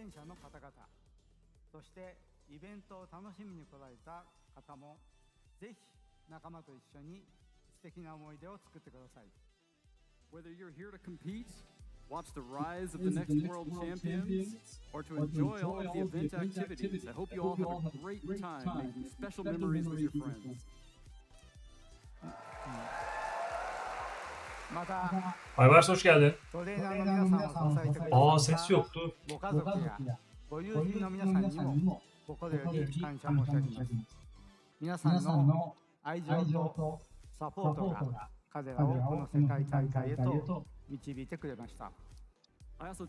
戦者の方々、そしてイベントを楽しみに来られた方もぜひ仲間と一緒に素敵な思い出を作ってください。 Whether you're here to compete, watch the rise of the next world champions, or to enjoy all of the event activities, I hope you all have a great time making special memories with your friends. また Aybars hoş geldin. トレーナーの皆さんを支えてくださった ses yoktu. ご家族やご友人の皆さんにも心より感謝申し上げます。皆さんの愛情とサポートが彼らをこの世界大会へと導いてくれました。 I also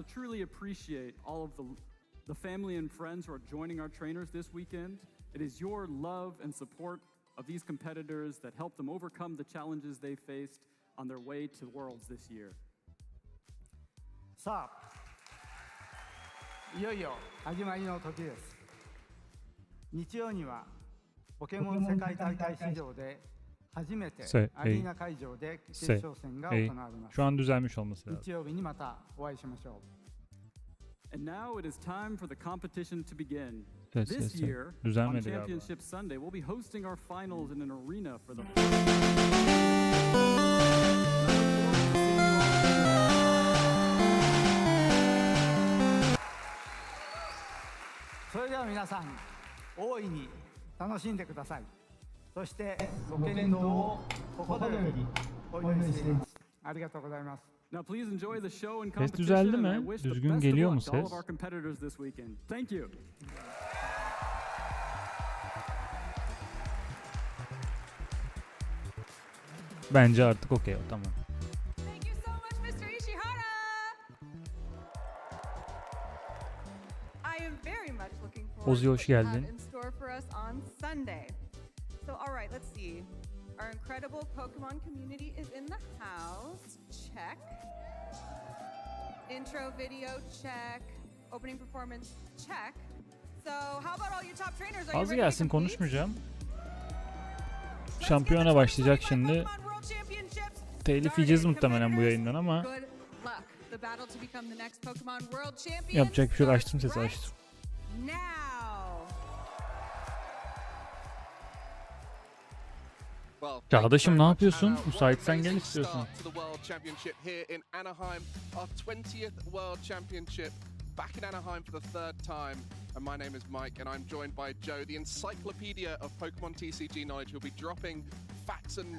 truly appreciate all of the family and friends who are joining our trainers this weekend. It is your love and support of these competitors that help them overcome the challenges they faced on their way to Worlds this year. さあ、いよいよ始まりの時です。日曜にはポケモン世界大会史上で初めてアリーナ会場で決勝戦が行われます。 Şu an düzelmiş olması lazım. 日曜日にまたお会いしましょう。 And now it is time for the competition to begin. Yes, This yes, year, on düzelmedi galiba. Championship Sunday, we'll be hosting our finals in an arena for the. それでは皆さん、大いに楽しんでください。そしてご健闘を心よりお祈りしています。ありがとうございます。 Now please enjoy the show and Ses competition, düzeldi and I mi? wish the Düzgün best of geliyor mu luck to all of ses? our competitors this weekend. Thank you. Bence artık okey o, tamam. Thank you so much, Mr. Ishihara. I am very much looking forward Ozi, to hoş what you have geldin. in store for us on Sunday. So, all right, let's see. Our incredible Pokemon community is in the house. Check. Intro video, check. Opening performance, check. So, how about all you top trainers? Are you Az ready to gelsin, compete? konuşmayacağım. Let's get Şampiyona the başlayacak 2025 şimdi. Pokemon World Championships Telif yiyeceğiz started. muhtemelen bu yayından ama Good luck. The battle to become the next Pokemon World Champion yapacak bir şey yok. starts Açtım sesi, right açtım. now. Çağdaş'ım ne yapıyorsun? Müsaitsen gel istiyorsan. To the World Championship here in Anaheim, our 20th World Championship back in Anaheim for the third time. And my name is Mike, and I'm joined by Joe, the encyclopedia of Pokemon TCG knowledge, who'll be dropping facts and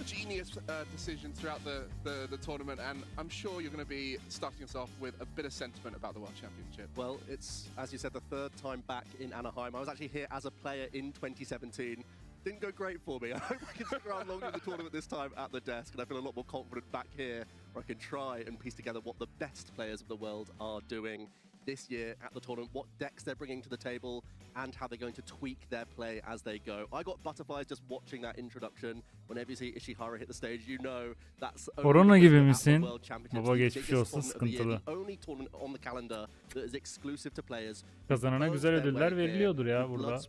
genius decisions throughout the tournament. And I'm sure you're going to be starting us off with a bit of sentiment about the World Championship. Well, it's, as you said, the third time back in Anaheim. I was actually here as a player in 2017. Didn't go great for me. I hope I can stick around longer in the tournament this time at the desk, and I feel a lot more confident back here, where I can try and piece together what the best players of the world are doing this year at the tournament, what decks they're bringing to the table, and how they're going to tweak their play as they go. I got butterflies just watching that introduction. Whenever you see Ishihara hit the stage, you know that's Korona gibi misin? World Championships, Baba the geçmiş biggest olsun, tournament of the year, sıkıntılı. the only tournament on the calendar that is exclusive to players. Kazanana güzel ödüller veriliyordur ya burada.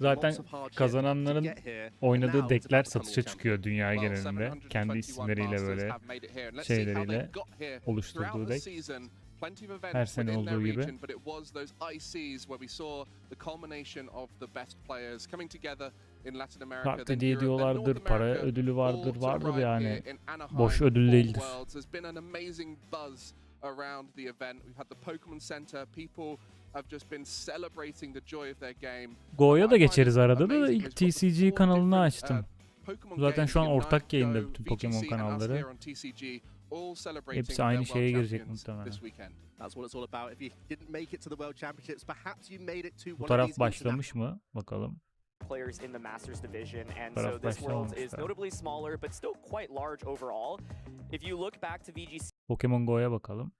Zaten kazananların oynadığı dekler satışa çıkıyor dünya genelinde. Kendi isimleriyle böyle şeyleriyle oluşturduğu dek. Her sene olduğu gibi. Kart hediye ediyorlardır, para ödülü vardır yani. Boş ödül değildir. Around the event, we've had the Pokemon Center. People have just been celebrating the joy of their game. Go'ya da geçeriz arada da ilk TCG kanalını açtım. Zaten şu an ortak yayında bütün Pokemon kanalları. Hepsi aynı şeye girecek muhtemelen. Bu taraf başlamış mı? Bakalım. Players in the Masters division, and so this world is notably smaller but still quite large overall. If you look back to VGC, Pokemon Go'ya bakalım.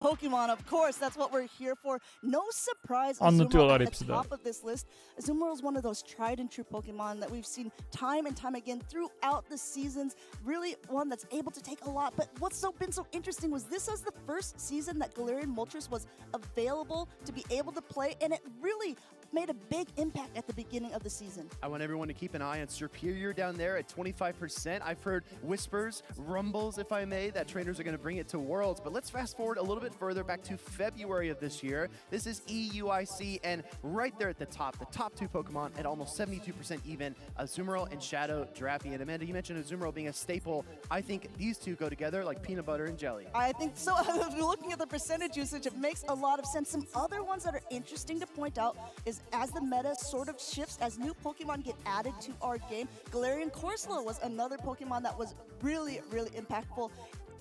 Pokemon, of course, that's what we're here for. No surprise, Anlatıyorlar at hepsi the de. top of this list. Azumarill is one of those tried and true Pokemon that we've seen time and time again throughout the seasons. Really one that's able to take a lot. But what's been so interesting was this was the first season that Galarian Moltres was available to be able to play, and it really made a big impact at the beginning of the season. I want everyone to keep an eye on Superior down there at 25%. I've heard whispers, rumbles, if I may, that trainers are going to bring it to Worlds. But let's fast forward a little bit bit further back to February of this year. This is EUIC, and right there at the top two Pokemon at almost 72% even, Azumarill and Shadow Drappy. And Amanda, you mentioned Azumarill being a staple. I think these two go together like peanut butter and jelly. I think so. Looking at the percentage usage, it makes a lot of sense. Some other ones that are interesting to point out is as the meta sort of shifts, as new Pokemon get added to our game, Galarian Corsola was another Pokemon that was really, really impactful.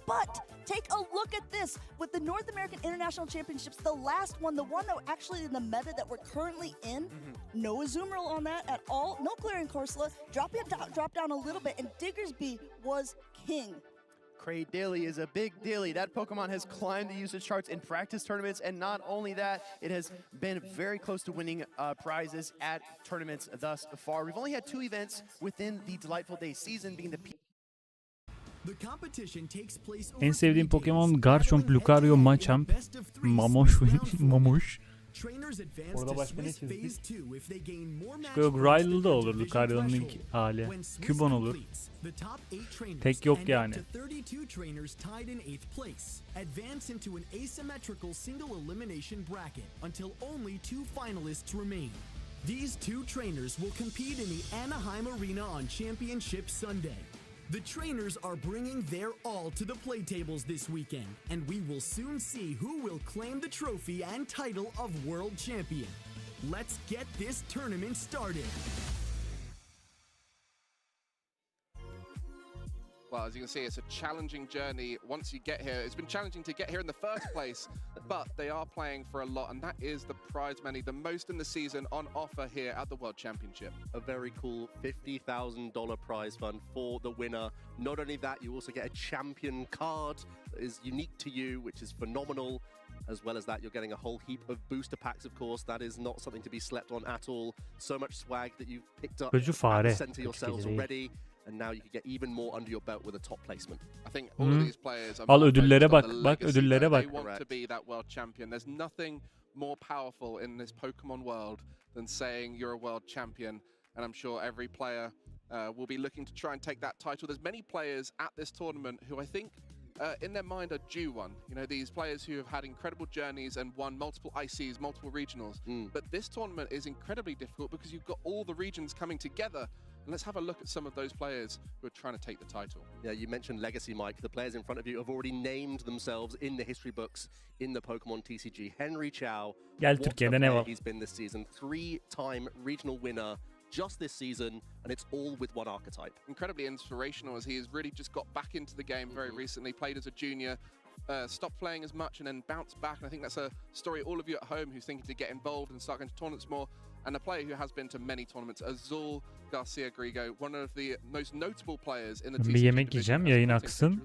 But take a look at this. With the North American International Championships, the last one, the one that actually in the meta that we're currently in, no Azumarill on that at all, no Galarian Corsola, drop down a little bit, and Diggersby was king. Cradily is a big dilly. That Pokemon has climbed the usage charts in practice tournaments, and not only that, it has been very close to winning prizes at tournaments thus far. We've only had 2 events within the Delightful Day season, being the En sevdiğim Pokemon Garchomp, Lucario, Machamp, Mamush. Orada başka ne çizdik? Yok, Ryla'da olur Lucario'nun ilk hali. Cubone olur. Tek yok yani. Advance into an asymmetrical single elimination bracket until only 2 finalists remain. These 2 trainers will compete in the Anaheim Arena on Championship Sunday. The trainers are bringing their all to the play tables this weekend, and we will soon see who will claim the trophy and title of World Champion. Let's get this tournament started. Well, as you can see, it's a challenging journey once you get here. It's been challenging to get here in the first place, but they are playing for a lot, and that is the prize money, the most in the season, on offer here at the World Championship. A very cool $50,000 prize fund for the winner. Not only that, you also get a champion card that is unique to you, which is phenomenal. As well as that, you're getting a whole heap of booster packs, of course. That is not something to be slept on at all. So much swag that you've picked up at the center yourselves already. And now you can get even more under your belt with a top placement. I think all of these players are Al ödüllere bak, ödüllere bak. They want to be that world champion. There's nothing more powerful in this Pokemon world than saying you're a world champion. And I'm sure every player will be looking to try and take that title. There's many players at this tournament who I think in their mind are due one. You know, these players who have had incredible journeys and won multiple ICs, multiple regionals. But this tournament is incredibly difficult because you've got all the regions coming together. And let's have a look at some of those players who are trying to take the title. Yeah, you mentioned Legacy, Mike. The players in front of you have already named themselves in the history books in the Pokemon TCG. Henry Chow, he's been this season, 3-time regional winner just this season, and it's all with one archetype. Incredibly inspirational, as he has really just got back into the game very recently, played as a junior, stopped playing as much and then bounced back. And I think that's a story all of you at home who's thinking to get involved and start going to tournaments more. And a player who has been to many tournaments, Azul Garcia Grigo, one of the most notable players in the TCG yemek yiyeceğim, yayın aksın.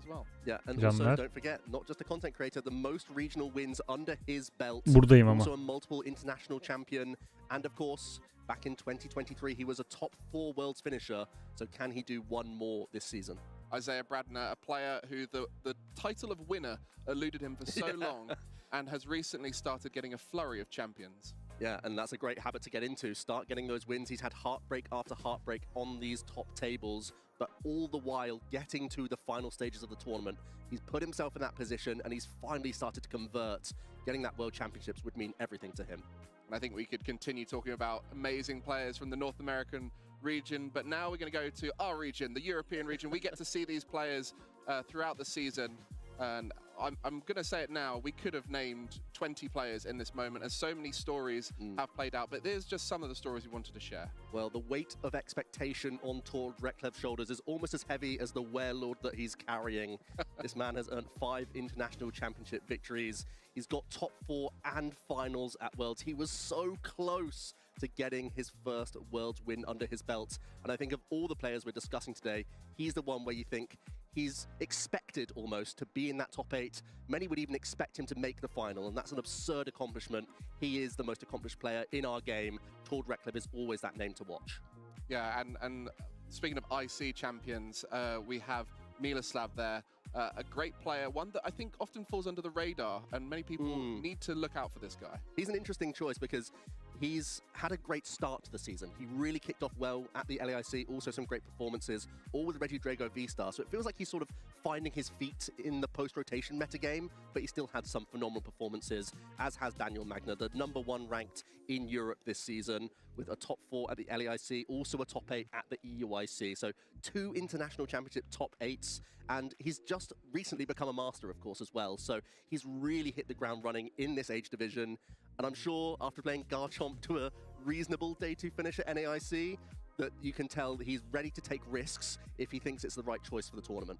Yeah, and also don't forget, not just a content creator, the most regional wins under his belt. Buradayım ama. Also a multiple international champion, and of course, back in 2023, he was a top 4 worlds finisher. So can he do one more this season? Isaiah Bradner, a player who the title of winner eluded him for so long, and has recently started getting a flurry of champions. Yeah, and that's a great habit to get into. Start getting those wins. He's had heartbreak after heartbreak on these top tables, but all the while getting to the final stages of the tournament. He's put himself in that position, and he's finally started to convert. Getting that World Championships would mean everything to him. And I think we could continue talking about amazing players from the North American region, but now we're going to go to our region, the European region. We get to see these players throughout the season, and I'm going to say it now, we could have named 20 players in this moment, as so many stories have played out, but there's just some of the stories we wanted to share. Well, the weight of expectation on Tord Reklev's shoulders is almost as heavy as the warlord that he's carrying. This man has earned 5 international championship victories. He's got top 4 and finals at Worlds. He was so close to getting his first Worlds win under his belt. And I think of all the players we're discussing today, he's the one where you think he's expected almost to be in that top 8. Many would even expect him to make the final, and that's an absurd accomplishment. He is the most accomplished player in our game. Tord Reklev is always that name to watch. Yeah, and speaking of IC champions, we have Miloslav there. A great player, one that I think often falls under the radar, and many people need to look out for this guy. He's an interesting choice because he's had a great start to the season. He really kicked off well at the LAIC, also some great performances, all with Reggie Drago V-Star. So it feels like he's sort of finding his feet in the post-rotation metagame, but he still had some phenomenal performances, as has Daniel Magna, the #1 ranked in Europe this season, with a top 4 at the LAIC, also a top 8 at the EUIC. So 2 international championship top 8s, and he's just recently become a master, of course, as well. So he's really hit the ground running in this age division. And I'm sure after playing Garchomp to a reasonable day 2 finish at NAIC, that you can tell that he's ready to take risks if he thinks it's the right choice for the tournament.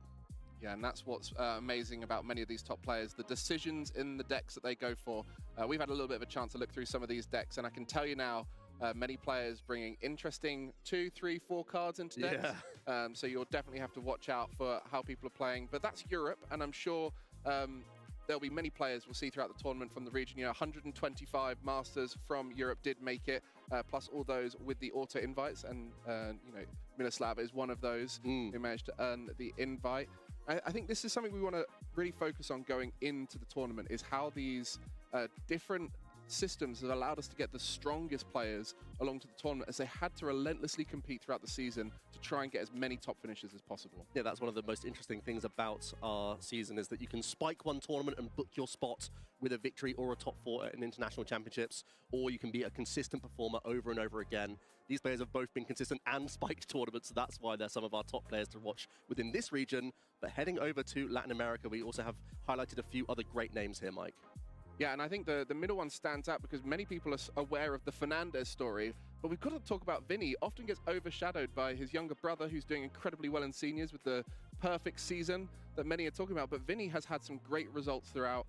Yeah, and that's what's amazing about many of these top players, the decisions in the decks that they go for. We've had a little bit of a chance to look through some of these decks, and I can tell you now, many players bringing interesting 2, 3, 4 cards into decks. Yeah. So you'll definitely have to watch out for how people are playing. But that's Europe, and I'm sure there'll be many players we'll see throughout the tournament from the region. You know, 125 Masters from Europe did make it, plus all those with the auto invites, and you know, Miloslav is one of those who managed to earn the invite. I think this is something we want to really focus on going into the tournament, is how these different systems have allowed us to get the strongest players along to the tournament, as they had to relentlessly compete throughout the season to try and get as many top finishes as possible. Yeah, that's one of the most interesting things about our season, is that you can spike one tournament and book your spot with a victory or a top 4 in international championships, or you can be a consistent performer over and over again. These players have both been consistent and spiked tournaments, so that's why they're some of our top players to watch within this region. But heading over to Latin America, we also have highlighted a few other great names here, Mike. Yeah, and I think the middle one stands out because many people are aware of the Fernandez story, but we've got to talk about Vinny. Often gets overshadowed by his younger brother, who's doing incredibly well in seniors with the perfect season that many are talking about. But Vinny has had some great results throughout,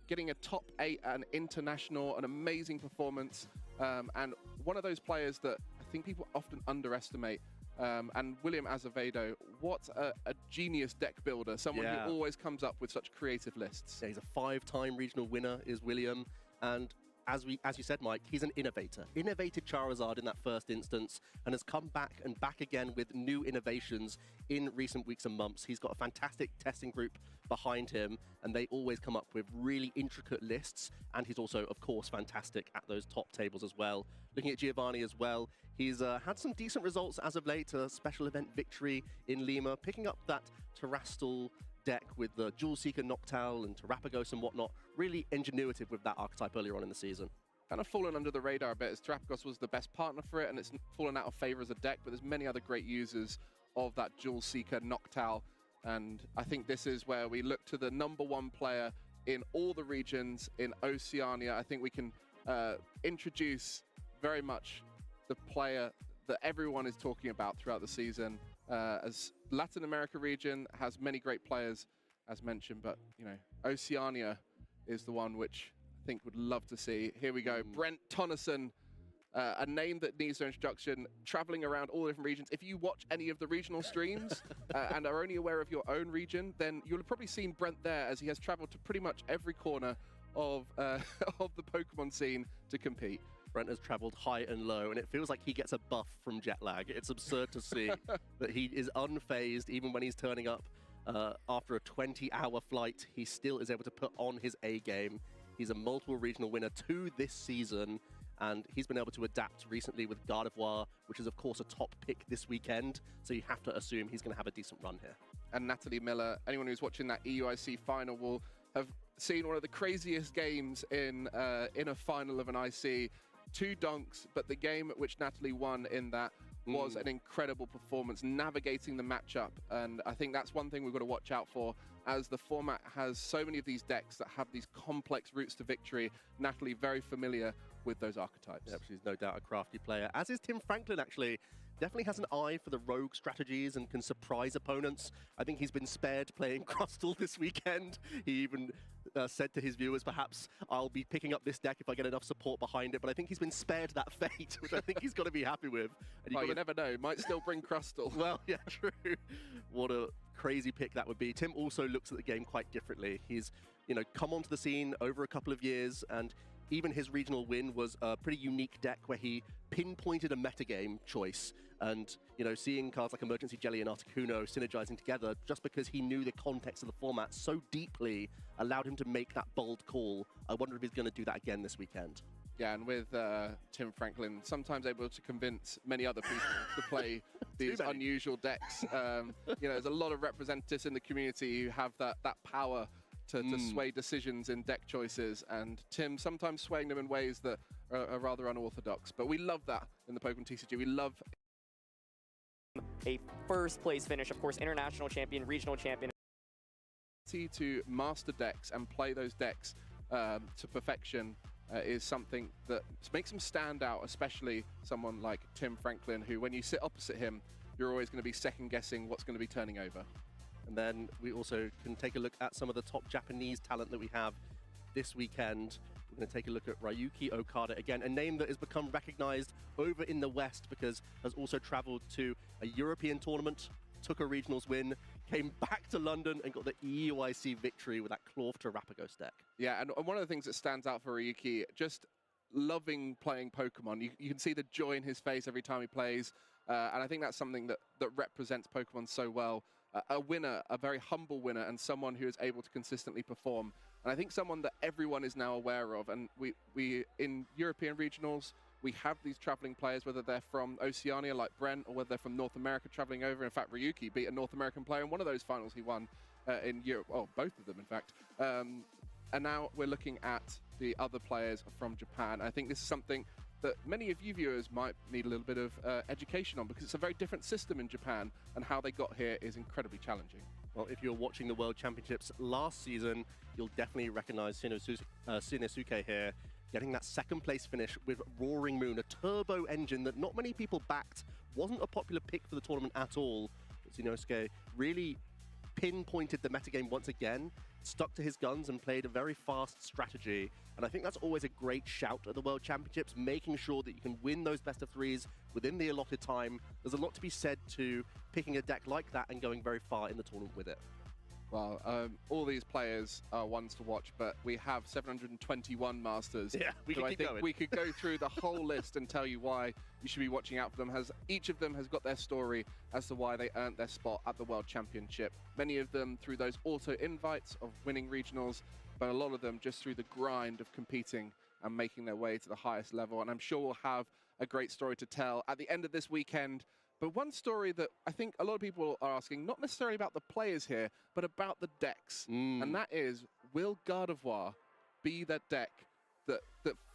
getting a top 8 at an international, an amazing performance, and one of those players that I think people often underestimate. And William Azevedo, what a genius deck builder, someone who always comes up with such creative lists. Yeah, he's a 5-time regional winner, is William, and as you said, Mike, he's an innovator. Innovated Charizard in that first instance, and has come back and back again with new innovations in recent weeks and months. He's got a fantastic testing group behind him, and they always come up with really intricate lists, and he's also, of course, fantastic at those top tables as well. Looking at Giovanni as well, he's had some decent results as of late, a special event victory in Lima, picking up that Terrastal deck with the Jewel Seeker Noctowl and Terrapagos and whatnot. Really ingenuitive with that archetype earlier on in the season. Kind of fallen under the radar a bit, as Terrapagos was the best partner for it, and it's fallen out of favor as a deck, but there's many other great users of that Jewel Seeker Noctowl, and I think this is where we look to the #1 player in all the regions in Oceania. I think we can introduce very much the player that everyone is talking about throughout the season, as Latin America region has many great players, as mentioned, but you know, Oceania is the one which I think would love to see. Here we go, Brent Tonneson, a name that needs no introduction, traveling around all the different regions. If you watch any of the regional streams and are only aware of your own region, then you'll have probably seen Brent there, as he has traveled to pretty much every corner of of the Pokemon scene to compete. Brent has traveled high and low, and it feels like he gets a buff from jet lag. It's absurd to see that he is unfazed even when he's turning up after a 20-hour flight. He still is able to put on his A game. He's a multiple regional winner too this season, and he's been able to adapt recently with Gardevoir, which is of course a top pick this weekend, so you have to assume he's going to have a decent run here. And Natalie Miller, anyone who's watching that EUIC final will have seen one of the craziest games in a final of an IC. 2 donks, but the game at which Natalie won in that was an incredible performance, navigating the matchup, and I think that's one thing we've got to watch out for, as the format has so many of these decks that have these complex routes to victory. Natalie very familiar with those archetypes. Yep, she's no doubt a crafty player, as is Tim Franklin actually. Definitely has an eye for the rogue strategies and can surprise opponents. I think he's been spared playing Crustle this weekend. He even said to his viewers, perhaps I'll be picking up this deck if I get enough support behind it, but I think he's been spared that fate, which I think he's got to be happy with. And you never know, might still bring Crustle. Well, yeah, true. What a crazy pick that would be. Tim also looks at the game quite differently. He's, you know, come onto the scene over a couple of years, and even his regional win was a pretty unique deck where he pinpointed a metagame choice. And, you know, seeing cards like Emergency Jelly and Articuno synergizing together just because he knew the context of the format so deeply allowed him to make that bold call. I wonder if he's going to do that again this weekend. Yeah, and with Tim Franklin, sometimes able to convince many other people to play these unusual decks. You know, there's a lot of representatives in the community who have that power to sway decisions in deck choices, and Tim sometimes swaying them in ways that are rather unorthodox. But we love that in the Pokemon TCG. We love a first place finish, of course, international champion, regional champion. To master decks and play those decks to perfection is something that makes him stand out, especially someone like Tim Franklin, who when you sit opposite him, you're always going to be second guessing what's going to be turning over. And then we also can take a look at some of the top Japanese talent that we have this weekend. We're going to take a look at Ryuki Okada again, a name that has become recognized over in the West because has also traveled to a European tournament, took a regionals win, came back to London and got the EUIC victory with that Clorf to Rapagos deck. Yeah, and one of the things that stands out for Ryuki, just loving playing Pokemon. You can see the joy in his face every time he plays, and I think that's something that represents Pokemon so well. A winner, a very humble winner, and someone who is able to consistently perform. And I think someone that everyone is now aware of. And we in European regionals, we have these traveling players, whether they're from Oceania like Brent, or whether they're from North America traveling over. In fact, Ryuki beat a North American player in one of those finals he won in Europe. Oh, both of them, in fact. And now we're looking at the other players from Japan. I think this is something that many of you viewers might need a little bit of education on, because it's a very different system in Japan, and how they got here is incredibly challenging. Well, if you're watching the World Championships last season, you'll definitely recognize Shinosuke here, getting that second place finish with Roaring Moon, a turbo engine that not many people backed, wasn't a popular pick for the tournament at all. But Shinosuke really pinpointed the metagame once again, stuck to his guns and played a very fast strategy. And I think that's always a great shout at the World Championships, making sure that you can win those best of threes within the allotted time. There's a lot to be said to picking a deck like that and going very far in the tournament with it. Well, all these players are ones to watch, but we have 721 Masters. Yeah, we can keep going. We could go through the whole list and tell you why you should be watching out for them. Each of them has got their story as to why they earned their spot at the World Championship. Many of them through those auto invites of winning regionals, but a lot of them just through the grind of competing and making their way to the highest level. And I'm sure we'll have a great story to tell at the end of this weekend. But one story that I think a lot of people are asking, not necessarily about the players here, but about the decks. And that is, will Gardevoir be that deck that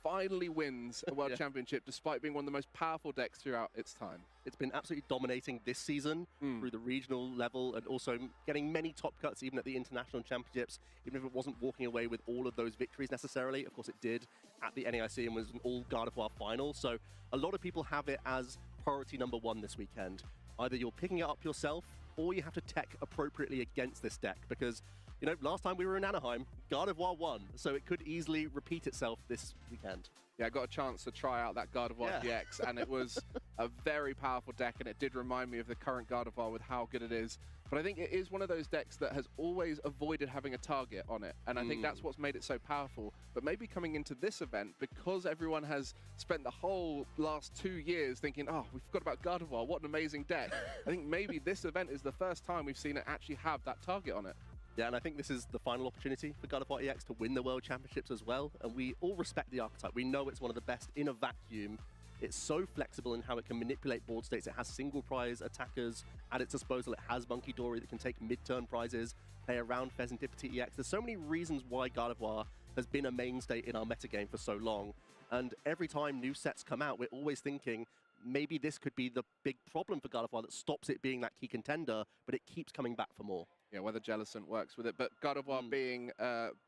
finally wins a World Championship despite being one of the most powerful decks throughout its time? It's been absolutely dominating this season through the regional level, and also getting many top cuts even at the international championships, even if it wasn't walking away with all of those victories necessarily. Of course it did at the NAIC and was an all Gardevoir final. So a lot of people have it as priority number one this weekend. Either you're picking it up yourself, or you have to tech appropriately against this deck, because you know, last time we were in Anaheim, Gardevoir won, so it could easily repeat itself this weekend. Yeah, I got a chance to try out that Gardevoir GX, and it was a very powerful deck, and it did remind me of the current Gardevoir with how good it is. But I think it is one of those decks that has always avoided having a target on it, and I think that's what's made it so powerful. But maybe coming into this event, because everyone has spent the whole last 2 years thinking, oh, we forgot about Gardevoir, what an amazing deck. I think maybe this event is the first time we've seen it actually have that target on it. Yeah, and I think this is the final opportunity for Gardevoir EX to win the World Championships as well. And we all respect the archetype. We know it's one of the best in a vacuum. It's so flexible in how it can manipulate board states. It has single prize attackers at its disposal. It has Monkey Dory that can take mid-turn prizes, play around Pheasantipity EX. There's so many reasons why Gardevoir has been a mainstay in our metagame for so long. And every time new sets come out, we're always thinking, maybe this could be the big problem for Gardevoir that stops it being that key contender, but it keeps coming back for more. Yeah, whether Jellicent works with it, but Gardevoir being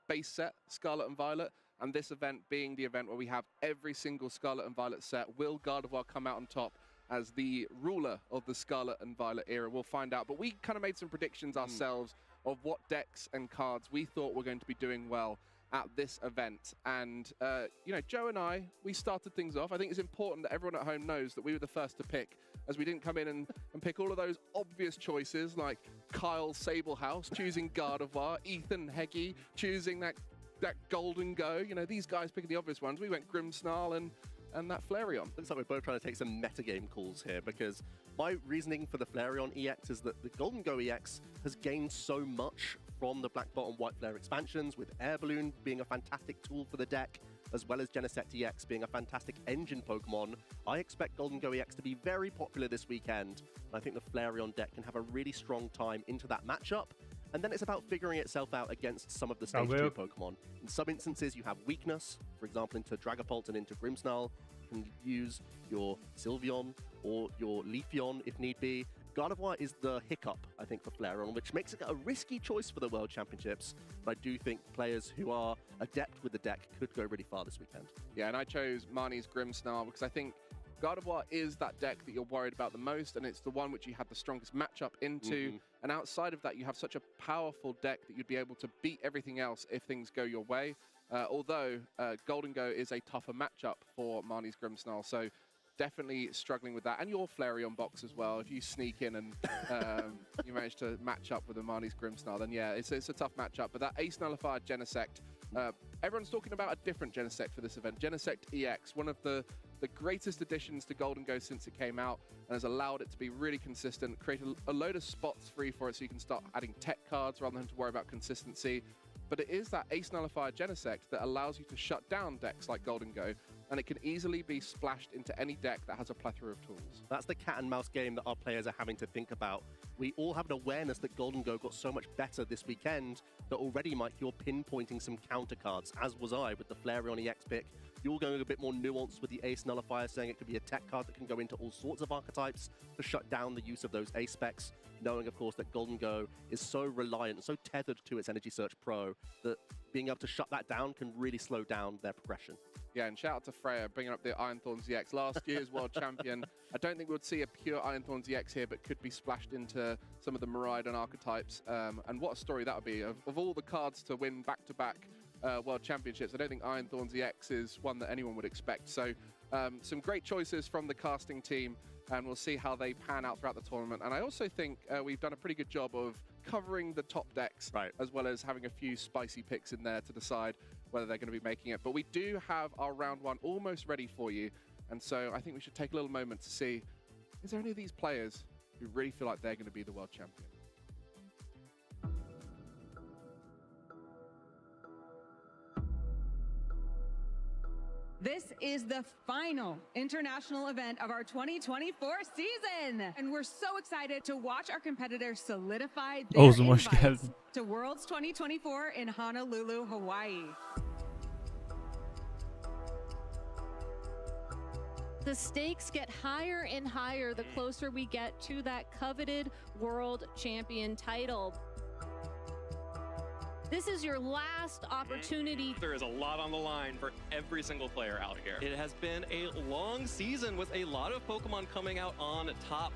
base set, Scarlet and Violet, and this event being the event where we have every single Scarlet and Violet set, will Gardevoir come out on top as the ruler of the Scarlet and Violet era? We'll find out, but we kind of made some predictions ourselves of what decks and cards we thought were going to be doing well at this event. And, you know, Joe and I, we started things off. I think it's important that everyone at home knows that we were the first to pick, as we didn't come in and pick all of those obvious choices, like Kyle Sablehouse choosing Gardevoir, Ethan Heggie choosing that Golden Go. You know, these guys picking the obvious ones. We went Grimmsnarl and that Flareon. Looks like we're both trying to take some metagame calls here, because my reasoning for the Flareon EX is that the Golden Go EX has gained so much from the Black Bot and White Flare expansions, with Air Balloon being a fantastic tool for the deck. as well as Genesect EX being a fantastic engine Pokemon, I expect Golden Go EX to be very popular this weekend. I think the Flareon deck can have a really strong time into that matchup, and then it's about figuring itself out against some of the Stage 2 Pokemon. In some instances, you have weakness, for example, into Dragapult and into Grimmsnarl. You can use your Sylveon or your Leafeon if need be. Gardevoir is the hiccup, I think, for Flareon, which makes it a risky choice for the World Championships. But I do think players who are adept with the deck could go really far this weekend. Yeah, and I chose Marnie's Grimmsnarl because I think Gardevoir is that deck that you're worried about the most, and it's the one which you had the strongest matchup into. And outside of that, you have such a powerful deck that you'd be able to beat everything else if things go your way. Although Golden Go is a tougher matchup for Marnie's Grimmsnarl, so definitely struggling with that. And your Flareon box as well. If you sneak in and you manage to match up with a Marnie's Grimmsnarl, then yeah, it's a tough matchup. But that Ace Nullifier Genesect, everyone's talking about a different Genesect for this event. Genesect EX, one of the greatest additions to Golden Go since it came out, and has allowed it to be really consistent, create a load of spots free for it so you can start adding tech cards rather than to worry about consistency. But it is that Ace Nullifier Genesect that allows you to shut down decks like Golden Go, and it can easily be splashed into any deck that has a plethora of tools. That's the cat and mouse game that our players are having to think about. We all have an awareness that Golden Go got so much better this weekend that already, Mike, you're pinpointing some counter cards, as was I with the Flareon EX pick. You're going a bit more nuanced with the Ace Nullifier, saying it could be a tech card that can go into all sorts of archetypes to shut down the use of those Ace specs, knowing, of course, that Golden Go is so reliant, so tethered to its Energy Search Pro, that being able to shut that down can really slow down their progression. Yeah, and shout out to Freya bringing up the Iron Thorns EX, last year's world champion. I don't think we would see a pure Iron Thorns EX here, but could be splashed into some of the Miraidon archetypes. And what a story that would be. Of all the cards to win back-to-back world championships, I don't think Iron Thorns EX is one that anyone would expect. So some great choices from the casting team, and we'll see how they pan out throughout the tournament. And I also think we've done a pretty good job of covering the top decks, as well as having a few spicy picks in there to decide whether they're going to be making it. But we do have our round one almost ready for you. And so I think we should take a little moment to see, is there any of these players who really feel like they're going to be the world champion? This is the final international event of our 2024 season, and we're so excited to watch our competitors solidify their invites to Worlds 2024 in Honolulu, Hawaii. The stakes get higher and higher the closer we get to that coveted world champion title. This is your last opportunity. There is a lot on the line for every single player out here. It has been a long season with a lot of Pokemon coming out on top.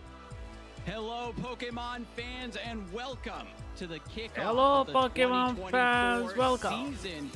Hello, Pokemon fans, and welcome to the kickoff Hello, of the Pokemon 2024 fans, welcome. Season.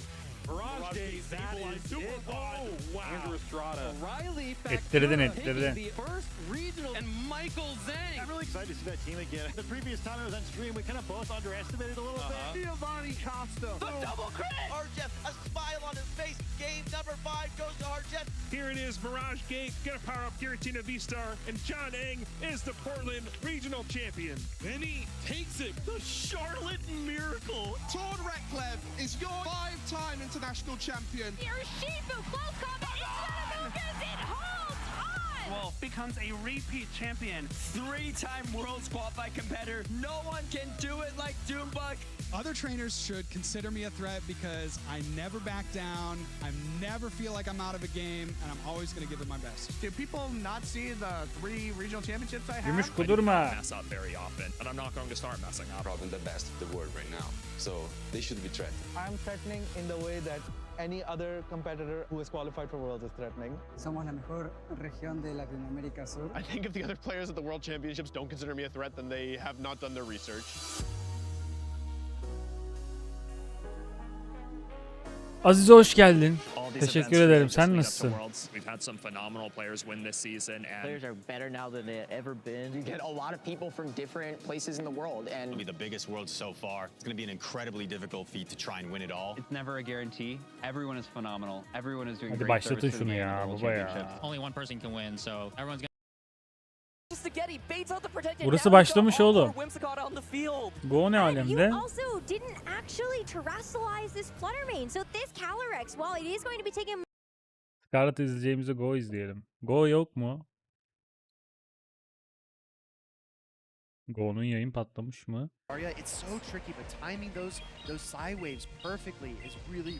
Barrage Gate, that is super fun. Wow. Andrew Estrada. Riley Ettirdin. the first regional, and Michael Zhang. I'm really excited to see that team again. The previous time I was on stream, we kind of both underestimated a little bit. Giovanni Costa. The double crit! Arjef, a smile on his face. Game number 5 goes to Arjef. Here it is, Mirage Gate, gonna power up Giratina V-Star, and John Eng is the Portland Regional Champion. And he takes it, the Charlotte Miracle. Torn Reklev is your 5-time international champion. Urshifu, close combat, it's it holds on! Wolf becomes a repeat champion. 3-time Worlds qualified competitor. No one can do it like Doombug. Other trainers should consider me a threat because I never back down. I never feel like I'm out of a game, and I'm always going to give it my best. Do people not see the 3 regional championships I have? Gümüş kudurma. Mess up very often, and I'm not going to start messing up. Probably the best of the world right now, so they should be threatened. I'm threatening in the way that any other competitor who is qualified for Worlds is threatening. Somos la mejor región de Latinoamérica Sur. I think if the other players at the World Championships don't consider me a threat, then they have not done their research. Aziz hoş geldin. Teşekkür ederim. Sen nasılsın? We've had some phenomenal players win this season, and players are better now than they've ever been. You get a lot of people from different places in the world, and it'll be the biggest world so far. It's going to be an incredibly difficult feat to try and win it all. It's never a guarantee. Everyone is phenomenal. Everyone is doing Hadi great service başlatın for the şunu game ya of the World baba ya. Championships. Only one person can win, so everyone's gonna. Burası başlamış oğlum. Go ne alemde? You also didn't actually terrestrialize this Fluttermane, so this Calyrex, while it is going to be taking Scarlet izleyeceğimize Go izleyelim. Go yok mu? Go'nun yayın patlamış mı? It's so tricky, but timing those side waves perfectly is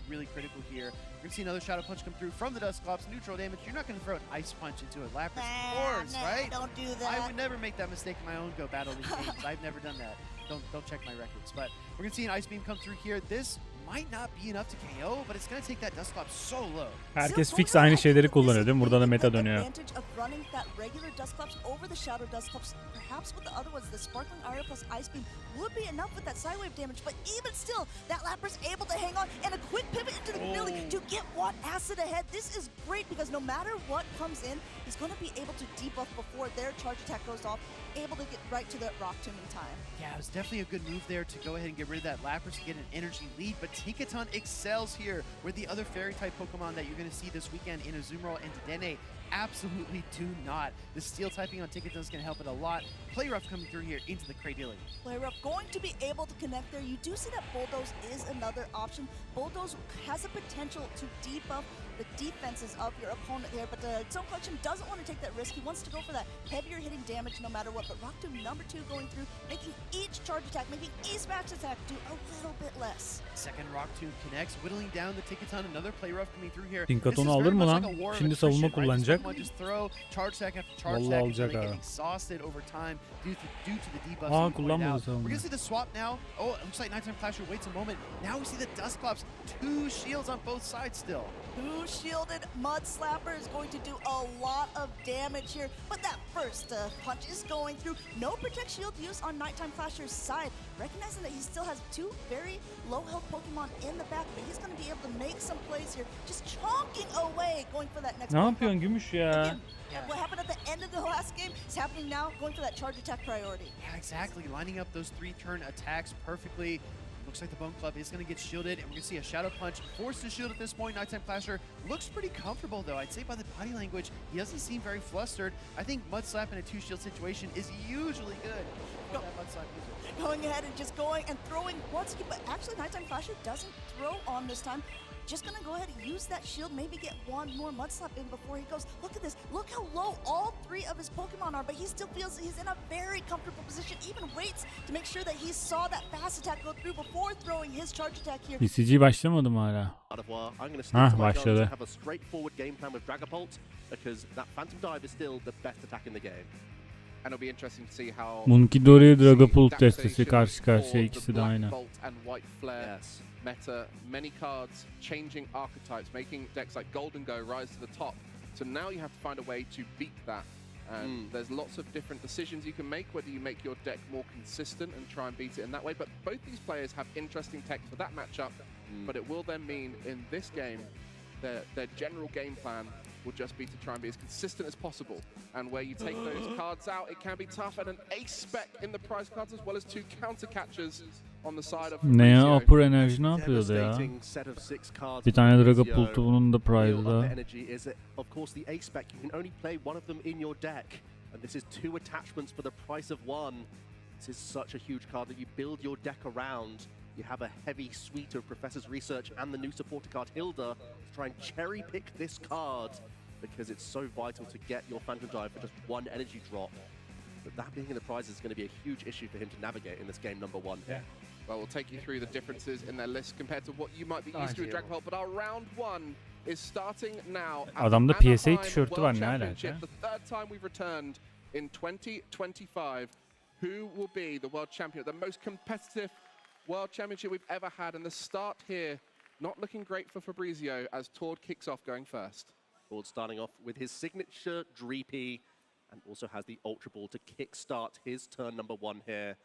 really critical here. We're gonna see another Shadow Punch come through from the Dusclops, neutral damage. You're not gonna throw an Ice Punch into it. Lapras, of course, right? Don't do that. I would never make that mistake in my own Go battle these games. I've never done that. Don't check my records. But we're gonna see an Ice Beam come through here. This might not be enough to KO, but it's gonna take that Dusclops so low. Herkes fix aynı şeyleri kullanıyor değil mi? Burada da meta dönüyor. Advantage of running that regular Dusclops over the Shadow Dusclops, perhaps with the other ones, the Sparkling Aria plus Ice Beam would be enough with that sidewave damage, but even still, that Lapras able to hang on and a quick pivot into the ability to get one acid ahead. This is great because no matter what comes in, he's going to be able to debuff before their charge attack goes off, able to get right to the Rock Tomb in time. Yeah, it was definitely a good move there to go ahead and get rid of that Lapras to get an energy lead, but Tinkaton excels here where the other Fairy-type Pokemon that you're going to see this weekend in Azumarill and Dedenne absolutely do not. The Steel typing on Tinkaton is going to help it a lot. Play Rough coming through here into the Cradillion. Play Rough going to be able to connect there. You do see that Bulldoze is another option. Bulldoze has a potential to debuff the defenses of your opponent here, but the Zone Collection doesn't want to take that risk. He wants to go for that heavier hitting damage no matter what, but Rock Tomb number 2 going through, making each charge attack, making each max attack do a little bit less. Second Rock Tomb connects, whittling down the Tinkaton. Another Play Rough coming through here. Tinkaton'u alır mı lan? Şimdi savunma kullanacak. Just throw charge attack after charge Vallahi attack alacak until they ha. get exhausted over time due to the debuffs. Aa, that you pointed kullanmadı out. savunma. We're gonna see the swap now. Oh, it looks like Nighttime Clasher waits a moment. Now we see the Dusclops, 2 shields on both sides still. 2 shielded Mud Slapper is going to do a lot of damage here, but that first punch is going through. No Protect Shield use on Nighttime Clasher's side, recognizing that he still has 2 very low health Pokemon in the back, but he's going to be able to make some plays here, just chonking away, going for that next Ne yapıyorsun Gümüş ya? Again, what happened at the end of the last game is happening now, going for that charge attack priority. Yeah, exactly. Lining up those 3-turn attacks perfectly. Looks like the Bone Club is going to get shielded, and we're going to see a Shadow Punch forced to shield at this point. Nighttime Clasher looks pretty comfortable, though. I'd say by the body language, he doesn't seem very flustered. I think Mud Slap in a 2-shield situation is usually good. Go. Going ahead and just going and throwing once again, but actually Nighttime Clasher doesn't throw on this time. Just gonna go ahead and use that shield, maybe get one more Mud Slap in before he goes. Look at this, look how low all 3 of his Pokemon are, but he still feels he's in a very comfortable position, even waits to make sure that he saw that fast attack go through before throwing his charge attack here. TCG başlamadı mı hala? Başladı. Have a straightforward game plan with Dragapult because that Phantom Dive is still the best attack in the game. And it'll be interesting to see how Munkidori Dragapult destesi karşı karşıya, ikisi de aynı. Meta, many cards changing archetypes, making decks like Golden Go rise to the top. So now you have to find a way to beat that. And there's lots of different decisions you can make, whether you make your deck more consistent and try and beat it in that way. But both these players have interesting tech for that matchup. But it will then mean in this game, their general game plan will just be to try and be as consistent as possible. And where you take those cards out, it can be tough. And an ace spec in the prize cards as well as 2 counter catchers on the side of Ne ya? Upper Enerji ne yapıyordu ya? Bir tane Dragapult'u bunun da prize'da. Of course, the ace spec, you can only play one of them in your deck. And this is 2 attachments for the price of 1. This is such a huge card that you build your deck around. You have a heavy suite of Professor's Research and the new supporter card Hilda to try and cherry pick this card because it's so vital to get your Phantom Dive for just 1 energy drop. But that being in the prize is going to be a huge issue for him to navigate in this game number 1. Yeah. Well, we'll take you through the differences in their list compared to what you might be used to with Dragapult, but our round 1 is starting now. Adamda PSA tişörtü var, ne alaka? The 3rd time we've returned in 2025. Who will be the world champion, the most competitive World Championship we've ever had, and the start here not looking great for Fabrizio as Tord kicks off going first. Tord starting off with his signature Dreepy and also has the Ultra Ball to kickstart his turn number 1 here.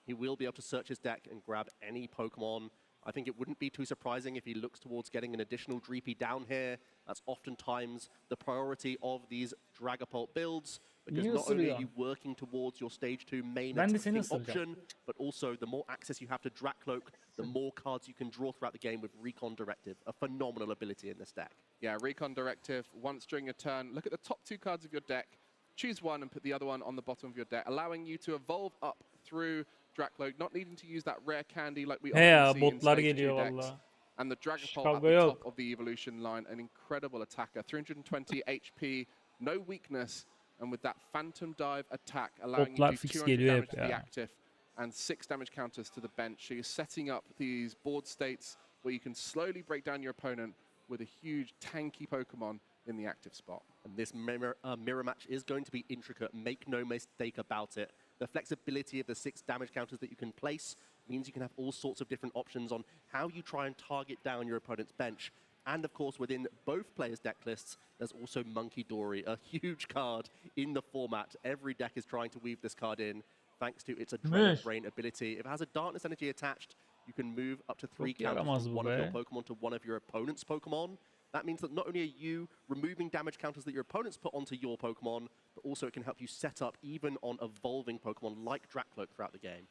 He will be able to search his deck and grab any Pokemon. I think it wouldn't be too surprising if he looks towards getting an additional Dreepy down here. That's oftentimes the priority of these Dragapult builds. Because not only are you working towards your stage 2 main attacking option, but also the more access you have to Dracloak, the more cards you can draw throughout the game with Recon Directive, a phenomenal ability in this deck. Yeah, Recon Directive, once during your turn, look at the top 2 cards of your deck, choose one and put the other one on the bottom of your deck, allowing you to evolve up through Dracloak, not needing to use that rare candy like we often see in stage 2 decks. And the Dragapult at the top of the evolution line, an incredible attacker. 320 HP, no weakness, and with that Phantom Dive attack, allowing you to do 200 damage to the active and 6 damage counters to the bench. So you're setting up these board states where you can slowly break down your opponent with a huge tanky Pokemon in the active spot. And this mirror match is going to be intricate, make no mistake about it. The flexibility of the 6 damage counters that you can place means you can have all sorts of different options on how you try and target down your opponent's bench. And of course, within both players' deck lists, there's also Monkey Dory, a huge card in the format. Every deck is trying to weave this card in, thanks to its Adrenaline Brain ability. If it has a Darkness Energy attached, you can move up to 3 counters from one of your Pokemon to one of your opponent's Pokemon. That means that not only are you removing damage counters that your opponents put onto your Pokemon, but also it can help you set up even on evolving Pokemon like Dracloak throughout the game.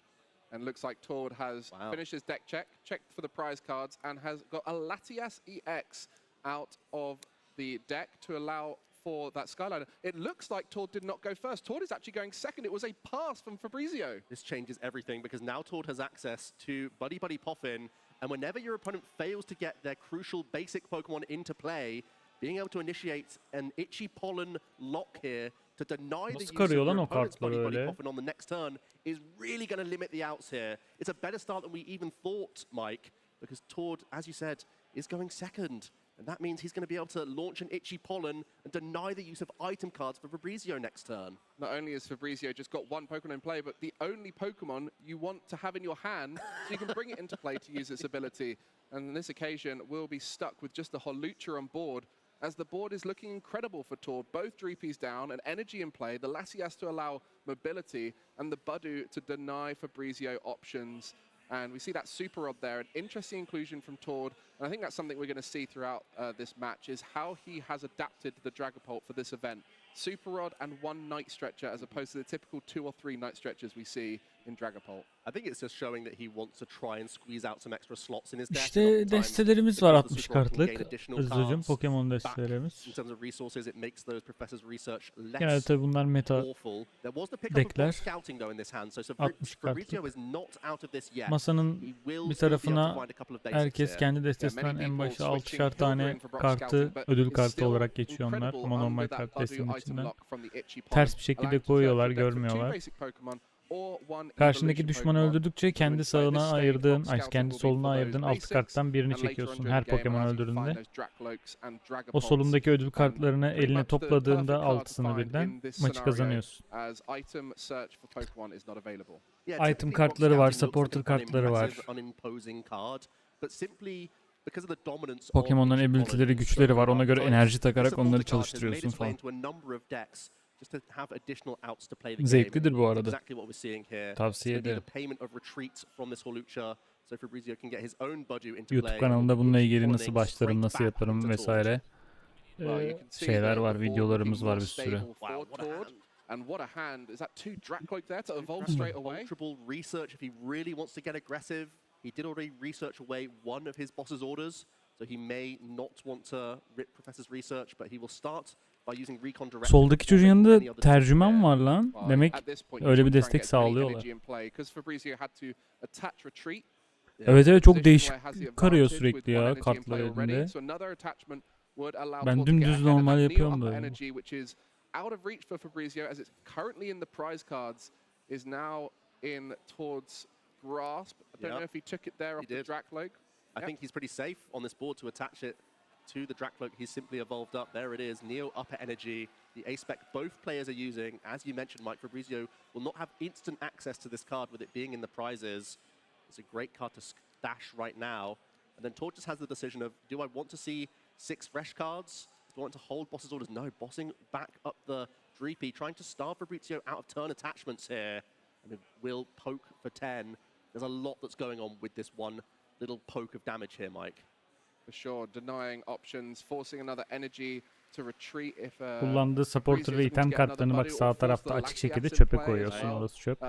And looks like Tord has finished his deck check, checked for the prize cards, and has got a Latias EX out of the deck to allow for that Skyliner. It looks like Tord did not go first. Tord is actually going second. It was a pass from Fabrizio. This changes everything because now Tord has access to Buddy Buddy Poffin, and whenever your opponent fails to get their crucial basic Pokemon into play, being able to initiate an Itchy Pollen lock here to deny the use of your opponent's Buddy Buddy Poffin on the next turn is really going to limit the outs here. It's a better start than we even thought, Mike, because Tord, as you said, is going second. And that means he's going to be able to launch an Itchy Pollen and deny the use of item cards for Fabrizio next turn. Not only has Fabrizio just got one Pokemon in play, but the only Pokemon you want to have in your hand so you can bring it into play to use its ability. And on this occasion, we'll be stuck with just the Holucha on board, as the board is looking incredible for Tord. Both Dreepies down, an energy in play, the Latias to allow mobility, and the Budu to deny Fabrizio options. And we see that Super Rod there, an interesting inclusion from Tord. And I think that's something we're going to see throughout this match, is how he has adapted the Dragapult for this event. Super Rod and 1 Night Stretcher, as opposed to the typical 2 or 3 Night Stretchers we see in Dragapult. I think it's just showing that he wants to try and squeeze out some extra slots in his deck. İşte destelerimiz var 60 kartlık. Hızlıcım Pokemon destelerimiz. Genelde tabi bunlar meta dekler. 60 kartlık. Masanın bir tarafına herkes kendi destesinden en başa 6'şar tane kartı ödül kartı olarak geçiyor onlar. Ama normal kart desteğinin içinden. Ters bir şekilde koyuyorlar, görmüyorlar. Karşındaki düşmanı öldürdükçe kendi sağına ayırdığın, kendi soluna ayırdığın 6 karttan birini çekiyorsun her Pokemon öldürdüğünde. O solundaki ödül kartlarını eline topladığında 6'sını birden maçı kazanıyorsun. Item kartları var, supporter kartları var. Pokemon'ların ability'leri, güçleri var. Ona göre enerji takarak onları çalıştırıyorsun falan. Zevklidir bu arada. Tavsiye ederim. YouTube kanalında bununla ilgili nasıl başlarım, nasıl yaparım vesaire şeyler var, videolarımız var bir sürü. And what a hand. Is that 2 Dracloak there to evolve straight away? Ultra research if he really wants to get aggressive. He did already research away one of his boss's orders, so he may not want to rip Professor's research, but he will start by using recon direct. Soldaki çocuğun yanında tercüman var lan. Demek öyle bir destek sağlıyorlar. Evet çok değişik karıyor sürekli ya kartlar elinde. Ben dümdüz normal yapıyorum da. Out of reach for Fabrizio, as it's currently in the prize cards, is now in Tord's grasp. I don't know if he took it there off the Dracloak. I think he's pretty safe on this board to attach it to the Dracloak. He's simply evolved up. There it is, Neo Upper Energy. The A-Spec both players are using. As you mentioned, Mike, Fabrizio will not have instant access to this card with it being in the prizes. It's a great card to stash right now. And then Tord just has the decision of, do I want to see 6 fresh cards? Do I want to hold boss's orders? No, bossing back up the Dreepy, trying to starve Fabrizio out of turn attachments here. I mean, will poke for 10. There's a lot that's going on with this one little poke of damage here, Mike. For sure, denying options, forcing another energy to retreat if kullandığı supporter ve item kartlarını bak sağ tarafta açık şekilde çöpe koyuyorsun. Orası çöp.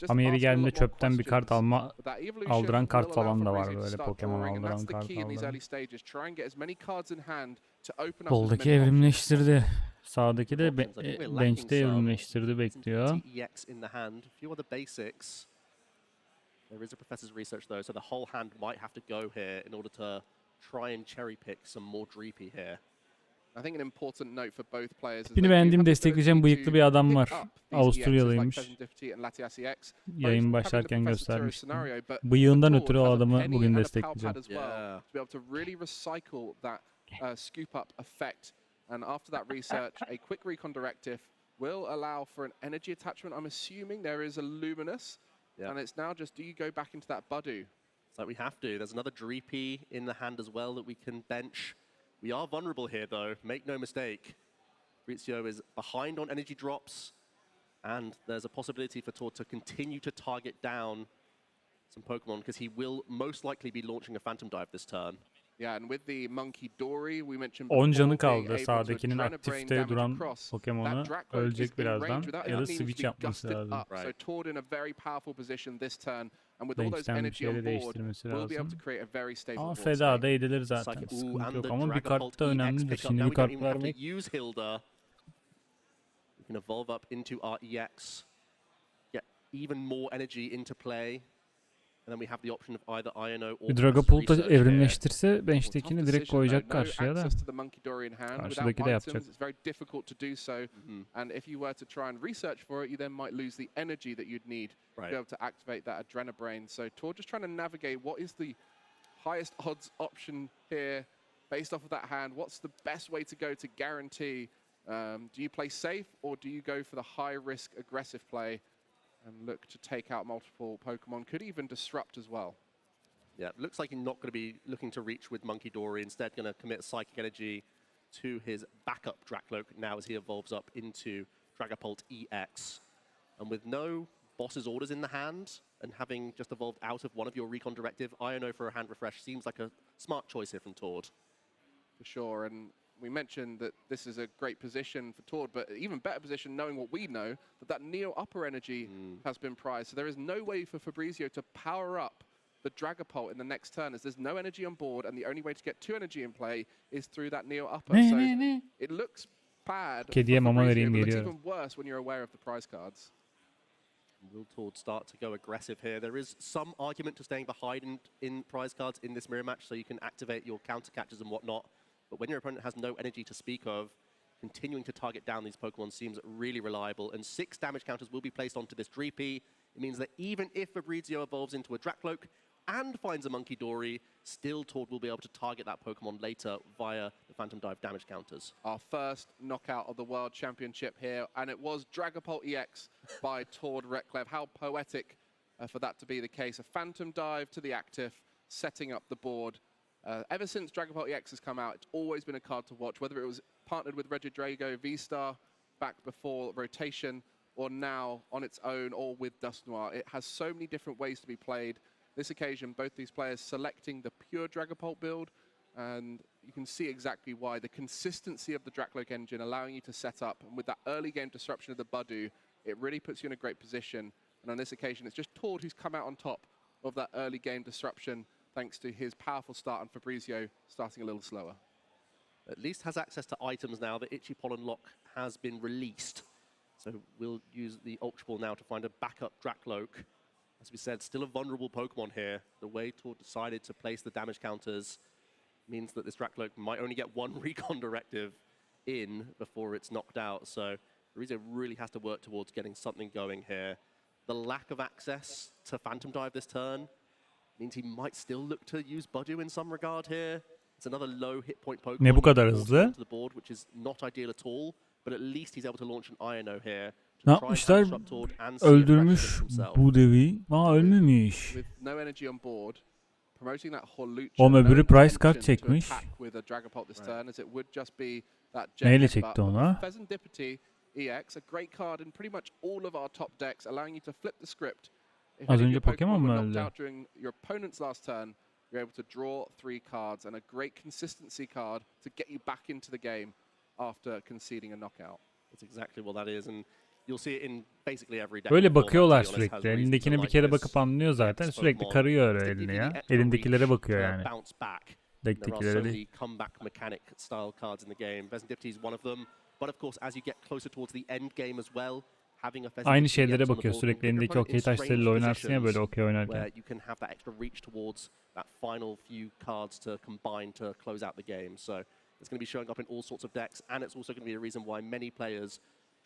Ama yeri geldiğinde çöpten bir kart aldıran kart falan da var böyle. Pokemon aldıran kart aldıran. Soldaki evrimleştirdi. Sağdaki de bench'te evrimleştirdi, bekliyor. There is a Professor's Research though, so the whole hand might have to go here in order to try and cherry pick some more Dreepy here. I think an important note for both players is Tipini beğendiğim, destekleyeceğim bıyıklı bir adam var. Avusturyalıymış. Yayın başlarken göstermiştim. Bıyığından ötürü o adamı bugün destekleyeceğim. Scoop up effect, and after that research, a quick recon directive will allow for an energy attachment. I'm assuming there is a luminous, and it's now just, do you go back into that Budu? It's like we have to. There's another Dreepy in the hand as well that we can bench. We are vulnerable here, though. Make no mistake. Fabrizio is behind on energy drops, and there's a possibility for Tord to continue to target down some Pokemon, because he will most likely be launching a Phantom Dive this turn. Yeah, and with the Monkey Dory, we mentioned 10 canı kaldı sağdakinin aktifte duran Pokemon'u ölecek birazdan ya da switch yapması lazım. So Tord in a very powerful position this turn, and with all those energy on board, we'll be able to create a very stable board state. Feda da edilir zaten. Sıkıntı yok ama bir kart da önemlidir. Şimdi bir kart vermek. Use Hilda. We can evolve up into our EX. Get even more energy into play. And then we have the option of either Iono or Dragapult'u evrimleştirse bench'tekini direkt koyacak karşıya da. Karşıdaki de yapacak. It's very difficult to do so. And if you were to try and research for it, you then might lose the energy that you'd need to be able to activate that Adrenabrain. So Tord just trying to navigate what is the highest odds option here based off of that hand. What's the best way to go to guarantee? Do you play safe, or do you go for the high risk aggressive play and look to take out multiple Pokemon? Could even disrupt as well. Yeah, it looks like he's not going to be looking to reach with Monkey Dory. Instead, going to commit Psychic Energy to his backup Dracloak now as he evolves up into Dragapult EX. And with no boss's orders in the hand, and having just evolved out of one of your Recon Directive, Iono for a hand refresh seems like a smart choice here from Tord. For sure, and we mentioned that this is a great position for Tord, but even better position knowing what we know, that Neo upper energy has been prized. So there is no way for Fabrizio to power up the Dragapult in the next turn, as there's no energy on board, and the only way to get 2 energy in play is through that Neo upper. So it looks bad for Fabrizio, but it looks even worse when you're aware of the prize cards. Will Tord start to go aggressive here? There is some argument to staying behind in prize cards in this mirror match, so you can activate your counter catches and whatnot. But when your opponent has no energy to speak of, continuing to target down these Pokemon seems really reliable. And 6 damage counters will be placed onto this Dreepy. It means that even if Fabrizio evolves into a Dracloak and finds a Monkey Dory, still Tord will be able to target that Pokemon later via the Phantom Dive damage counters. Our first knockout of the World Championship here, and it was Dragapult EX by Tord Reklev. How poetic for that to be the case. A Phantom Dive to the active, setting up the board. Ever since Dragapult EX has come out, it's always been a card to watch, whether it was partnered with Regidrago V-Star back before rotation, or now on its own, or with Dust Noir. It has so many different ways to be played. This occasion, both these players selecting the pure Dragapult build, and you can see exactly why. The consistency of the Dracloak engine allowing you to set up, and with that early game disruption of the Budu, it really puts you in a great position. And on this occasion, it's just Tord who's come out on top of that early game disruption, thanks to his powerful start, and Fabrizio starting a little slower. At least has access to items now. The Itchy Pollen Lock has been released. So we'll use the Ultra Ball now to find a backup Dracloak. As we said, still a vulnerable Pokemon here. The way Tord decided to place the damage counters means that this Dracloak might only get 1 Recon Directive in before it's knocked out. So Fabrizio really has to work towards getting something going here. The lack of access to Phantom Dive this turn means he might still look to use Budu in some regard here. It's another low hit point Pokemon. Ne bu kadar hızlı? To the board, which is not ideal at all, but at least he's able to launch an Iono here. Ne yapmışlar? Öldürmüş bu devi. Aa, ölmemiş. With no energy on board, promoting that O öbürü price card çekmiş. With a Dragapult this turn, as it would just be that Neyle çekti ona? Serendipity EX, a great card in pretty much all of our top decks, allowing you to flip the script. Az önce Pokemon mu öldü? During your opponent's last turn, you're able to draw 3 cards, and a great consistency card to get you back into the game after conceding a knockout. That's exactly what that is, and you'll see it in basically every deck. Böyle bakıyorlar sürekli. Elindekine bir kere bakıp anlıyor zaten. Sürekli karıyor öyle elini ya. Elindekilere bakıyor yani. Deck'tekilere değil. Comeback mechanic style cards in the game. Serendipity is one of them. But of course, as you get closer towards the end game as well, Aynı şeylere bakıyor sürekli. Elindeki okey taşlarıyla oynarsın ya böyle okey oynarken. You can have that extra reach towards that final few cards to combine to close out the game. So it's going to be showing up in all sorts of decks, and it's also going to be a reason why many players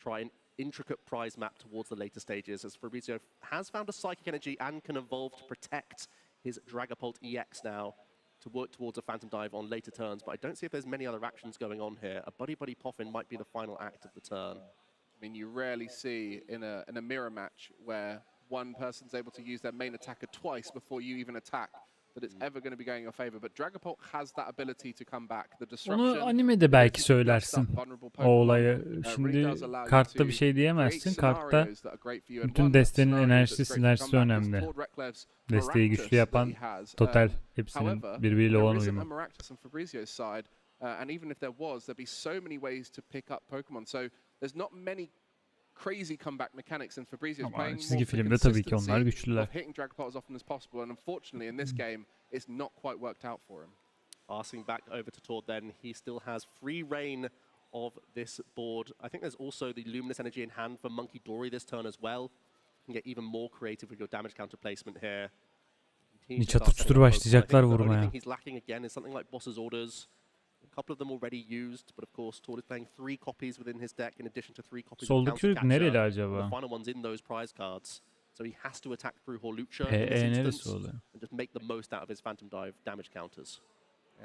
try an intricate prize map towards the later stages, as Fabrizio has found a Psychic Energy and can evolve to protect his Dragapult EX now to work towards a Phantom Dive on later turns, but I don't see if there's many other actions going on here. A Buddy Buddy Poffin might be the final act of the turn. I mean, you rarely see in a mirror match where one person's able to use their main attacker twice before you even attack, that it's ever going to be going in your favor. But Dragapult has that ability to come back. The disruption. Onu animede belki söylersin. O olayı. Şimdi kartta bir şey diyemezsin. Kartta bütün destenin enerjisi, sinerjisi önemli. Desteği güçlü yapan total hepsinin birbiriyle olan uyumu. And even if there was, there'd be so many ways to pick up Pokemon. So there's not many crazy comeback mechanics, and Fabrizio's playing çizgi filmde tabii ki onlar güçlüler. Hitting Dragapult as often as possible, and unfortunately in this game it's not quite worked out for him. Passing back over to Tord then, he still has free reign of this board. I think there's also the Luminous Energy in hand for Monkey Dory this turn as well. You can get even more creative with your damage counter placement here. Çatır çutur başlayacaklar vurmaya. The only thing he's lacking again is something like Boss's Orders. A couple of them already used, but of course Tord is playing 3 copies within his deck in addition to 3 copies of Soldaki nereli acaba? The final one's in those prize cards. So he has to attack through Horlucha in this instance and just make the most out of his Phantom Dive damage counters.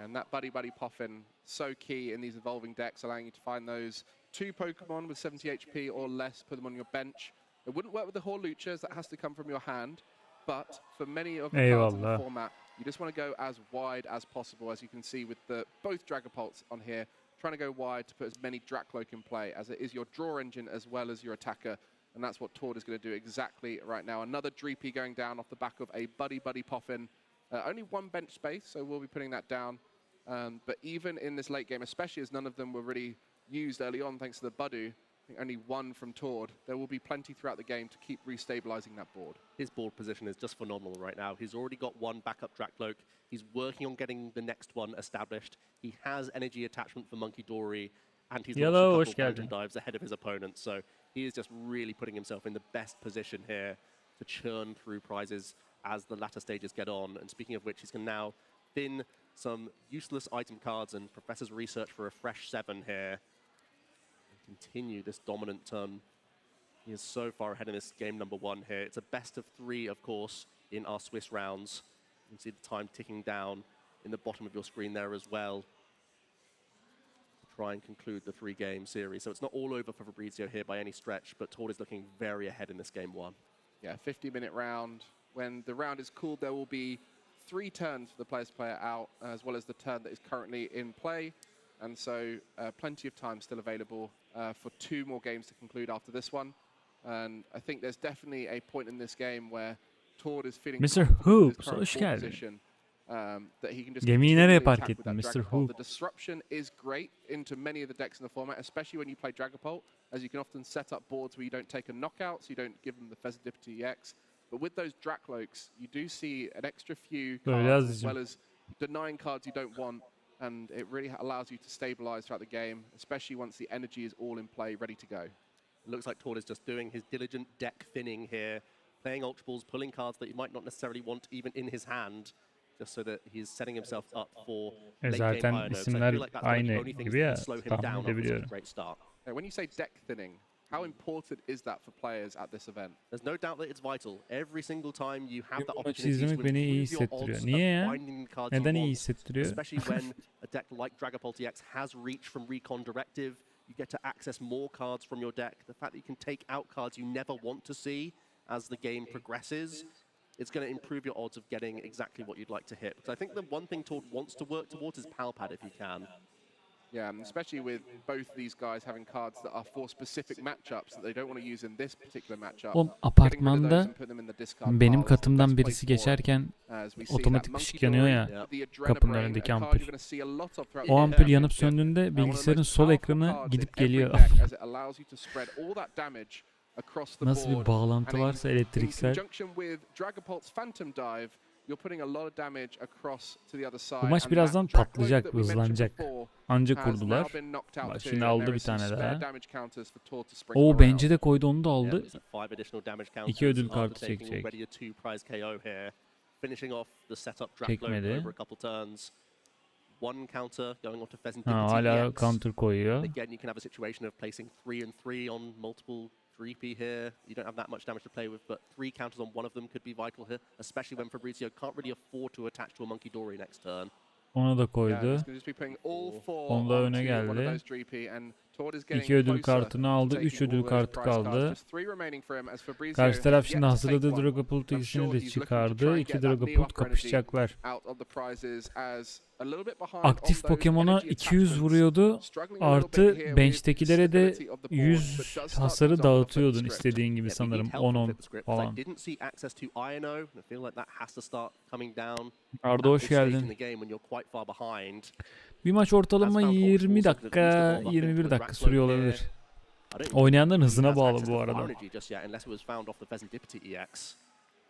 And that Buddy Buddy Poffin, so key in these evolving decks, allowing you to find those 2 Pokemon with 70 HP or less, put them on your bench. It wouldn't work with the Horluchas, that has to come from your hand. But for many of the cards in the format, you just want to go as wide as possible, as you can see with both Dragapults on here, trying to go wide to put as many Dracloak in play, as it is your draw engine as well as your attacker. And that's what Tord is going to do exactly right now. Another Dreepy going down off the back of a Buddy Buddy Poffin. Only 1 bench space, so we'll be putting that down. But even in this late game, especially as none of them were really used early on thanks to the Budu, I think only 1 from Tord, there will be plenty throughout the game to keep restabilizing that board. His board position is just phenomenal right now. He's already got 1 backup Dracloak. He's working on getting the next one established. He has energy attachment for Monkey Dory, and he's launched a couple Phantom Dives ahead of his opponent. So he is just really putting himself in the best position here to churn through prizes as the latter stages get on. And speaking of which, he's going to now thin some useless item cards and Professor's research for a fresh 7 here. And continue this dominant turn. He is so far ahead in this game number 1 here. It's a best of 3, of course, in our Swiss rounds. You can see the time ticking down in the bottom of your screen there as well. Try and conclude the 3-game series. So it's not all over for Fabrizio here by any stretch, but Tord is looking very ahead in this game 1. Yeah, 50-minute round. When the round is cooled, there will be 3 turns for the player's player out, as well as the turn that is currently in play. And so plenty of time still available for 2 more games to conclude after this one. And I think there's definitely a point in this game where Tord is feeling Mr. Hoops, hoş geldin. Gemiyi nereye park ettin Mr. Hoop? The disruption is great into many of the decks in the format, especially when you play Dragapult, as you can often set up boards where you don't take a knockout, so you don't give them the Fezzidipity EX. But with those Dracloaks, you do see an extra few cards as well as denying cards you don't want, and it really allows you to stabilize throughout the game, especially once the energy is all in play, ready to go. It looks like Tord is just doing his diligent deck thinning here, playing Ultra Balls, pulling cards that you might not necessarily want even in his hand, just so that he's setting himself up for late game higher notes. I feel like that's one of the only things that slow him down after such a great start. When you say deck thinning, how important is that for players at this event? There's no doubt that it's vital. Every single time you have that opportunity to izlemek beni iyi hissettiriyor. Niye ya? Neden iyi hissettiriyor? Especially when a deck like Dragapult EX has reach from Recon Directive, you get to access more cards from your deck. The fact that you can take out cards you never want to see as the game progresses, it's going to improve your odds of getting exactly what you'd like to hit. Because I think the one thing Tord wants to work towards is Palpad if he can. Yeah, especially with both these guys having cards that are for specific matchups that they don't want to use in this particular matchup. Oğlum apartmanda benim katımdan birisi geçerken otomatik ışık yanıyor ya kapının önündeki ampul. O ampul yanıp söndüğünde bilgisayarın sol ekranı gidip geliyor. Nasıl bir bağlantı varsa elektriksel. Bu maç birazdan patlayacak, hızlanacak. Anca has kurdular. now been knocked out Bak too, şimdi and aldı there bir is some tane spare daha. damage counters for Tor to sprinkle O around. Benji de koydu, onu da Yeah, aldı. there's 5 additional damage İki counters ödül kartı after taking çekecek. already a 2 prize KO here. Finishing off the setup drop load Çekmedi. over a couple turns. 1 counter going on to Pheasant Ha, Dignity hala EX. counter koyuyor. Again, you can have a situation of placing 3 and 3 on multiple 3P here. You don't have that much damage to play with, but 3 counters on one of them could be vital here, especially when Fabrizio can't really afford to attach to a Monkey Dory next turn. Ona da Yeah, koydu. he's gonna just be putting all 4 Onda öne onto one of geldi. those 3P, and Tord is getting 2 ödül closer kartını to aldı. taking 3 all ödül those kartı prize cards. kaldı. Just 3 remaining for him as Fabrizio Karşı taraf has şimdi yet to take hazırladığı one. Dragapult I'm ikisini sure de he's looking to çıkardı. try and 2 get that Dragapult Neo energy kapışacaklar. out of the prizes as a little bit behind Aktif on those Pokemon'a energy 200 attachments. vuruyordu. Struggling a little bit Artı here with bench'tekilere de stability of the board, 100 but does start hasarı to exhaust dağıtıyordun the script. istediğin gibi Yeah, we need sanırım. help to 10-10 flip the script, 'cause falan. I didn't see access to Iono, and I feel like that has to start coming down Arda at hoş this stage in geldin. the game when you're quite far behind. Bir maç ortalama As found 20 also dakika, that at least evolve up 21 into a dakika Dracloak sürüyor here. olabilir. I don't Oynayanların think he hızına has bağlı access bu to arada. Fire Energy just yet, unless it was found off the Pheasant Dignity EX.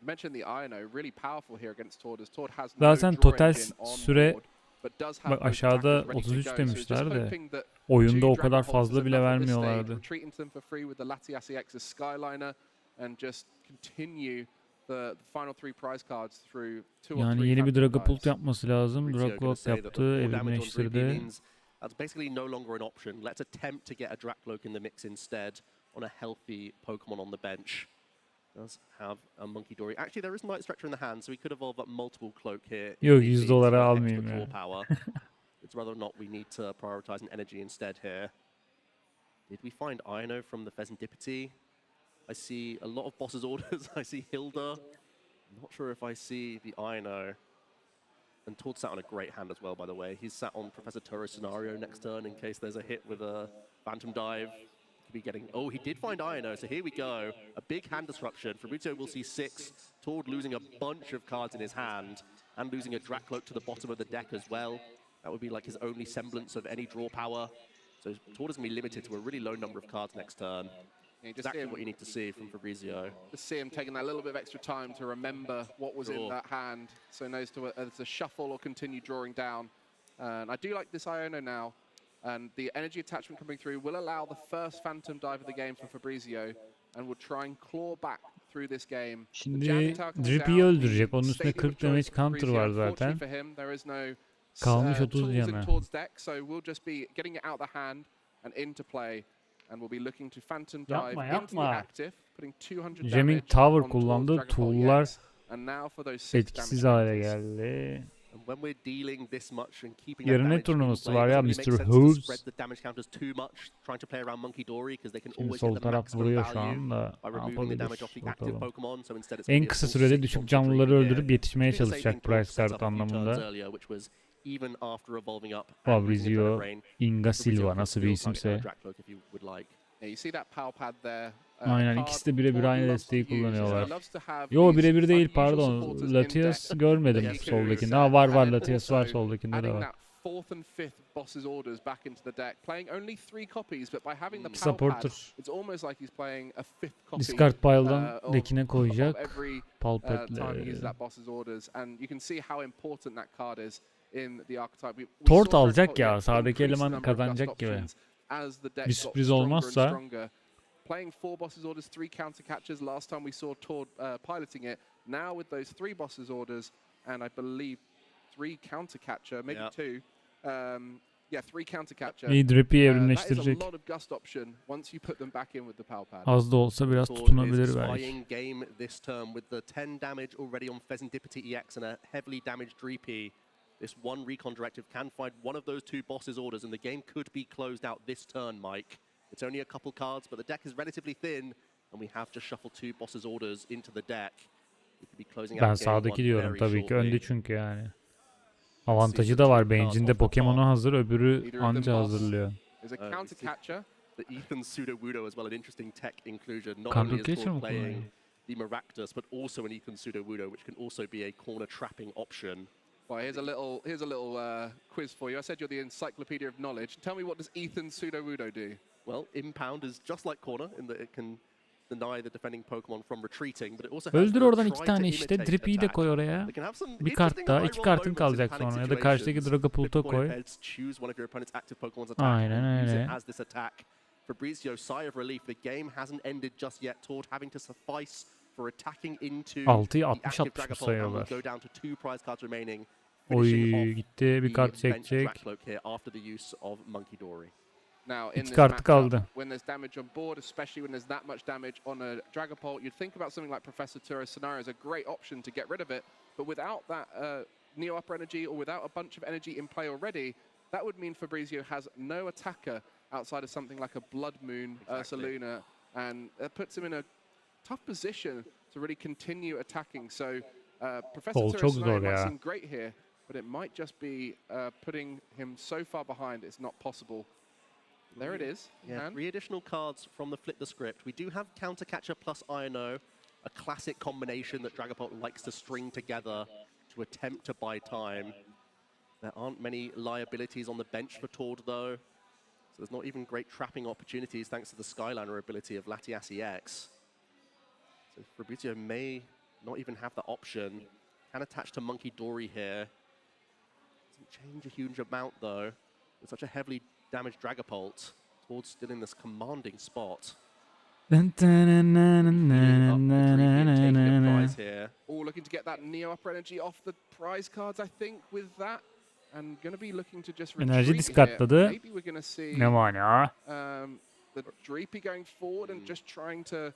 Mentioned the Iono, really powerful here against Tord, as Tord has no Zaten draw total engine on süre board, but does have bak those aşağıda attackers ready to 33 go. So demişler just de hoping that oyunda two o kadar Dragapults is fazla bile enough at this stage, vermiyorlardı. retreat into them for free with the Latiasi X's Skyliner and just continue the final 3 prize cards through 2 or 3 Yani yeni bir Phantom Dragapult dives. yapması lazım. Fabrizio gonna Dragapult say that yaptı, the 4 damage on 3P evrimleştirdi. means that's basically no longer an option. Let's attempt to get a Dracloak in the mix instead on a healthy Pokemon on the bench. Does have a Monkey Dory. Actually, there is Night Stretcher in the hand, so we could evolve up multiple Cloak here. if Yok, need be, $100 for extra almayayım draw ya. power. It's whether or not we need to prioritize an energy instead here. Did we find Iono from the Pheasant Dignity? I see a lot of bosses' orders. I see Hilda. I'm not sure if I see the Iono. And Tord sat on a great hand as well, by the way. He's sat on Professor Toro's scenario next turn in case there's a hit with a Phantom Dive. Could be getting... Oh, he did find Iono, so here we go. A big hand disruption. Fabrizio will see 6. Tord losing a bunch of cards in his hand and losing a Dracloak to the bottom of the deck as well. That would be like his only semblance of any draw power. So Tord is going to be limited to a really low number of cards next turn. Yeah, Exactly what you need to see from Fabrizio. Just see him taking that little bit of extra time to remember what was in that hand, so he knows to shuffle or continue drawing down. And I do like this Iono now, and the energy attachment coming through will allow the first Phantom Dive of the game for Fabrizio, and will try and claw back through this game. Şimdi Drippy'yi öldürecek. Onun üstünde 40 damage counter var zaten. Kalmış 30 yana. So we'll just be getting it out the hand and into play. And we'll be looking to Phantom Dive into the active, putting 200 Jamming damage Tower on kullandı. Tord's Tool'lar and now for those 6 etkisiz damage hale counters. geldi. And when we're dealing this much and keeping Yarın ne that damage in turnuvası play, var ya, it doesn't really Mr. make sense to Hooves. spread the damage counters too much, trying to play around Monkey Dory because they can Şimdi always sol get the taraf maximum vuruyor şu value anda. by Ne removing the damage off the yapabilir? active Bakalım. Pokemon. So instead it's En gonna be a kısa full sürede 6 düşük Monkey canlıları Dory öldürüp here. yetişmeye Did the same çalışacak thing Tord price set card up a few turns anlamında. earlier, which was even after evolving up and using the Fabrizio, Dread Brain, Inga Fabrizio Silva can nasıl bir still target isimse. a Dracloak if you would like. Yeah, you see that power pad there. Aynen, card ikisi de birebir Tord aynı loves to desteği use. He kullanıyorlar. loves to have Yo, these birebir değil, unusual pardon. supporters in Latias deck görmedim that he can soldakinde. use. Ha, var And var, then Latias var also soldakinde de adding var. that 4th and 5th boss's orders back into the deck, playing only 3 copies, but by having the power Supporter. pad, it's almost like he's playing a 5th copy Discard pile'dan of dekine koyacak. every time he uses that boss's orders, and you can see how important that card is in the archetype. We Tord saw alacak ya, Dracloak sağdaki increase the eleman number of kazanacak dust gibi. options as the deck Bir got sürpriz stronger and olmazsa stronger. Playing 4 bosses orders, 3 counter catchers. Last time we saw Tord piloting it. Now with those 3 bosses orders, and I believe 3 counter catcher, maybe 2. Yeah, 3 counter catcher. İyi, Drippy'yi That is a evrimleştirecek. lot of gust option once you put them back in with the power pad. Az da olsa biraz Tord tutunabilir is belki. spying game this turn with the 10 damage already on Pheasant Dignity EX and a heavily damaged 3P. This one recon directive can find one of those 2 bosses orders, and the game could be closed out this turn, Mike. It's only a couple cards, but the deck is relatively thin, and we have to shuffle 2 bosses orders into the deck. We could be closing Ben out game sağdaki 1 diyorum very tabii ki. shortly. Önde çünkü yani. Avantajı da var. Bench'inde Pokemon'u hazır, öbürü anca hazırlıyor. There's a counter catcher. The Ethan Pseudo-Wudo as well, an interesting tech inclusion. Not Counter only is catcher Tord mı playing kullanıyor? the Maractus, but also an Ethan Pseudo-Wudo, which can also be a corner trapping option. Well, here's a little quiz for you. I said you're the encyclopedia of knowledge. Tell me, what does Ethan Pseudo-Wudo do? Well, impound is just like corner in that it can deny the defending Pokemon from retreating, but it also has Öldür the oradan try 2 to tane işte. imitate Drippy'yi de attack. koy oraya. They can have some Bir kart interesting daha. high 2 roll kartın moments in kalacak panic sonra. Ya da karşıdaki situations. Dragapult'a Flip a coin koy. of heads, choose one of your opponent's active Pokemon's attack Aynen and use it öyle. as this attack. Fabrizio, sigh of relief. The game hasn't ended just yet. Tord having to suffice for attacking into 6'yı the 60 active 60 Dragapult and sayıyorlar. will go down to 2 prize cards remaining. Oy Finishing gitti. Bir off kart the bench çekecek. Dracloak here after the use of Monkey Dory. Now, in İki this kartı matchup, kaldı. when there's damage on board, especially when there's that much damage on a Dragapult, you'd think about something like Professor Turo's scenario as a great option to get rid of it. But without that Neo Upper Energy or without a bunch of energy in play already, that would mean Fabrizio has no attacker outside of something like a Blood Moon, Ursaluna, and that puts him in a tough position to really continue attacking. So Professor Turo's scenario might seem great here, but it might just be putting him so far behind it's not possible. There it is. Yeah, 3 additional cards from the Flip the Script. We do have Counter Catcher plus Iono, a classic combination that Dragapult likes to string together to attempt to buy time. There aren't many liabilities on the bench for Tord, though. So there's not even great trapping opportunities thanks to the Skyliner ability of Latiasi X. So Fabrizio may not even have the option. Can attach to Monkey Dory here. Doesn't change a huge amount, though. With such a heavily damaged Dragapult. Tord's still in this commanding spot. All looking to get that Neo Upper Energy off the prize cards, I think, with that. And going to be looking to just retreat Enerji here. diskatladı. Maybe we're going to see Ne var ya? the Dreepy going forward and just trying to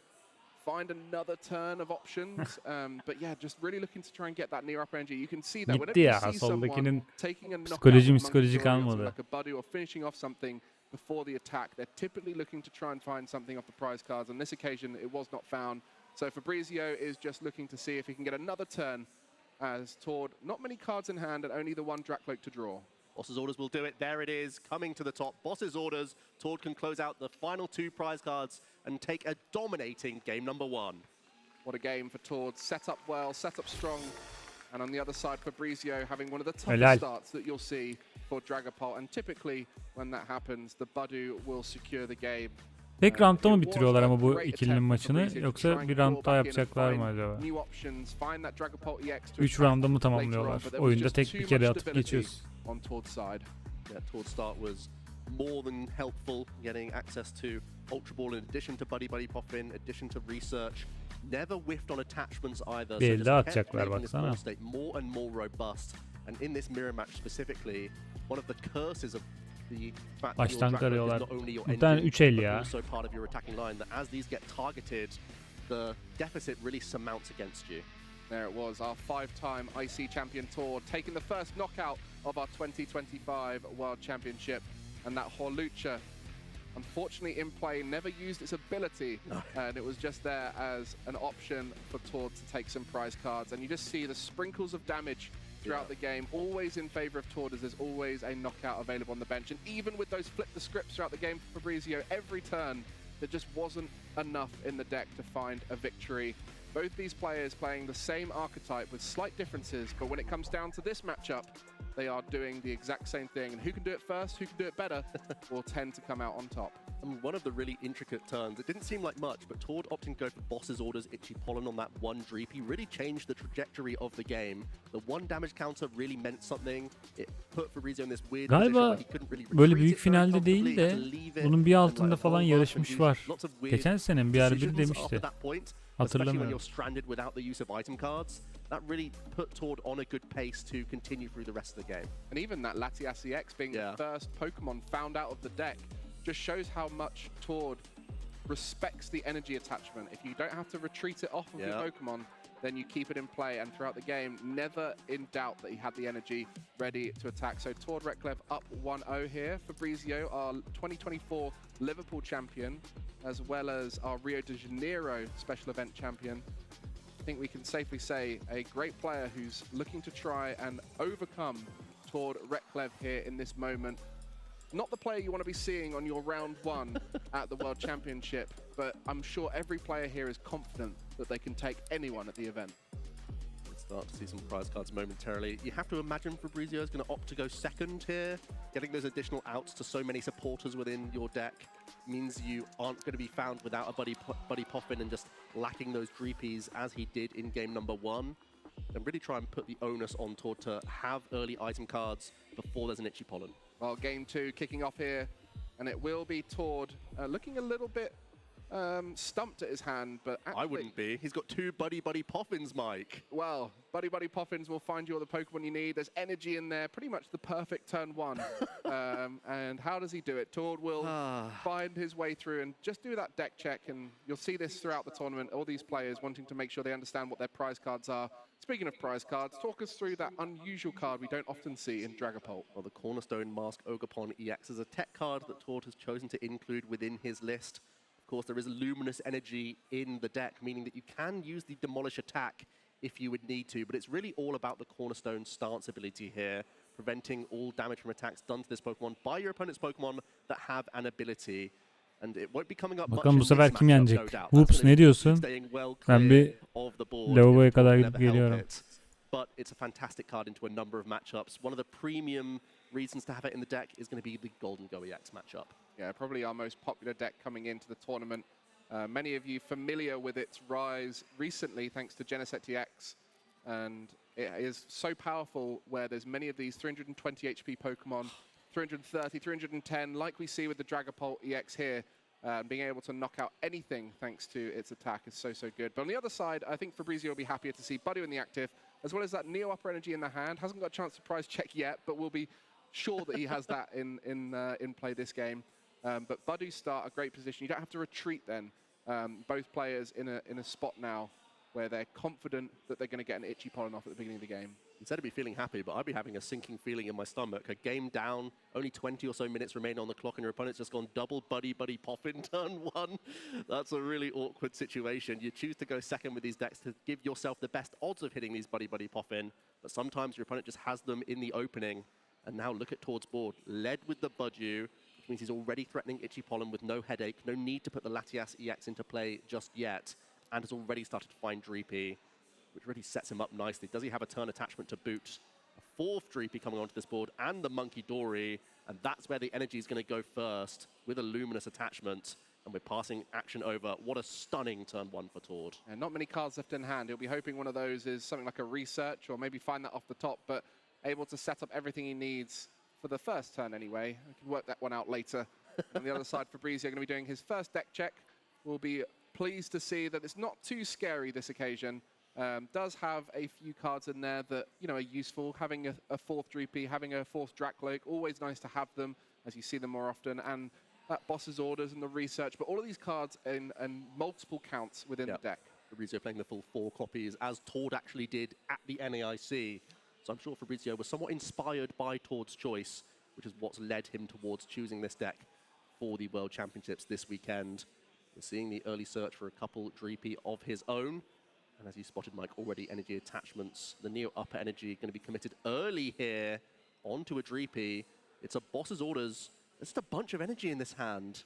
find another turn of options. But yeah, just really looking to try and get that Neo Upper Energy. You can see that whenever you see someone taking a knockout like a Buddy or finishing off something before the attack, they're typically looking to try and find something off the prize cards. On this occasion, it was not found. So Fabrizio is just looking to see if he can get another turn as Tord, not many cards in hand and only the 1 Dracloak to draw. Boss's Orders will do it. There it is, coming to the top. Boss's Orders. Tord can close out the final 2 prize cards and take a dominating game number 1. What a game for Tord. Set up well, set up strong. And on the other side, Fabrizio having one of the toughest starts that you'll see for Dragapult. And typically, when that happens, the Badu will secure the game. Tek roundda mı bitiriyorlar ama bu ikilinin maçını, yoksa bir round daha yapacaklar mı acaba? 3 roundda mı tamamlıyorlar? Oyunda tek bir kere atıp geçiyoruz. On Tord's side. Yeah, Tord's start was more than helpful, getting access to Ultra Ball in addition to Buddy Buddy Pop-In, addition to research. Never whiffed on attachments either. Bir elde atacaklar baksana. More and more robust. And in this mirror match specifically, one of the curses of the fact that your Dracloak is not only your engine, but also part of your attacking line, that as these get targeted, the deficit really surmounts against you. There it was, our 5-time IC champion Tord, taking the first knockout of our 2025 World Championship. And that Horlucha, unfortunately in play, never used its ability. And it was just there as an option for Tord to take some prize cards. And you just see the sprinkles of damage throughout the game, always in favor of Tord, as there's always a knockout available on the bench. And even with those flip the scripts throughout the game for Fabrizio, every turn, there just wasn't enough in the deck to find a victory. Both these players playing the same archetype with slight differences, but when it comes down to this matchup, they are doing the exact same thing. And who can do it first, who can do it better, will tend to come out on top. And one of the really intricate turns, it didn't seem like much, but Tord opting to go for Boss's Orders, Itchy Pollen on that 1 Dreepy really changed the trajectory of the game. The 1 damage counter really meant something. It put Fabrizio in this weird Galiba böyle büyük finalde değil de bunun bir altında falan yarışmış var. Geçen sene bir bir demişti. Especially when you're stranded without the use of item cards, that really put Tord on a good pace to continue through the rest of the game. And even that Latiasi X being the first Pokemon found out of the deck just shows how much Tord respects the energy attachment. If you don't have to retreat it off of your Pokemon, then you keep it in play, and throughout the game, never in doubt that he had the energy ready to attack. So Tord Reklev up 1-0 here. Fabrizio, our 2024 Liverpool champion, as well as our Rio de Janeiro special event champion. I think we can safely say a great player who's looking to try and overcome Tord Reklev here in this moment. Not the player you want to be seeing on your round 1 at the World Championship, but I'm sure every player here is confident that they can take anyone at the event. It's Start to see some prize cards momentarily. You have to imagine Fabrizio is going to opt to go second here. Getting those additional outs to so many supporters within your deck means you aren't going to be found without a Buddy Poffin and just lacking those Dreepies as he did in game number 1. And really try and put the onus on Tord to have early item cards before there's an Itchy Pollen. Well, game 2 kicking off here, and it will be Tord looking a little bit stumped at his hand, but actually, I wouldn't be. He's got 2 Buddy Poffins, Mike. Well, Buddy Poffins will find you all the Pokemon you need. There's energy in there, pretty much the perfect turn 1. And how does he do it? Tord will find his way through and just do that deck check, and you'll see this throughout the tournament. All these players wanting to make sure they understand what their prize cards are. Speaking of prize cards, talk us through that unusual card we don't often see in Dragapult. Well, the Cornerstone Mask Ogerpon EX is a tech card that Tord has chosen to include within his list. Of course, there is luminous energy in the deck, meaning that you can use the Demolish attack if you would need to, but it's really all about the Cornerstone stance ability here, preventing all damage from attacks done to this Pokemon by your opponent's Pokemon that have an ability. And it won't be coming up Bakalım bu much in sefer this kim matchup, yenecek? no doubt. Whoops, That's ne gonna be diyorsun? staying well Ben clear bir of the board. lavaboya kadar Never gidip help geliyorum. it. But it's a fantastic card into a number of matchups. One of the premium reasons to have it in the deck is going to be the Golden Go EX matchup. Yeah, probably our most popular deck coming into the tournament. Many of you familiar with its rise recently thanks to Genesect EX, and it is so powerful where there's many of these 320 HP Pokemon, 330, 310, like we see with the Dragapult EX here. Being able to knock out anything thanks to its attack is so good. But on the other side, I think Fabrizio will be happier to see Buddy in the active, as well as that Neo Upper Energy in the hand. Hasn't got a chance to prize check yet, but we'll be sure that he has that in play this game. But Badu start a great position. You don't have to retreat then. Both players in a spot now where they're confident that they're going to get an Itchy Pollen off at the beginning of the game. Instead of me feeling happy, but I'd be having a sinking feeling in my stomach. A game down, only 20 or so minutes remain on the clock, and your opponent's just gone double Buddy Poffin turn 1. That's a really awkward situation. You choose to go second with these decks to give yourself the best odds of hitting these Buddy Poffin, but sometimes your opponent just has them in the opening. And now look at Tord's board. Led with the Budgie, which means he's already threatening Itchy Pollen with no headache, no need to put the Latias EX into play just yet, and has already started to find Dreepy, which really sets him up nicely. Does he have a turn attachment to boot? A 4th Dreepy coming onto this board, and the Monkey Dory, and that's where the energy is going to go first with a Luminous attachment, and we're passing action over. What a stunning turn 1 for Tord. And not many cards left in hand. He'll be hoping one of those is something like a Research, or maybe find that off the top, but able to set up everything he needs for the first turn anyway. We can work that one out later. On the other side, Fabrizio going to be doing his first deck check. We'll be pleased to see that it's not too scary this occasion. Does have a few cards in there that are useful. Having a 4th Dreepy, having a 4th Dracloak, always nice to have them as you see them more often. And that Boss's Orders and the Research, but all of these cards in multiple counts within the deck. Fabrizio playing the full 4 copies, as Tord actually did at the NAIC. So I'm sure Fabrizio was somewhat inspired by Tord's choice, which is what's led him towards choosing this deck for the World Championships this weekend. We're seeing the early search for a couple Dreepy of his own. And as you spotted, Mike, already energy attachments. The Neo Upper Energy going to be committed early here onto a Dreepy. It's a Boss's Orders. There's just a bunch of energy in this hand.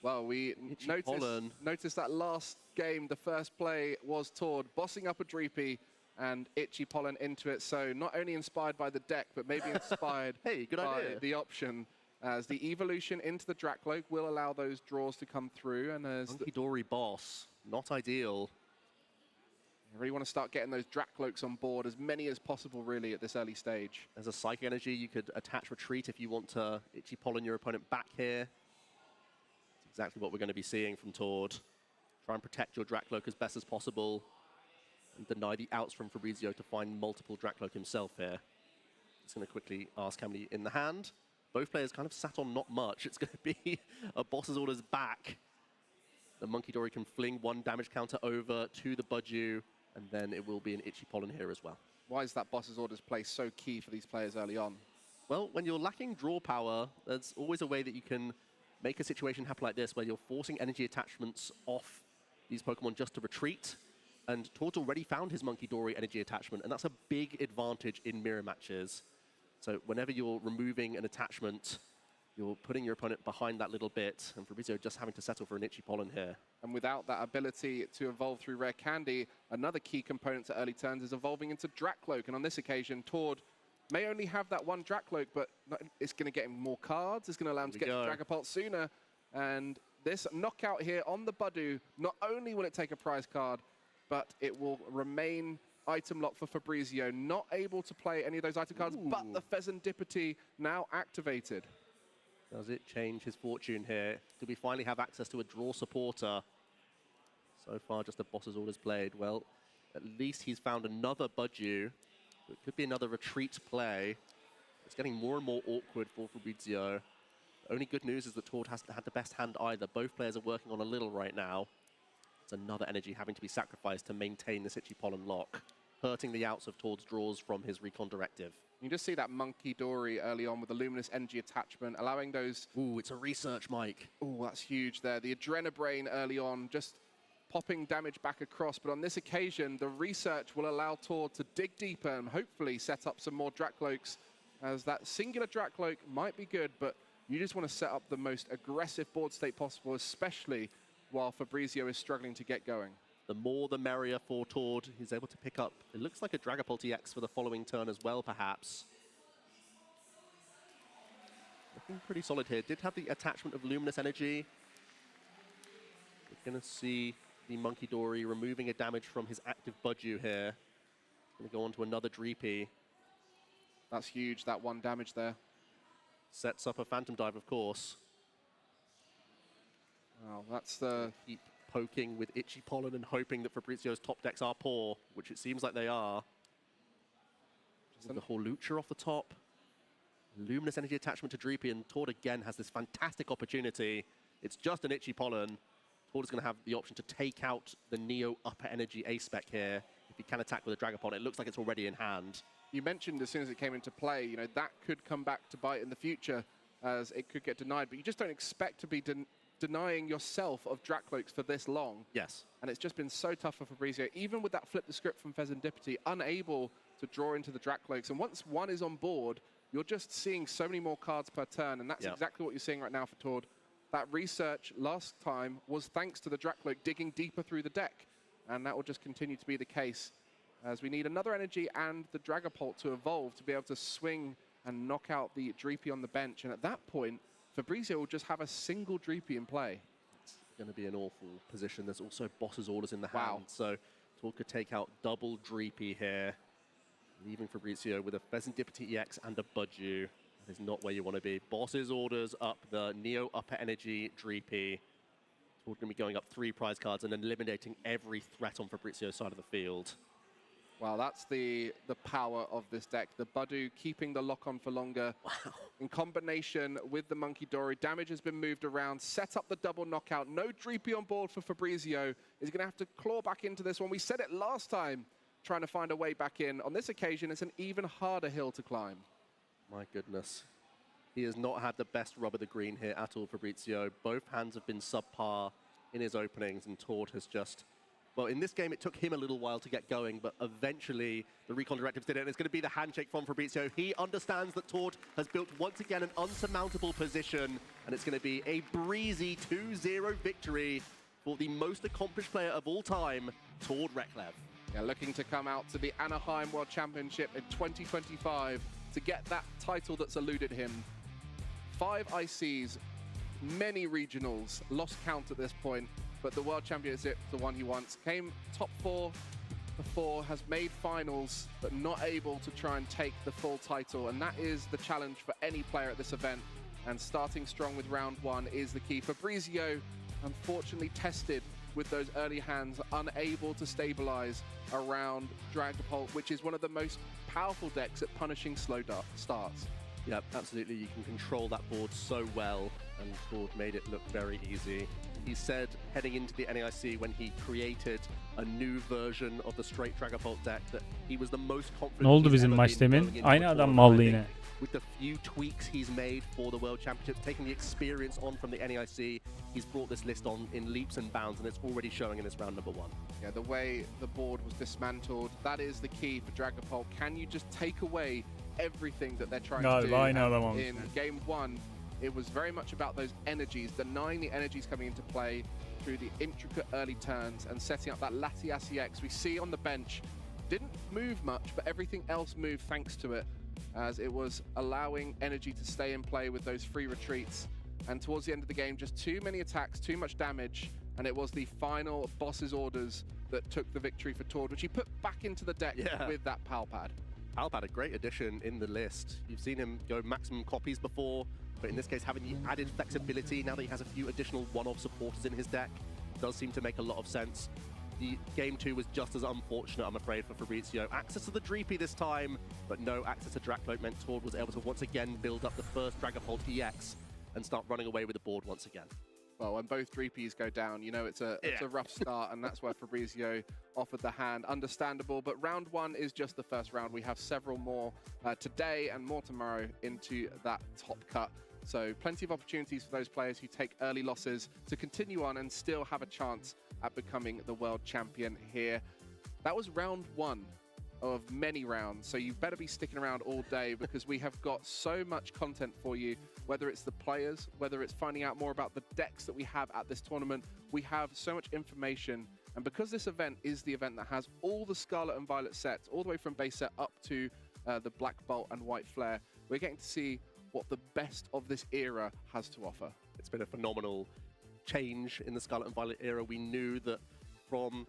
Well, we noticed that last game, the first play was Tord bossing up a Dreepy and Itchy Pollen into it. So not only inspired by the deck, but maybe inspired good by idea. the option. As the evolution into the Dracloak will allow those draws to come through. And as Monkey Dory boss, not ideal. You really want to start getting those Dracloaks on board, as many as possible, really, at this early stage. There's a Psychic Energy. You could attach Retreat if you want to Itchy Pollen your opponent back here. That's exactly what we're going to be seeing from Tord. Try and protect your Dracloak as best as possible, and deny the outs from Fabrizio to find multiple Dracloak himself here. He's going to quickly ask how many in the hand. Both players kind of sat on not much. It's going to be a Boss's Orders back. The Monkey Dory can fling 1 damage counter over to the Budgie, and then it will be an Itchy Pollen here as well. Why is that Boss's Orders play so key for these players early on? Well, when you're lacking draw power, there's always a way that you can make a situation happen like this, where you're forcing energy attachments off these Pokemon just to retreat. And Tord's already found his Monkey Dory energy attachment, and that's a big advantage in mirror matches. So whenever you're removing an attachment, You're putting your opponent behind that little bit, and Fabrizio just having to settle for an Itchy Pollen here. And without that ability to evolve through Rare Candy, another key component to early turns is evolving into Drakloak. And on this occasion, Tord may only have that one Drakloak, but it's going to get him more cards. It's going to allow him to get to Dragapult sooner. And this knockout here on the Budu, not only will it take a prize card, but it will remain item lock for Fabrizio. Not able to play any of those item cards, but the Pheasantipity now activated. Does it change his fortune here? Do we finally have access to a draw supporter? So far, just the boss's orders played. Well, at least he's found another Budu. It could be another retreat play. It's getting more and more awkward for Fabrizio. The only good news is that Tord hasn't had the best hand either. Both players are working on a little right now. It's another energy having to be sacrificed to maintain this Itchy Pollen lock, hurting the outs of Tord's draws from his recon directive. You just see that Monkey Dory early on with the Luminous Energy attachment, allowing those... Ooh, it's a research, Mike. Ooh, that's huge there. The Adrenabrain early on, just popping damage back across. But on this occasion, the research will allow Tord to dig deeper and hopefully set up some more Drakloaks, as that singular Drakloak might be good, but you just want to set up the most aggressive board state possible, especially while Fabrizio is struggling to get going. The more the merrier for Tord. He's able to pick up, it looks like a Dragapult EX for the following turn as well, perhaps. Looking pretty solid here. Did have the attachment of Luminous Energy. We're going to see the Monkey Dory removing a damage from his active Budu here. Going to go on to another Dreepy. That's huge, that one damage there. Sets up a Phantom Dive, of course. Wow, that's the... Keep poking with Itchy Pollen and hoping that Fabrizio's top decks are poor, which it seems like they are. The Hawlucha off the top. Luminous Energy attachment to Dreepy, and Tord again has this fantastic opportunity. It's just an Itchy Pollen. Tord is going to have the option to take out the Neo Upper Energy A-Spec here. If he can attack with a Dragapult, it looks like it's already in hand. You mentioned as soon as it came into play, you know, that could come back to bite in the future, as it could get denied, but you just don't expect to be denying yourself of Drakloaks for this long. Yes. And it's just been so tough for Fabrizio, even with that flip the script from Pheasantipity, unable to draw into the Drakloaks. And once one is on board, you're just seeing so many more cards per turn, and that's exactly what you're seeing right now for Tord. That research last time was thanks to the Drakloak digging deeper through the deck, and that will just continue to be the case, as we need another energy and the Dragapult to evolve to be able to swing and knock out the Dreepy on the bench. And at that point, Fabrizio will just have a single Dreepy in play. It's going to be an awful position. There's also boss's orders in the hand, so Tord could take out double Dreepy here, leaving Fabrizio with a Pheasantipity EX and a Budu. That is not where you want to be. Boss's orders up the Neo Upper Energy Dreepy. Tord going to be going up 3 prize cards and eliminating every threat on Fabrizio's side of the field. Wow, that's the power of this deck. The Budu keeping the lock on for longer. Wow. In combination with the Monkey Dory, damage has been moved around, set up the double knockout. No Dreepy on board for Fabrizio. He's going to have to claw back into this one. We said it last time, trying to find a way back in. On this occasion, it's an even harder hill to climb. My goodness. He has not had the best rub of the green here at all, Fabrizio. Both hands have been subpar in his openings, and Tord has just... Well, in this game, it took him a little while to get going, but eventually the recon directives did it, and it's going to be the handshake from Fabrizio. He understands that Tord has built once again an unsurmountable position, and it's going to be a breezy 2-0 victory for the most accomplished player of all time, Tord Reklev. Yeah, looking to come out to the Anaheim World Championship in 2025 to get that title that's eluded him. 5 ICs, many regionals, lost count at this point, but the World Championship, the one he wants, came top 4 before, has made finals, but not able to try and take the full title. And that is the challenge for any player at this event. And starting strong with round 1 is the key. Fabrizio, unfortunately tested with those early hands, unable to stabilize around Dragapult, which is one of the most powerful decks at punishing slow starts. Yeah, absolutely. You can control that board so well, and Tord made it look very easy. He said heading into the NAIC when he created a new version of the straight Dragapult deck that he was the most confident. Ne oldu bizim maç demin? Aynı adam mallı yine. With the few tweaks he's made for the World Championships, taking the experience on from the NAIC, he's brought this list on in leaps and bounds, and it's already showing in this round number 1. Yeah, the way the board was dismantled, that is the key for Dragapult. Can you just take away everything that they're trying to do? In game 1, it was very much about those energies, denying the energies coming into play through the intricate early turns and setting up that Latiasi X. We see on the bench, didn't move much, but everything else moved thanks to it, as it was allowing energy to stay in play with those free retreats. And towards the end of the game, just too many attacks, too much damage, and it was the final boss's orders that took the victory for Tord, which he put back into the deck with that Palpad. Palpad, a great addition in the list. You've seen him go maximum copies before, but in this case, having the added flexibility, now that he has a few additional one-off supporters in his deck, does seem to make a lot of sense. The game 2 was just as unfortunate, I'm afraid, for Fabrizio. Access to the Dreepy this time, but no access to Dracloak meant Tord was able to once again build up the first Dragapult EX and start running away with the board once again. Well, when both 3Ps go down, you know it's a rough start, and that's where Fabrizio offered the hand. Understandable, but round 1 is just the first round. We have several more today and more tomorrow into that top cut. So plenty of opportunities for those players who take early losses to continue on and still have a chance at becoming the world champion here. That was round 1 of many rounds, so you better be sticking around all day because we have got so much content for you, whether it's the players, whether it's finding out more about the decks that we have at this tournament. We have so much information, and because this event is the event that has all the Scarlet and Violet sets, all the way from base set up to the Black Bolt and White Flare, we're getting to see what the best of this era has to offer. It's been a phenomenal change in the Scarlet and Violet era. We knew that from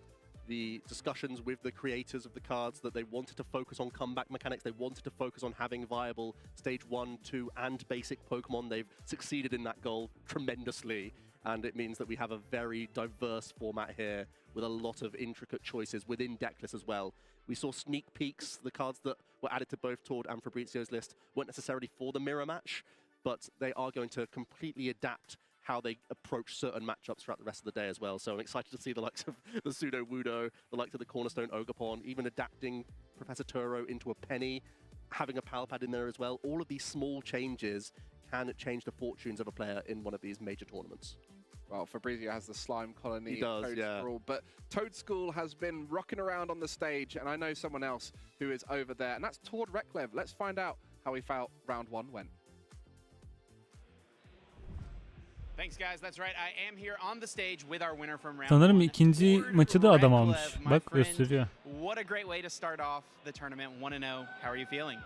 the discussions with the creators of the cards that they wanted to focus on comeback mechanics. They wanted to focus on having viable stage 1, 2, and basic Pokemon. They've succeeded in that goal tremendously, and it means that we have a very diverse format here with a lot of intricate choices within deck lists as well. We saw sneak peeks. The cards that were added to both Tord and Fabrizio's list weren't necessarily for the mirror match, but they are going to completely adapt how they approach certain matchups throughout the rest of the day as well. So I'm excited to see the likes of the Pseudo Wudo, the likes of the Cornerstone Ogerpon, even adapting Professor Turo into a Penny, having a Palpad in there as well. All of these small changes can change the fortunes of a player in one of these major tournaments. Well, Fabrizio has the Slime Colony, he does, Toad but Toad School has been rocking around on the stage, and I know someone else who is over there, and that's Tord Reklev. Let's find out how he felt round 1 went. Thanks guys, that's right. I am here on the stage with our winner from round 1. Sanırım ikinci maçı da adam almış. Bak gösteriyor. What a great way to start off the tournament 1-0. How are you feeling?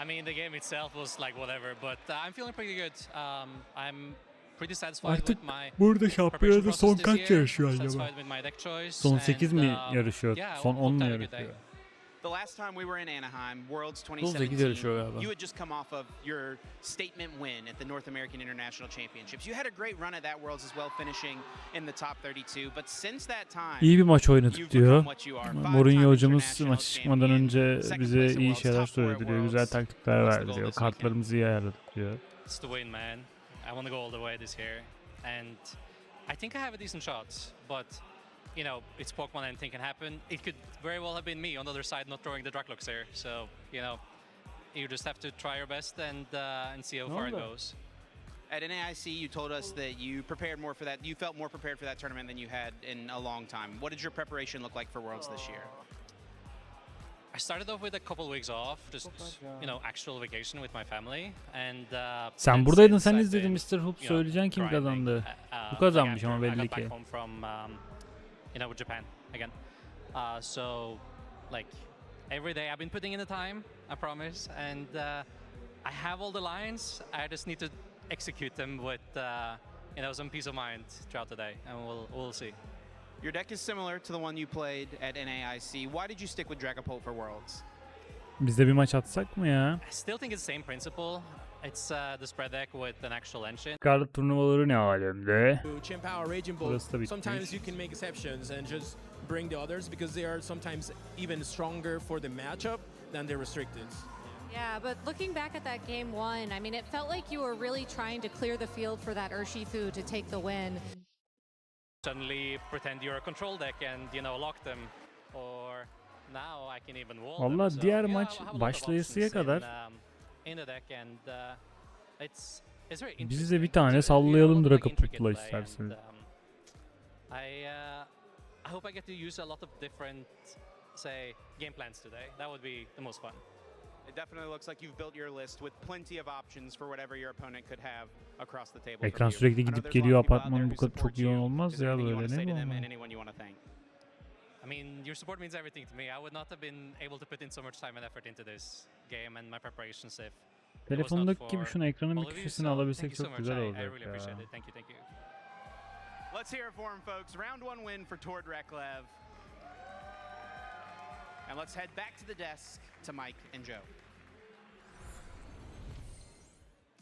I mean, the game itself was like whatever, but I'm feeling pretty good. I'm pretty satisfied Artık with my burada şampiyonada son kaç yarışıyor acaba? satisfied with my deck choice. Son 8 mi yarışıyor? Yeah, Son 10 mu hope to have a good yarışıyor? day. The last time we were in Anaheim, Worlds 8 yarışıyor 2017, galiba. you had just come off of your statement win at the North American International Championships. You had a great run at that Worlds as well, finishing in the top 32. But since that time, İyi bir maç oynadık you've diyor. become what you are. Mourinho hocamız maç çıkmadan önce bize iyi şeyler söyledi diyor. Güzel taktikler verdi diyor. Kartlarımızı iyi ayarladık diyor. It's the win, man. I want to go all the way this year, and I think I have a decent shot, but you know, it's Pokemon, anything can happen. It could very well have been me on the other side not throwing the Draclocks there. So, you know, you just have to try your best and see how far it goes. At NAIC, you told us that you prepared more for that. You felt more prepared for that tournament than you had in a long time. What did your preparation look like for Worlds this year? I started off with a couple weeks off, just, you know, actual vacation with my family. And sen buradaydın, sen izledin Mr. Hoop, söyleyeceksin kim kazandı. Bu kazanmış ama belli ki. You know, Japan again. So, like, every day I've been putting in the time, I promise, and I have all the lines. I just need to execute them with, you know, some peace of mind throughout the day, and we'll see. Your deck is similar to the one you played at NAIC. Why did you stick with Dragapult for Worlds? Biz de bir maç atsak mı ya? I still think it's the same principle. It's the spread deck with an actual engine. Scarlet turnuvaları ne alemde? Sometimes you can make exceptions and just bring the others because they are sometimes even stronger for the matchup than the restricted. Yeah, but looking back at that game 1, I mean, it felt like you were really trying to clear the field for that Urshifu to take the win. Suddenly pretend you're a control deck and, you know, lock them, or now I can even wall them. Vallahi diğer maç başlayasıya kadar biz de bir tane sallayalım Dragapult'la isterseniz. I hope I get to use a lot of different, say, game plans today. That would be the most fun. It definitely looks like you've built your list with plenty of options for whatever your opponent could have across the table. Ekran sürekli gidip geliyor, apartmanın bu kadar çok yoğun olmaz ya böyle, ne bu? I mean, your support means everything to me. I would not have been able to put in so much time and effort into this game and my preparations if Telefondaki gibi şunu ekranın bir köşesine alabilsek çok güzel olacak ya. Thank you. Let's hear it for him, folks. Round 1 win for Tord Reklev. And let's head back to the desk to Mike and Joe.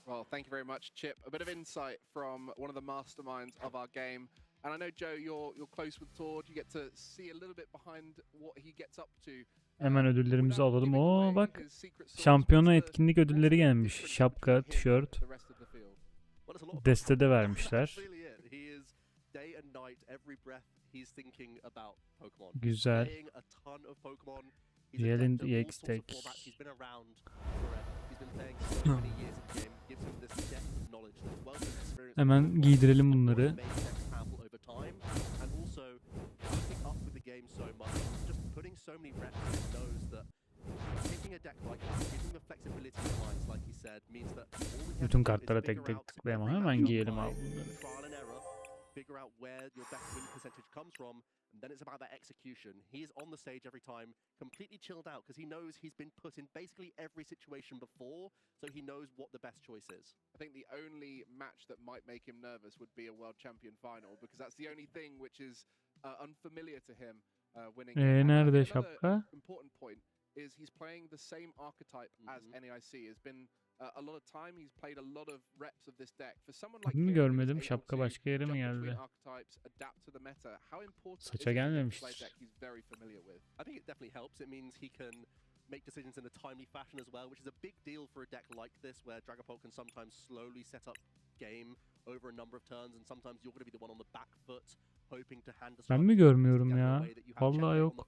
Well, thank you very much, Chip. A bit of insight from one of the masterminds of our game. And I know, Joe, you're close with Tord. You get to see a little bit behind what he gets up to. Hemen ödüllerimizi alalım. Oo bak, şampiyona etkinlik ödülleri gelmiş. Şapka, tişört, deste de vermişler. Güzel. Yelin EX Tech. Hemen giydirelim bunları. Bütün kartlara tek tek tıklayamam. Hemen giyelim abi bunları. Figure out where your best win percentage comes from, and then it's about that execution. He's on the stage every time, completely chilled out, because he knows he's been put in basically every situation before, so he knows what the best choice is. I think the only match that might make him nervous would be a World Champion final, because that's the only thing which is unfamiliar to him, winning. Nerede şapka? Important point is he's playing the same archetype as NAIC. Has been a lot of time. He's played a lot of reps of this deck. For someone like him, görmedim. Şapka başka yere mi geldi? Saça gelmemiş. I think it definitely helps. It means he can make decisions in a timely fashion as well, which is a big deal for a deck like this, where Dragapult can sometimes slowly set up game over a number of turns, and sometimes you're going to be the one on the back foot, hoping to hand Ben mi görmüyorum ya? Vallahi yok.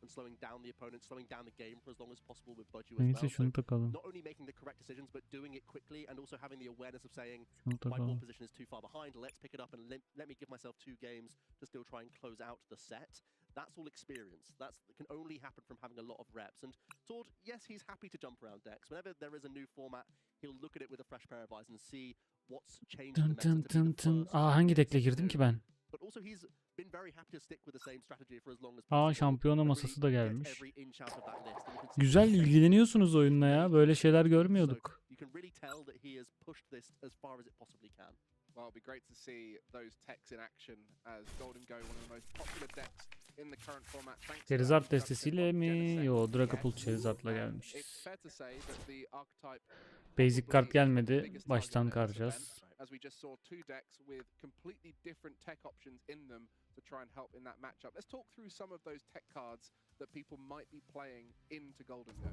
And slowing down the opponent, slowing down the game for as long as possible with Budgie as Neyse well. şunu takalım. Not only making the correct decisions, but doing it quickly, and also having the awareness of saying, my ball position is too far behind, let's pick it up and let me give myself 2 games to still try and close out the set. That's all experience. That can only happen from having a lot of reps. And Tord, yes, he's happy to jump around decks. Whenever there is a new format, he'll look at it with a fresh pair of eyes and see what's changed in the meta to be the first. Hangi deckle girdim ki ben? But also he's been very happy to stick with the same strategy for as long as possible. Şampiyona masası da gelmiş. Güzel ilgileniyorsunuz oyunla ya. Böyle şeyler görmüyorduk. You can really tell that he has pushed this as far as it possibly can. Well, it'll be great to see those techs in action as Golden Go, one of the most popular decks in the current format. Charizard destesiyle mi? Yo, Dragapult Charizard'la gelmiş. Basic kart gelmedi. Baştan karacağız. As we just saw 2 decks with completely different tech options in them to try and help in that matchup. Let's talk through some of those tech cards that people might be playing into Golden Go.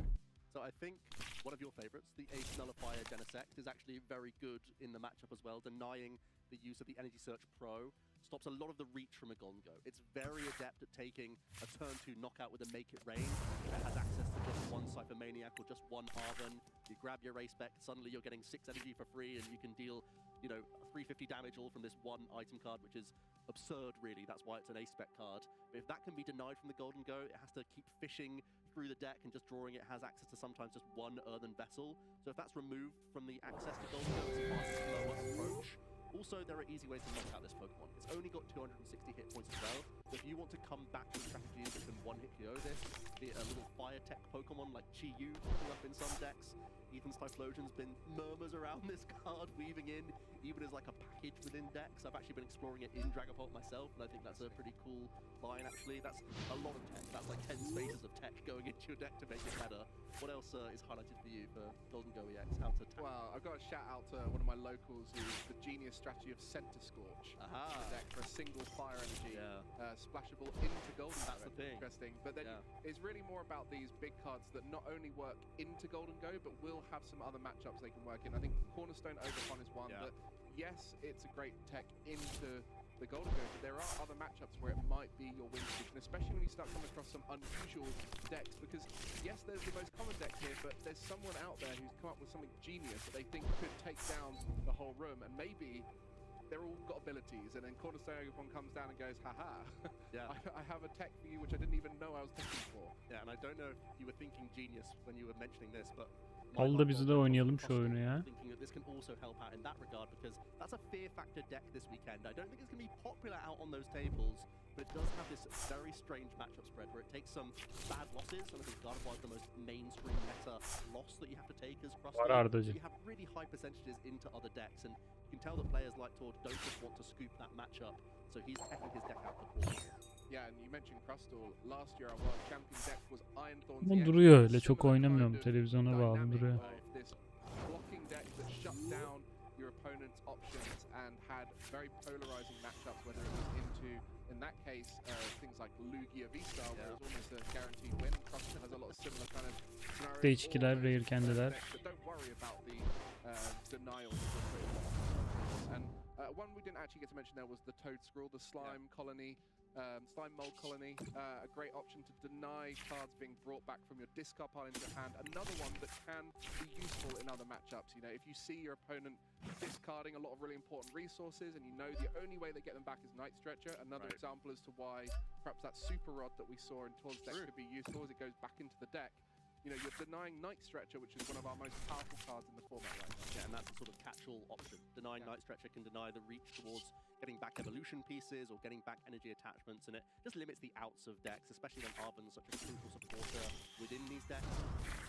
So I think one of your favorites, the Ace Nullifier Genesect, is actually very good in the matchup as well, denying the use of the Energy Search Pro. Stops a lot of the reach from a Golden Go. It's very adept at taking a turn 2 knockout with a Make It Rain. It has access to just 1 Cypher Maniac or just 1 Arven. You grab your Ace Spec, suddenly you're getting 6 energy for free, and you can deal, 350 damage all from this 1 item card, which is absurd, really. That's why it's an Ace Spec card. But if that can be denied from the Golden Go, it has to keep fishing through the deck and just drawing it. It has access to sometimes just 1 Earthen Vessel. So if that's removed from the access to Golden Go, it's a far slower approach. Also, there are easy ways to knock out this Pokemon. It's only got 260 hit points as well. So if you want to come back to strategies that can one-hit KO this, be it a little fire tech Pokemon like Chi-Yu popping up in some decks, Ethan's Typhlosion's been murmurs around this card, weaving in even as like a package within decks. I've actually been exploring it in Dragapult myself, and I think that's a pretty cool line actually. That's a lot of tech. That's like 10 spaces of tech going into your deck to make it better. What else is highlighted for you for Golden Go EX? How to attack? Well, I've got a shout out to one of my locals who's the genius strategy of Center Scorch. Deck for a single fire energy, splashable into Golden Go. That's the thing. Interesting. But then it's really more about these big cards that not only work into Golden Go, but will have some other matchups they can work in. I think Cornerstone Overcon is one that, yes, it's a great tech into the Golden Go, but there are other matchups where it might be your win position, especially when you start coming across some unusual decks, because yes, there's the most common deck here, but there's someone out there who's come up with something genius that they think could take down the whole room, and maybe they're all got abilities, and then Cornerstone comes down and goes, haha, yeah. I have a tech for you which I didn't even know I was looking for. Yeah, and I don't know if you were thinking genius when you were mentioning this, but Al da bizi de oynayalım şu oyunu ya. thinking that this can also help out in that regard, because that's a fear factor deck this weekend. I don't think it's going to be popular out on those tables, but it does have this very strange matchup spread where it takes some bad losses, and I think Gardevoir is the most mainstream meta loss that you have to take as Crusty. You have really high percentages into other decks, and you can tell that players like Tord don't just want to scoop that matchup, so he's pecking his deck out for quarters. Yeah, and you mentioned Crustal. Last year our world champion deck was Iron Thorns. Bu duruyor öyle, çok oynamıyorum, televizyona bağlı duruyor. This blocking deck that shut down your opponent's options and had very polarizing matchups, whether it was into, in that case, things like Lugia V-Star, where it was almost a guaranteed win. Crustal has a lot of similar kind of scenarios. Stage 2'ler, rare kendiler. But don't worry about the denials. And one we didn't actually get to mention there was the Toad Scroll, the slime colony. Slime Mold Colony, a great option to deny cards being brought back from your discard pile into your hand. Another one that can be useful in other matchups. You know, if you see your opponent discarding a lot of really important resources and you know the only way they get them back is Night Stretcher, another example as to why perhaps that Super Rod that we saw in Tord's deck could be useful as it goes back into the deck. You know, you're denying Night Stretcher, which is one of our most powerful cards in the format right now. Yeah, and that's a sort of catch-all option. Denying Night Stretcher can deny the reach towards getting back evolution pieces or getting back energy attachments, and it just limits the outs of decks, especially when Arven's such a crucial supporter within these decks.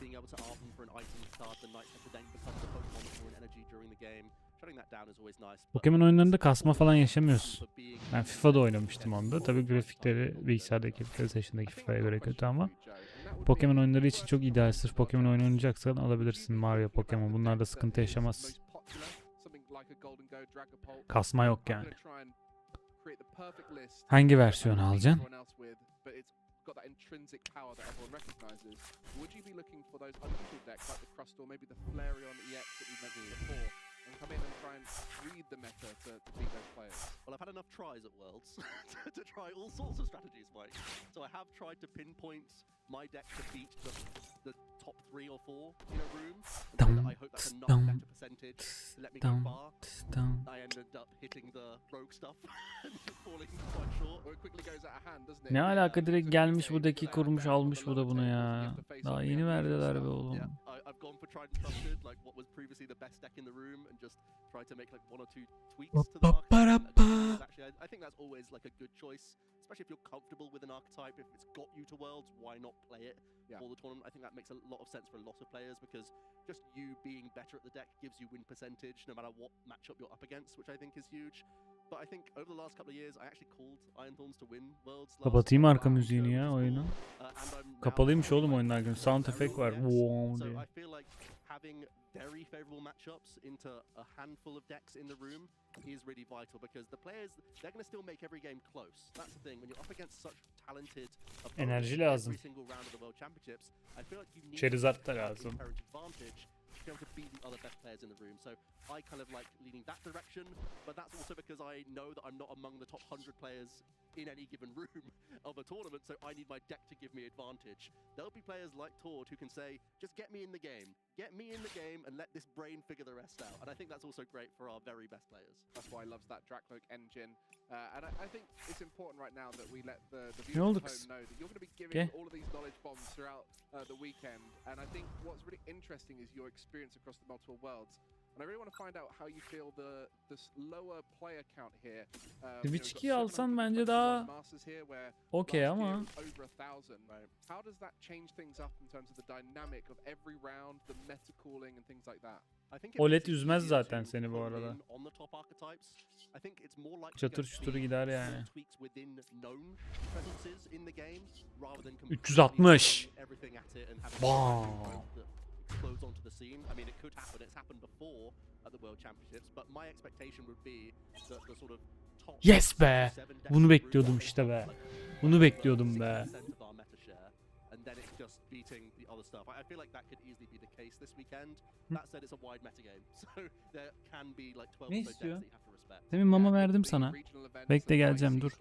Being able to Arven for an item card, the Night Stretcher then becomes a Pokemon for an energy during the game. Shutting that down is always nice. Pokémon oyunlarında kasma falan yaşamıyorsun. Ben FIFA'da oynamıştım onda. Tabii grafikleri bilgisayardaki PlayStation'daki FIFA'ya göre kötü ama Pokémon oyunları için çok ideal. Sırf Pokémon oyunu oynayacaksan alabilirsin. Mario, Pokémon, bunlarda sıkıntı yaşamazsın. Kasma yok yani. Hangi versiyonu alacaksın? Got that intrinsic power that everyone recognizes. Would you be looking for those unusual decks like the Crustal, maybe the Flareon EX that we mentioned before, and come in and try and read the meta to beat those players? Well, I've had enough tries at Worlds to try all sorts of strategies, Mike. So I have tried to pinpoint my deck to beat the top 3 or 4 in a room, and I hope that's enough better percentage to let me go far. I ended up hitting the rogue stuff and falling quite short. Well, it quickly goes out of hand, doesn't it? Ne alaka, direkt gelmiş bu deki kurmuş almış bu da bunu ya. Daha yeni verdiler be oğlum. I've gone for tried and trusted, like what was previously the best deck in the room, and just tried to make like 1 or 2 tweaks to the archetype. Actually, I think that's always like a good choice, especially if you're comfortable with an archetype. If it's got you to Worlds, why not play it for the tournament? I think that makes a lot of sense for a lot of players, because just you being better at the deck gives you win percentage no matter what matchup you're up against, which I think is huge. But I think over the last couple of years, I actually called Iron Thorns to win Worlds. Kapatayım arka müziğini ya oyunu. Kapalıymış oğlum oyunlar gün. Sound effect var. Wow diye. So I feel like having very favorable matchups into a handful of decks in the room is really vital, because the players, they're going to still make every game close. That's the thing. When you're up against such talented opponents every single round of the World Championships, I feel like you need Charizard da lazım. inherent advantage to be able to beat the other best players in the room. So I kind of like leaning that direction, but that's also because I know that I'm not among the top 100 players in any given room of a tournament, so I need my deck to give me advantage. There'll be players like Tord who can say, just get me in the game. Get me in the game and let this brain figure the rest out. And I think that's also great for our very best players. That's why he loves that Drakloak engine. And I think it's important right now that we let the viewers at home know that you're going to be giving all of these knowledge bombs throughout the weekend. And I think what's really interesting is your experience across the multiple worlds. And I really want to find out how you feel the lower player count here. Twitch 2'yi alsan bence daha okey ama. How does that change things up in terms of the dynamic of every round, the meta cooling and things like that? OLED üzmez zaten seni bu arada. Çatır çutur gider yani. 360. Bam. Explodes onto the scene. I mean, it could happen. It's happened before at the World Championships, but my expectation would be that the sort of top yes be. Bunu bekliyordum işte be. Bunu bekliyordum be. And then it's just beating the other stuff. I feel like that could easily be the case this weekend. That said, it's a wide meta game, so there can be like 12 ne decks that you have to respect. Demin mama verdim sana. Bekle geleceğim dur.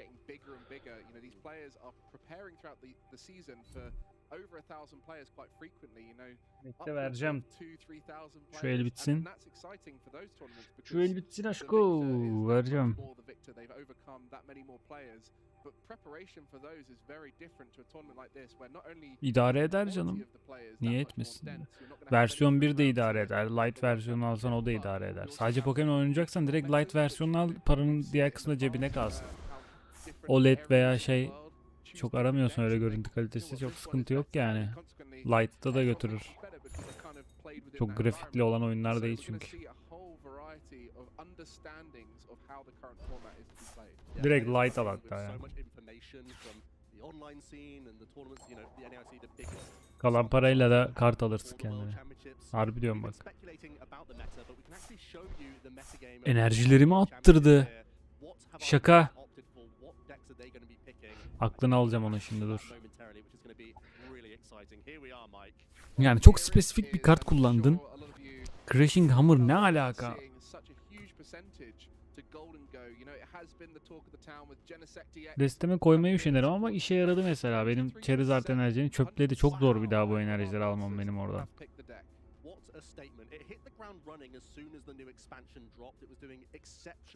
These players are preparing throughout the season for over 1,000 players quite frequently, you know. Bekle vereceğim. 2,000-3,000 Şu el bitsin. and that's exciting for those tournaments Şu el bitsin aşko. Vereceğim. they've overcome that many more players. But preparation for those is very different to a tournament like this where not only İdare eder canım. Niye etmesin? Versiyon 1 de idare eder. Light versiyonu alsan o da idare eder. Sadece Pokemon oynayacaksan direkt Light versiyonunu al. Paranın diğer kısmı cebine kalsın. OLED veya şey çok aramıyorsun, öyle görüntü kalitesi çok sıkıntı yok yani. Light'ta da götürür. Çok grafikli olan oyunlar değil çünkü. Direkt light al hatta ya. Kalan parayla da kart alırsın kendine. Harbi diyorum bak. Enerjilerimi attırdı. Şaka. Aklını alacağım onu şimdi, dur. Yani çok spesifik bir kart kullandın. Crashing Hammer ne alaka? Desteme koymayı üşenirim ama işe yaradı mesela. Benim Charizard enerjini çöpledi. Çok zor bir daha bu enerjileri almam benim oradan.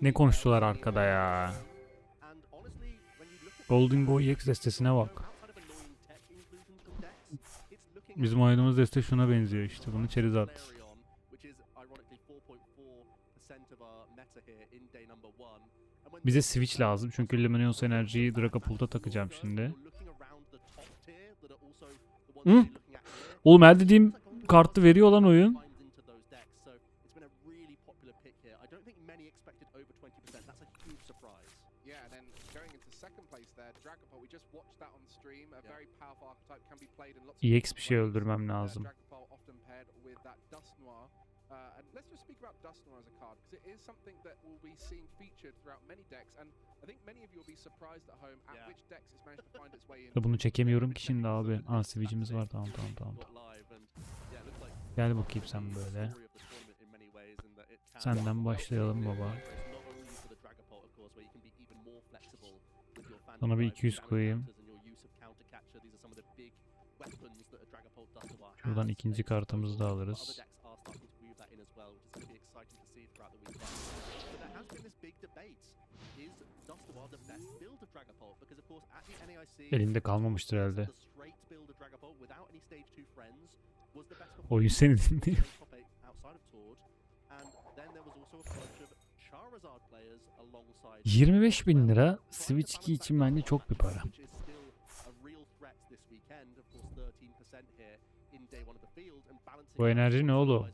Ne konuştular arkada ya? Golden Go EX destesine bak. Bizim oynadığımız deste şuna benziyor işte. Bunu Charizard. Bize Switch lazım çünkü Luminous enerjiyi Dragapult'a takacağım şimdi. Hı? Oğlum her dediğim kartı veriyor lan oyun. EX bir şey öldürmem lazım. Let's just speak about Dusknoir as a card because it is something that will be seen featured throughout many decks, and I think many of you will be surprised at home at which decks it's managed to find its way in. Bunu çekemiyorum ki şimdi abi. Switch'imiz var, tamam. Gel bakayım sen böyle. Senden başlayalım baba. Sana bir 200 koyayım. Şuradan ikinci kartımızı da alırız. Elinde kalmamıştır herhalde. Oyun seni dinliyor. 25.000 lira Switch 2 için bence çok bir para. Bu enerji ne oğlum?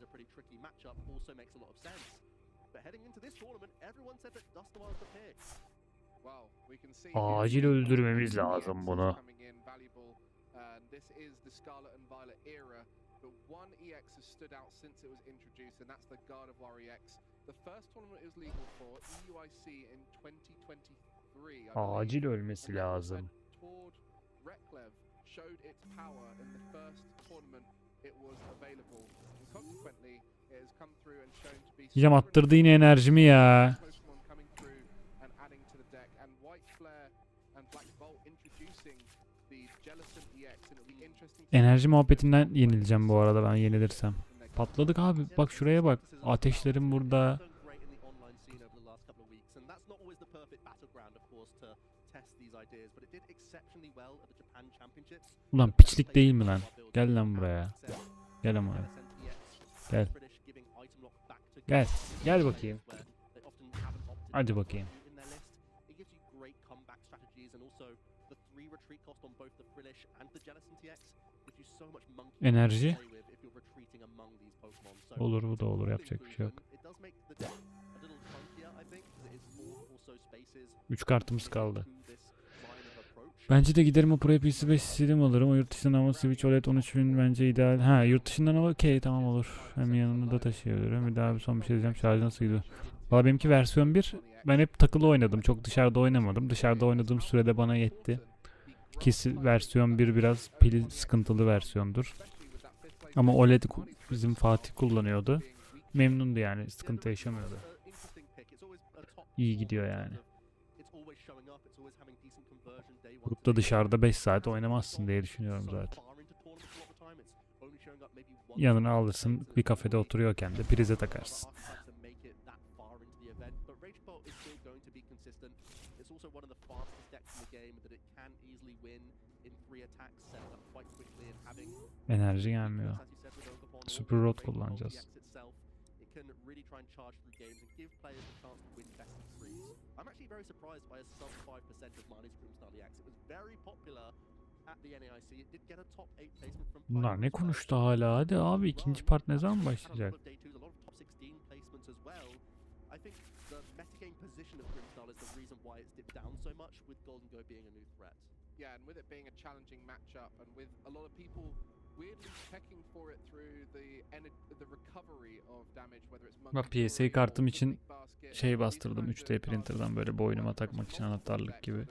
Acil öldürmemiz lazım bunu. Acil ölmesi lazım. Yiyeceğim, attırdı yine enerjimi ya. Enerji muhabbetinden yenileceğim bu arada ben yenilirsem. Patladık abi. Bak şuraya bak. Ateşlerim burada. Ulan piçlik değil mi lan? Gel lan buraya. Gel ama. Gel. Gel. Gel bakayım. Hadi bakayım. Enerji. Olur, bu da olur. Yapacak bir şey yok. 3 kartımız kaldı. Bence de giderim o Pro PC 5 Slim alırım. O yurt dışından ama Switch OLED 13.000 bence ideal. Ha, yurt dışından ama okey, tamam olur. Hem yanında da taşıyabilirim. Bir daha son bir şey diyeceğim. Şarjı nasıl gidiyor? Valla benimki versiyon 1. Ben hep takılı oynadım. Çok dışarıda oynamadım. Dışarıda oynadığım sürede bana yetti. İkisi versiyon 1 biraz pili sıkıntılı versiyondur. Ama OLED bizim Fatih kullanıyordu. Memnundu yani. Sıkıntı yaşamıyordu. İyi gidiyor yani. Grupta dışarıda 5 saat oynamazsın diye düşünüyorum zaten. Yanına alırsın, bir kafede oturuyorken de prize takarsın. Enerji gelmiyor. Super Rod kullanacağız. Bunlar ne konuştu hala? Hadi abi, ikinci part ne zaman başlayacak? Yeah, and with it being a challenging matchup, and with a lot of people weirdly checking for it through the recovery of damage, whether it's Bak, PSA kartım için şey bastırdım 3D printer'dan, böyle boynuma takmak için anahtarlık gibi.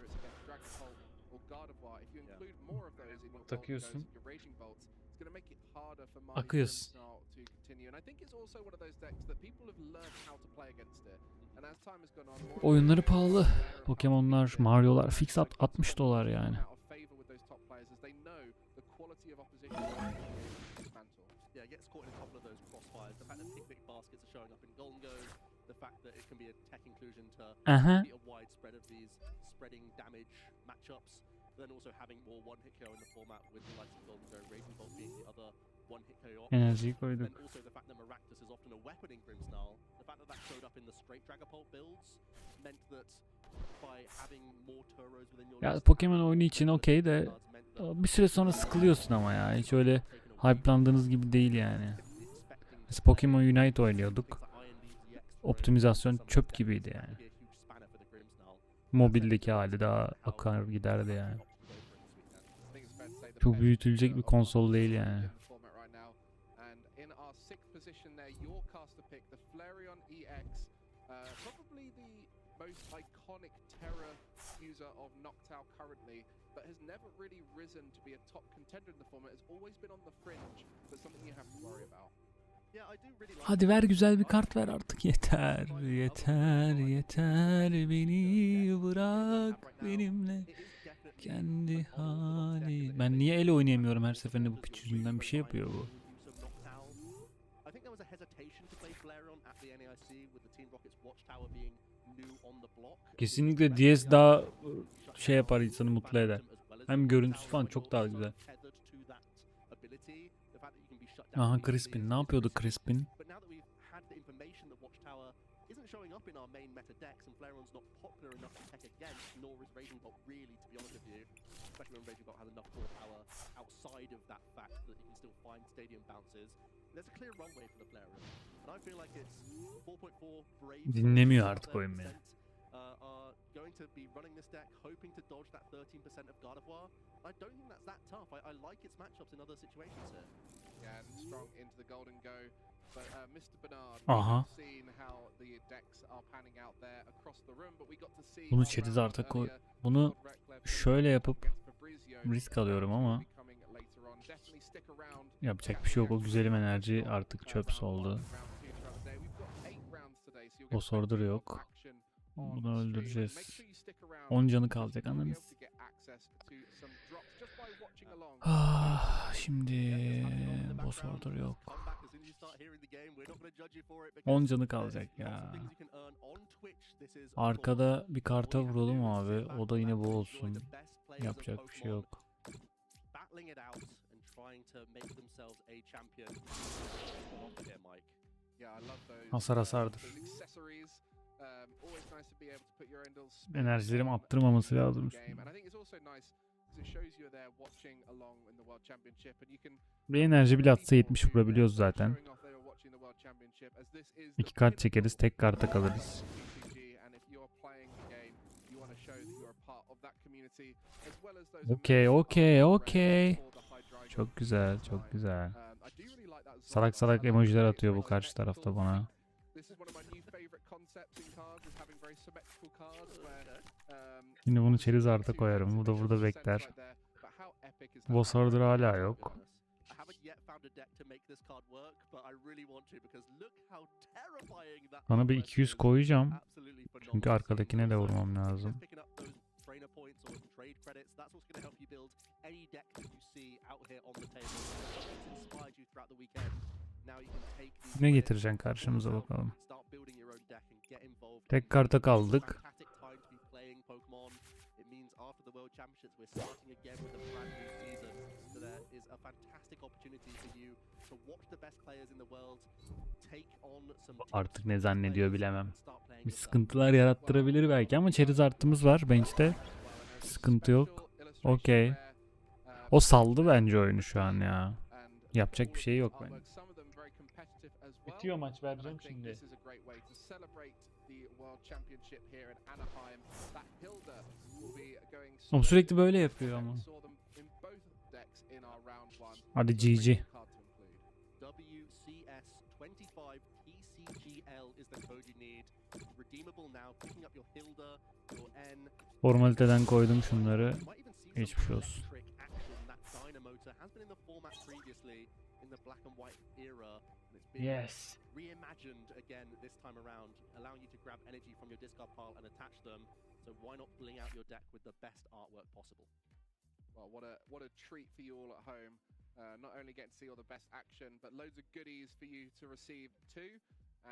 Takıyorsun. Akıyorsun. Oyunları pahalı. Pokemon'lar, Mario'lar fix $60 yani. Aha. Enerjiyi koyduk. Ya Pokemon oyunu için okey de bir süre sonra sıkılıyorsun ama ya. Hiç öyle hype'landığınız gibi değil yani. Biz Pokemon Unite oynuyorduk. Optimizasyon çöp gibiydi yani. Mobildeki hali daha akar giderdi yani. Çok büyütülecek bir konsol değil yani. Hadi ver, güzel bir kart ver artık, yeter, yeter, yeter, beni bırak benimle kendi hali. Ben niye el oynayamıyorum her seferinde, bu piç yüzünden bir şey yapıyor bu. Kesinlikle DS daha şey yapar, insanı mutlu eder. Hem görüntüsü falan çok daha güzel. Aha, Crispin. Ne yapıyordu Crispin? Dinlemiyor artık oyun beni. Going to be running this deck, hoping to dodge that 13% of Gardevoir. I don't think that's that tough. I like its matchups in other situations here. Yeah, and strong into the golden go. But Mr. Bernard, we've seen how the decks are panning out there across the room, but we got to see. Bunu çetiz artık koy. Bunu şöyle yapıp risk alıyorum ama yapacak bir şey yok. O güzelim enerji artık çöp oldu. O sordur yok. Bunu öldüreceğiz. 10 canı kalacak, anladınız. Şimdi boss order yok. 10 canı kalacak ya. Arkada bir karta vuralım abi. O da yine bu olsun. Yapacak bir şey yok. Hasardır. Enerjilerimi attırmaması lazım. Bir enerji bile atsa 70 vurabiliyoruz zaten. 2 kart çekeriz, tek karta kalırız. Okey. Çok güzel, çok güzel. Salak salak emojiler atıyor bu karşı tarafta bana. Şimdi bunu Charizard'a koyarım. Bu da burada bekler. Boss Order hala yok. Bana bir 200 koyacağım. Çünkü arkadakine de vurmam lazım. any deck that you see out here on the table, it's inspired you throughout the weekend. Now you can take these Ne getireceksin karşımıza bakalım. start building your own deck and get involved. Tek karta kaldık. Fantastic time to be playing Pokemon. It means after the World Championships we're starting again with a brand new season. So there is a fantastic opportunity for you to watch the best players in the world take on some. Artık ne zannediyor bilemem. Bir sıkıntılar yarattırabilir belki ama Charizard'ımız var bench'te. Sıkıntı yok. Okey. O saldı bence oyunu şu an ya. Yapacak bir şey yok bence. Bitiyor maç, vereceğim şimdi. O sürekli böyle yapıyor ama. Hadi GG. Formaliteden koydum şunları. Geçmiş olsun. Yes. Reimagined again this time around, allowing you to grab energy from your discard pile and attach them. So why not bling out your deck with the best artwork possible? Well, what a treat for you all at home. Not only getting to see all the best action, but loads of goodies for you to receive too.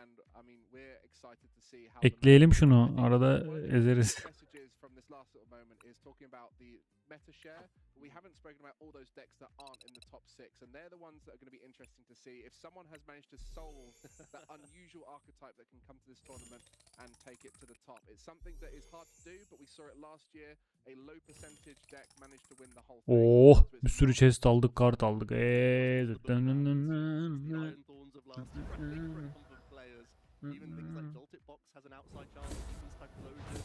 And I mean, we're excited to see how. Ekleyelim şunu. Arada ezeriz. Messages from this last little moment is talking about the meta share. We haven't spoken about all those decks that aren't in the top 6, and they're the ones that are going to be interesting to see. If someone has managed to solve that unusual archetype that can come to this tournament and take it to the top, it's something that is hard to do, but we saw it last year. A low percentage deck managed to win the whole thing. Oh, bir sürü chest aldık, kart aldık. Even things like Joltit Box has an outside chance, even Typhlosion.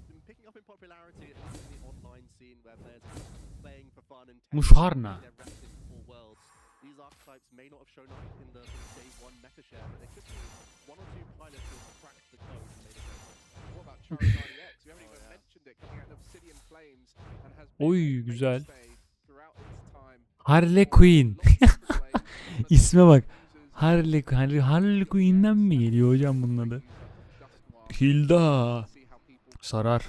Been picking up in popularity at least in the online scene where players are playing for fun and Musharna. their reps in all worlds. These archetypes may not have shown up in the day one meta share, but there could be one or two pilots who have cracked the code and made it go. What about Charizard EX? We haven't even mentioned it, coming out of Obsidian Flames and has Oy, güzel. throughout its time. Harley Quinn. İsme bak. Harley Quinn'den mi geliyor hocam bunun adı? Hilda. Sarar.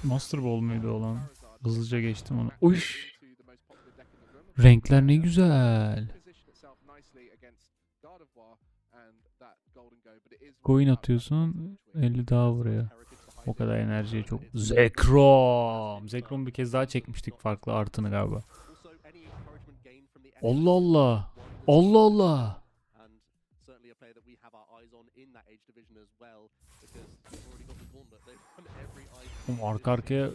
Master Ball muydu olan? Hızlıca geçtim onu. Uş. Renkler ne güzel. Coin atıyorsun. 50 daha buraya. O kadar enerjiye çok. Zekrom. Zekrom bir kez daha çekmiştik farklı artını galiba. Allah Allah. Allah Allah. Arka arkaya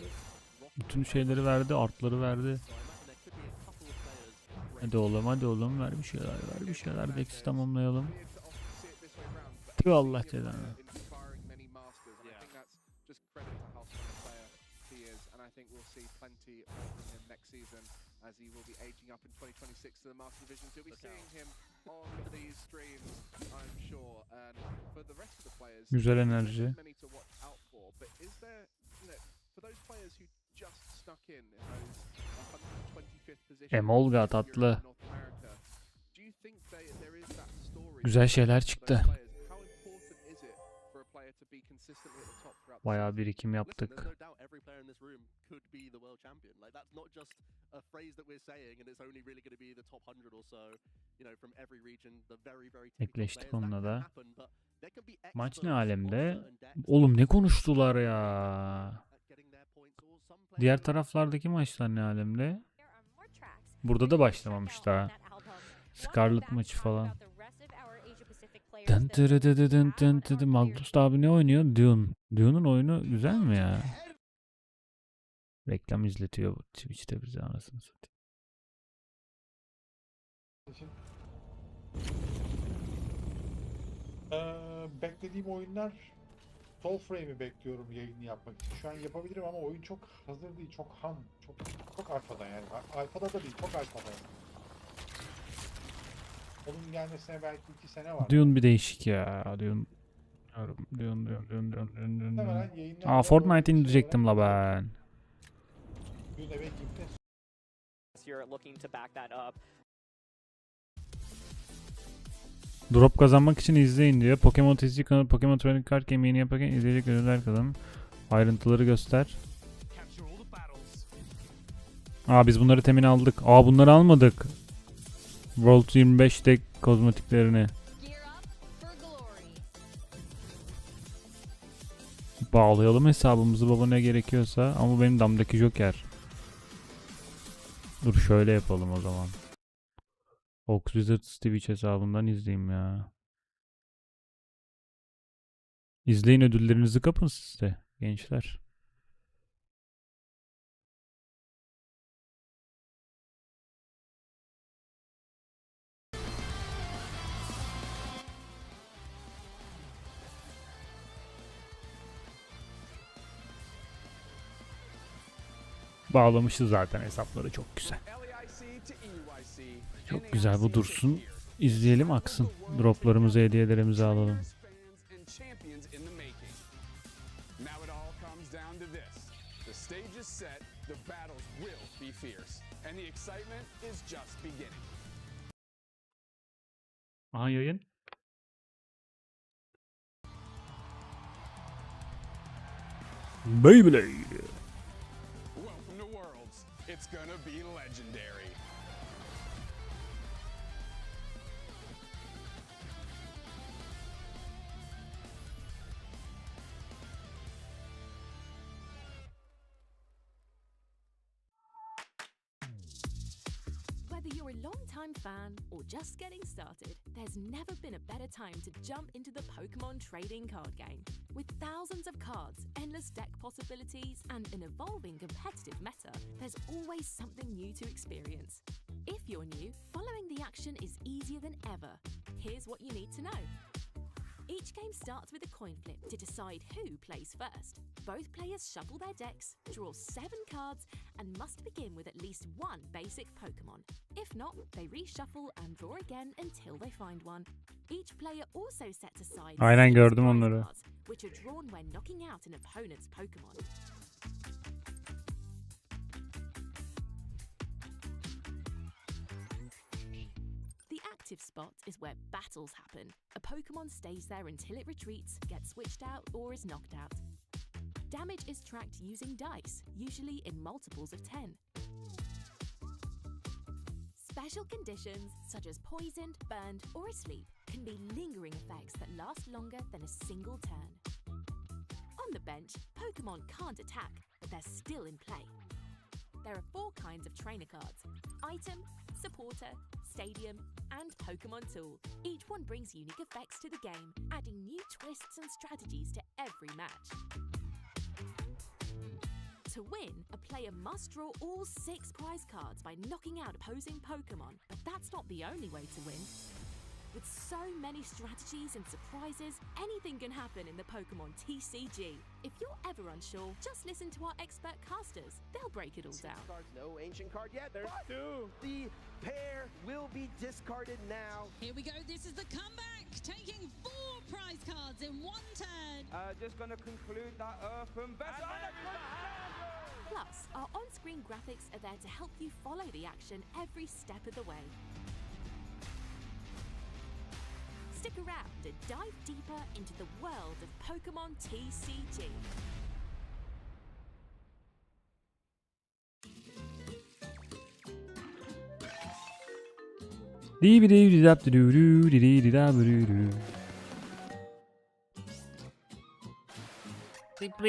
bütün şeyleri verdi, artları verdi. Hadi oğlum ver bir şeyler Dex'i tamamlayalım. Tüh Allah cezanı. As he will be aging up in 2026 to the Master Divisions. You'll be seeing him on these streams, I'm sure. And for the rest of the players, güzel enerji. Many to watch out for. But is there, you know, for those players who just snuck in those 125th position, Emolga tatlı. do you think there is that story? Güzel şeyler çıktı. How important is it for a player to be consistently at the top throughout? Bayağı birikim yaptık. Could be the world champion. Like that's not just a phrase that we're saying and it's only really going to be the top 100 or so, you know, from every region, the very Ekleştik onunla da. Maç ne alemde? Oğlum ne konuştular ya? Diğer taraflardaki maçlar ne alemde? Burada da başlamamış daha. Scarlet maçı falan. Magnus abi ne oynuyor? Dune'un oyunu güzel mi ya? Reklam izletiyor Twitch'te bize anasını satayım. Beklediğim oyunlar Soul Frame'i bekliyorum yayını yapmak için. Şu an yapabilirim ama oyun çok hazır değil, çok ham, çok alfada yani. Alfada da değil, çok alfada. Onun gelmesine belki 2 sene var. Dune bir değişik ya. Dune. Fortnite indirecektim la ben. Drop kazanmak için izleyin diyor. Pokemon TCG kanalı Pokemon Trading Card Game'ini yaparken izleyecek ödüller kazanın. Ayrıntıları göster. Biz bunları temin aldık. Bunları almadık. World 25 deck kozmetiklerini. Bağlayalım hesabımızı baba ne gerekiyorsa. Ama benim damdaki Joker. Dur şöyle yapalım o zaman. Fox Wizards Twitch hesabından izleyeyim ya. İzleyin, ödüllerinizi kapın siz de gençler. Bağlamışız zaten hesapları, çok güzel. Çok güzel, bu dursun. İzleyelim, aksın. Droplarımızı, hediyelerimizi alalım. Aha yayın. Beyblade. Welcome to Worlds. It's gonna be legendary. Whether you're a long-time fan or just getting started, there's never been a better time to jump into the Pokémon trading card game. With thousands of cards, endless deck possibilities, and an evolving competitive meta, there's always something new to experience. If you're new, following the action is easier than ever. Here's what you need to know. Each game starts with a coin flip to decide who plays first. Both players shuffle their decks, draw 7 cards, and must begin with at least one basic Pokémon. If not, they reshuffle and draw again until they find one. Each player also sets aside Aynen 6 gördüm prize onları. cards, which are drawn when knocking out an opponent's Pokémon. The active spot is where battles happen. A Pokémon stays there until it retreats, gets switched out, or is knocked out. Damage is tracked using dice, usually in multiples of 10. Special conditions, such as poisoned, burned, or asleep, can be lingering effects that last longer than a single turn. On the bench, Pokémon can't attack, but they're still in play. There are 4 kinds of trainer cards: Item, Supporter, Stadium, and Pokémon Tool. Each one brings unique effects to the game, adding new twists and strategies to every match. To win, a player must draw all 6 prize cards by knocking out opposing Pokémon, but that's not the only way to win. With so many strategies and surprises, anything can happen in the Pokémon TCG. If you're ever unsure, just listen to our expert casters. They'll break it all down. No ancient card yet. There's 2. The pair will be discarded now. Here we go. This is the comeback. Taking 4 prize cards in one turn. Just gonna conclude that Earthen Vessel. Plus, our on-screen graphics are there to help you follow the action every step of the way. Stick around and dive deeper into the world of Pokémon TCG.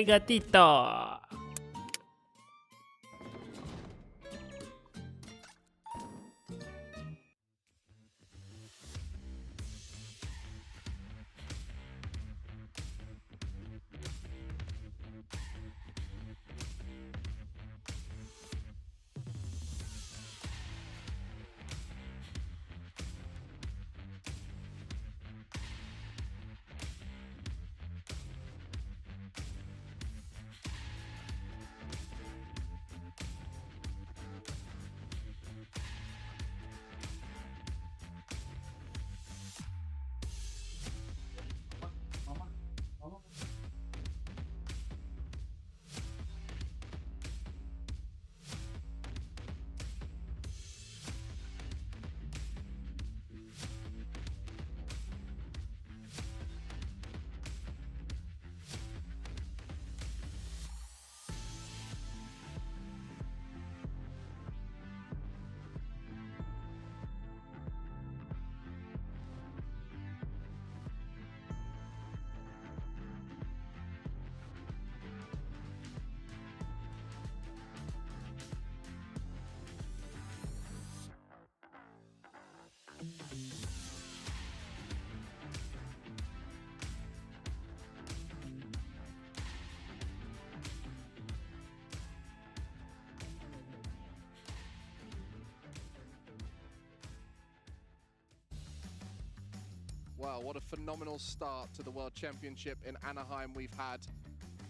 Gatito. Well, what a phenomenal start to the World Championship in Anaheim we've had.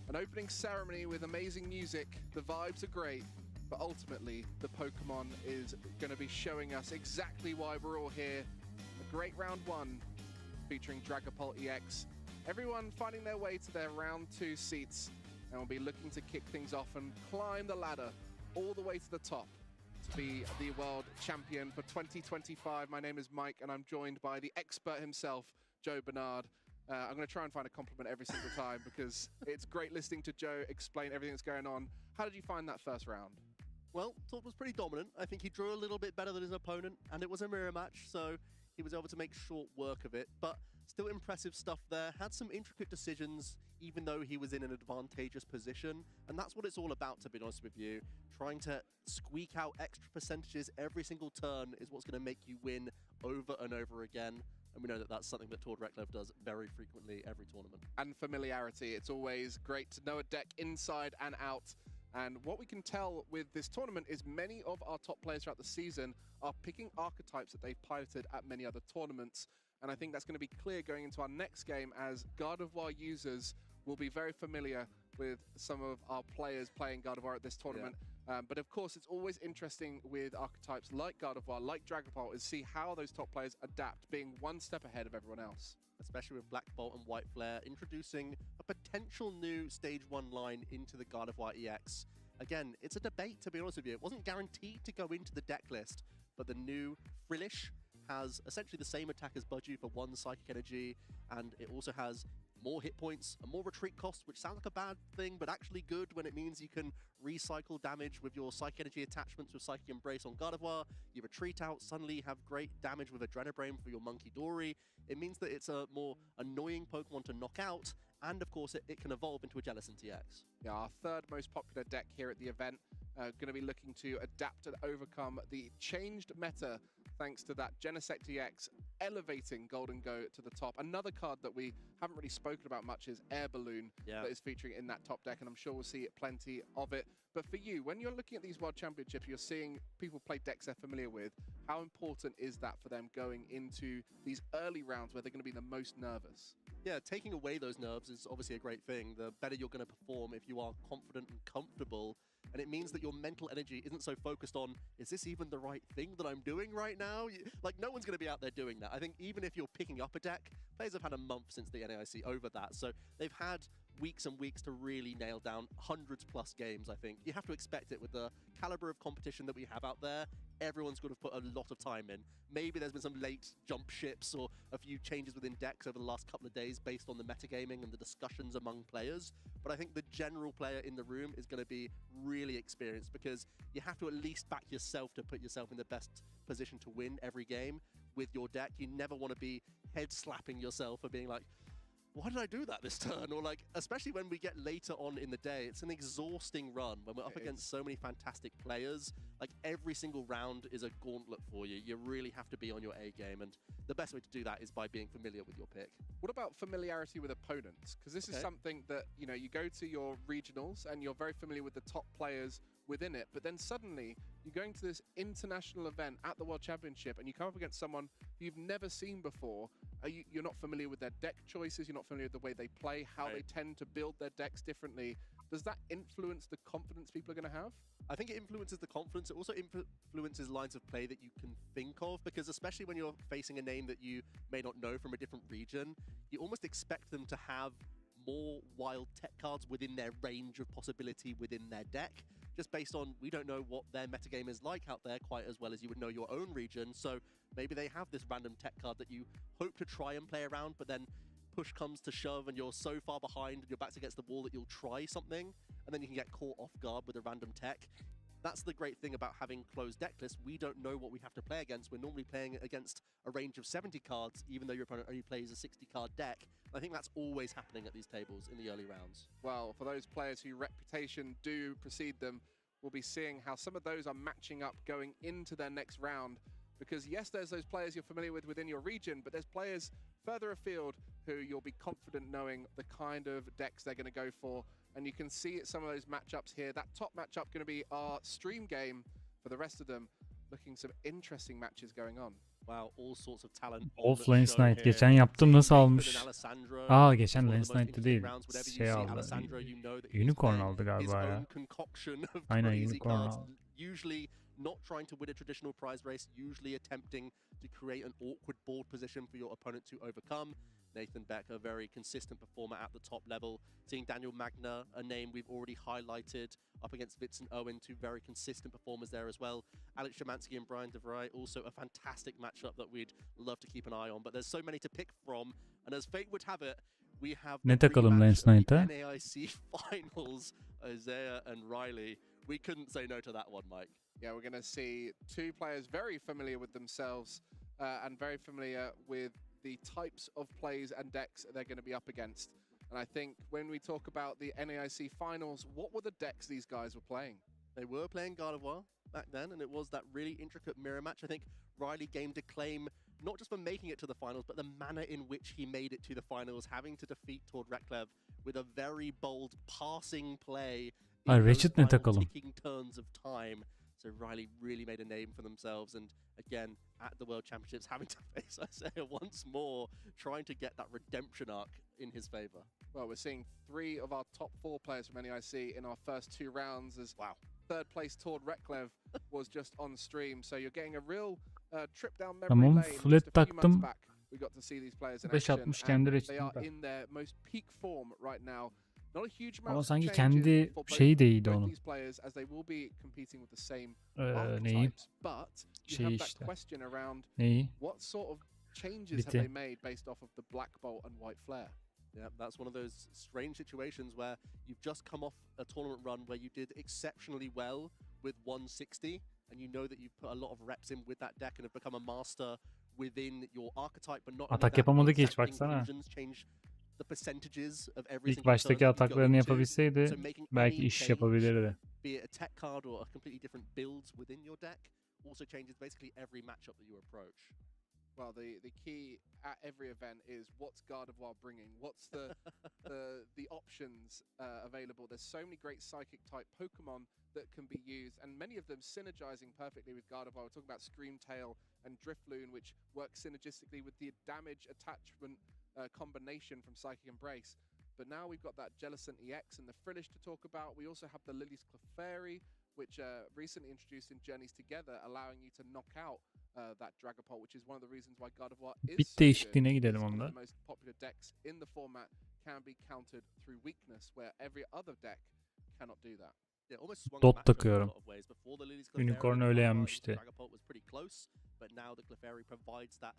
An opening ceremony with amazing music. The vibes are great, but ultimately the Pokemon is going to be showing us exactly why we're all here. A great round 1 featuring Dragapult EX. Everyone finding their way to their round 2 seats, and will be looking to kick things off and climb the ladder all the way to the top to be the world champion for 2025. My name is Mike, and I'm joined by the expert himself, Joe Bernard. I'm going to try and find a compliment every single time because it's great listening to Joe explain everything that's going on. How did you find that first round? Well, Todd was pretty dominant. I think he drew a little bit better than his opponent, and it was a mirror match, so he was able to make short work of it. But still impressive stuff there. Had some intricate decisions, even though he was in an advantageous position. And that's what it's all about, to be honest with you. Trying to squeak out extra percentages every single turn is what's going to make you win over and over again. And we know that that's something that Tord Reklev does very frequently every tournament. And familiarity. It's always great to know a deck inside and out. And what we can tell with this tournament is many of our top players throughout the season are picking archetypes that they've piloted at many other tournaments. And I think that's going to be clear going into our next game, as Gardevoir users will be very familiar with some of our players playing Gardevoir at this tournament. Yeah. But of course, it's always interesting with archetypes like Gardevoir, like Dragapult, is see how those top players adapt, being one step ahead of everyone else. Especially with Black Bolt and White Flare, introducing a potential new Stage 1 line into the Gardevoir EX. Again, it's a debate, to be honest with you. It wasn't guaranteed to go into the deck list, but the new Frillish has essentially the same attack as Budgie for 1 Psychic Energy, and it also has more hit points and more retreat costs, which sounds like a bad thing, but actually good when it means you can recycle damage with your Psychic Energy attachments with Psychic Embrace on Gardevoir. You retreat out, suddenly have great damage with Adrenabrain for your Monkey Dory. It means that it's a more annoying Pokemon to knock out, and of course it can evolve into a Jellicent EX. Yeah, our third most popular deck here at the event. Going to be looking to adapt and overcome the changed meta thanks to that Genesect EX elevating Golden Go to the top. Another card that we haven't really spoken about much is Air Balloon, that is featuring in that top deck, and I'm sure we'll see plenty of it. But for you, when you're looking at these World Championships, you're seeing people play decks they're familiar with. How important is that for them going into these early rounds where they're going to be the most nervous? Yeah, taking away those nerves is obviously a great thing. The better you're going to perform if you are confident and comfortable. And it means that your mental energy isn't so focused on, is this even the right thing that I'm doing right now? Like, no one's going to be out there doing that. I think even if you're picking up a deck, players have had a month since the NAIC over that. So they've had weeks and weeks to really nail down hundreds plus games, I think. You have to expect it with the caliber of competition that we have out there. Everyone's going to put a lot of time in. Maybe there's been some late jump ships or a few changes within decks over the last couple of days based on the metagaming and the discussions among players. But I think the general player in the room is going to be really experienced, because you have to at least back yourself to put yourself in the best position to win every game with your deck. You never want to be head slapping yourself for being like, why did I do that this turn? Or like, especially when we get later on in the day, it's an exhausting run when we're up against so many fantastic players. Like, every single round is a gauntlet for you. You really have to be on your A game, and the best way to do that is by being familiar with your pick. What about familiarity with opponents? Because this is something that, you know, you go to your regionals and you're very familiar with the top players within it, but then suddenly you're going to this international event at the World Championship and you come up against someone who you've never seen before. You're not familiar with their deck choices, you're not familiar with the way they play, how they tend to build their decks differently. Does that influence the confidence people are going to have? I think it influences the confidence. It also influences lines of play that you can think of, because especially when you're facing a name that you may not know from a different region, you almost expect them to have more wild tech cards within their range of possibility within their deck, just based on, we don't know what their metagame is like out there quite as well as you would know your own region. So maybe they have this random tech card that you hope to try and play around, but then push comes to shove and you're so far behind and your back's against the wall that you'll try something, and then you can get caught off guard with a random tech. That's the great thing about having closed deck lists. We don't know what we have to play against. We're normally playing against a range of 70 cards, even though your opponent only plays a 60-card deck. I think that's always happening at these tables in the early rounds. Well, for those players whose reputation do precede them, we'll be seeing how some of those are matching up going into their next round. Because yes, there's those players you're familiar with within your region, but there's players further afield who you'll be confident knowing the kind of decks they're going to go for. And you can see some of those matchups here. That top matchup going to be our stream game for the rest of them. Looking some interesting matches going on. Of Lens Knight. Geçen yaptım, nasıl almış? Geçen Lens Knight'te değil. Şey aldı. Unicorn aldı galiba ya. Aynen, Unicorn aldı. Not trying to win a traditional prize race, usually attempting to create an awkward board position for your opponent to overcome. Nathan Beck, a very consistent performer at the top level. Seeing Daniel Magna, a name we've already highlighted, up against Vincent Owen, two very consistent performers there as well. Alex Szymanski and Brian DeVry, also a fantastic matchup that we'd love to keep an eye on. But there's so many to pick from, and as fate would have it, we have Ne takalım Lens Knight'a? NAIC Finals, Isaiah and Riley. We couldn't say no to that one, Mike. Yeah, we're going to see two players very familiar with themselves and very familiar with the types of plays and decks they're going to be up against. And I think when we talk about the NAIC Finals, what were the decks these guys were playing? They were playing Gardevoir back then, and it was that really intricate mirror match. I think Riley gained a claim, not just for making it to the finals, but the manner in which he made it to the finals, having to defeat Tord Reklev with a very bold passing play in those final ticking turns of time. So Riley really made a name for themselves, and again, at the World Championships, having to face Isaiah once more, trying to get that redemption arc in his favor. Well, we're seeing 3 of our top 4 players from NAIC in our first 2 rounds, as third place Tord Reklev was just on stream. So you're getting a real trip down memory lane. Just a few months back, we got to see these players in action, and they are in their most peak form right now. Not a huge amount of sanki changes kendi for şeyi de iyiydi both onun. these players, as they will be competing with the same archetypes, but you have that question around what sort of changes have they made based off of the Black Bolt and White Flare? Yeah, that's one of those strange situations where you've just come off a tournament run where you did exceptionally well with 160, and you know that you've put a lot of reps in with that deck and have become a master within your archetype, but not Atak yapamadı ki hiç, baksana. The percentages of every İlk single baştaki ataklarını yapabilseydi belki iş yapabilirdi. Be it a tech card or a completely different builds within your deck, also changes basically every matchup that you approach. Well, the key at every event is what's Gardevoir bringing? What's the options available? There's so many great psychic type Pokemon that can be used, and many of them synergizing perfectly with Gardevoir. We're talking about Screamtail and Drifloon, which work synergistically with the damage attachment combination from Psychic Embrace. But now we've got that Jellicent EX and the Frillish to talk about. We also have the Lily's Clefairy, which recently introduced in Journeys Together, allowing you to knock out that Dragapult, which is one of the reasons why Gardevoir is Bit değişikliğine gidelim onda. one of the most popular decks in the format, can be countered through weakness, where every other deck cannot do that. Dot takıyorum. Unicorn öyle yenmişti. Dragapult was pretty close, but now the Clefairy provides that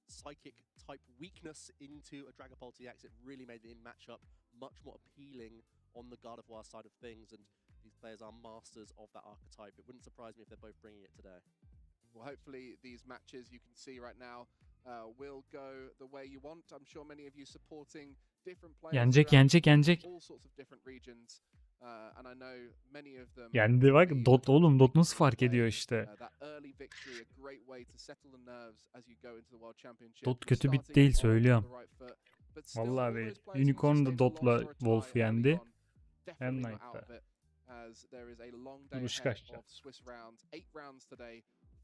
psychic type weakness into a Dragapult EX. It really made the matchup much more appealing on the Gardevoir side of things, and these players are masters of that archetype. It wouldn't surprise me if they're both bringing it today. Well, hopefully these matches you can see right now will go the way you want. I'm sure many of you supporting different players Yenecek. all sorts of different regions. And I know many of them. Yendi bak, Dot oğlum, Dot nasıl fark ediyor işte. Dot kötü bit değil, söylüyorum. Vallahi değil. Unicorn da Dot'la Wolf yendi. Hem Knight'ta. Duruş kaçacak.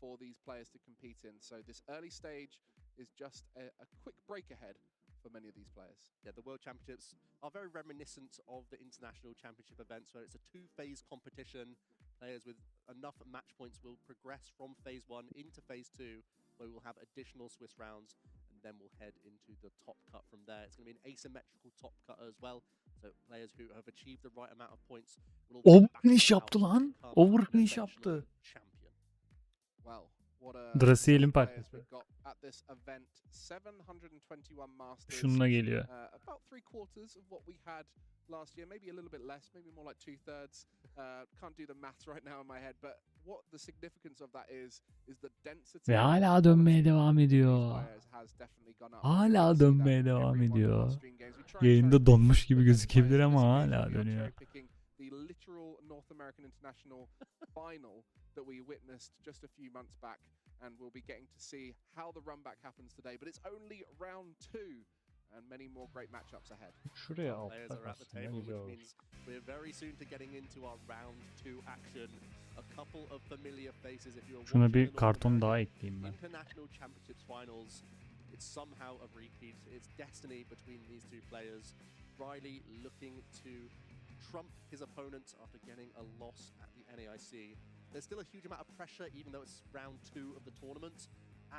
For these players to compete in. So this early stage is just a quick break ahead for many of these players. Yeah, the World Championships are very reminiscent of the International Championship events, where it's a 2-phase competition. Players with enough match points will progress from Phase 1 into Phase 2, where we'll have additional Swiss rounds, and then we'll head into the top cut from there. It's going to be an asymmetrical top cut as well, so players who have achieved the right amount of points will all Overfinish yaptı lan. Overfinish yaptı. Well, what Draciel'in partisi. at this event, 721 masters. Şununla geliyor. About 3/4 of what we had last year, maybe a little bit less, maybe more like 2/3. Can't do the maths right now in my head, but what the significance of that is the density. Ve hala dönmeye devam ediyor. Hala dönmeye devam ediyor. Yayında donmuş gibi gözükebilir ama hala dönüyor. The literal North American International final that we witnessed just a few months back, and we'll be getting to see how the run back happens today. But it's only round 2, and many more great matchups ahead. Players are at the table, which means we're very soon to getting into our round 2 action. A couple of familiar faces if you're Şuna watching bir the North karton daha American ekleyeyim ben. International Championships finals. It's somehow a repeat. It's destiny between these two players. Riley looking to trump his opponent after getting a loss at the NAIC. There's still a huge amount of pressure even though it's round 2 of the tournament,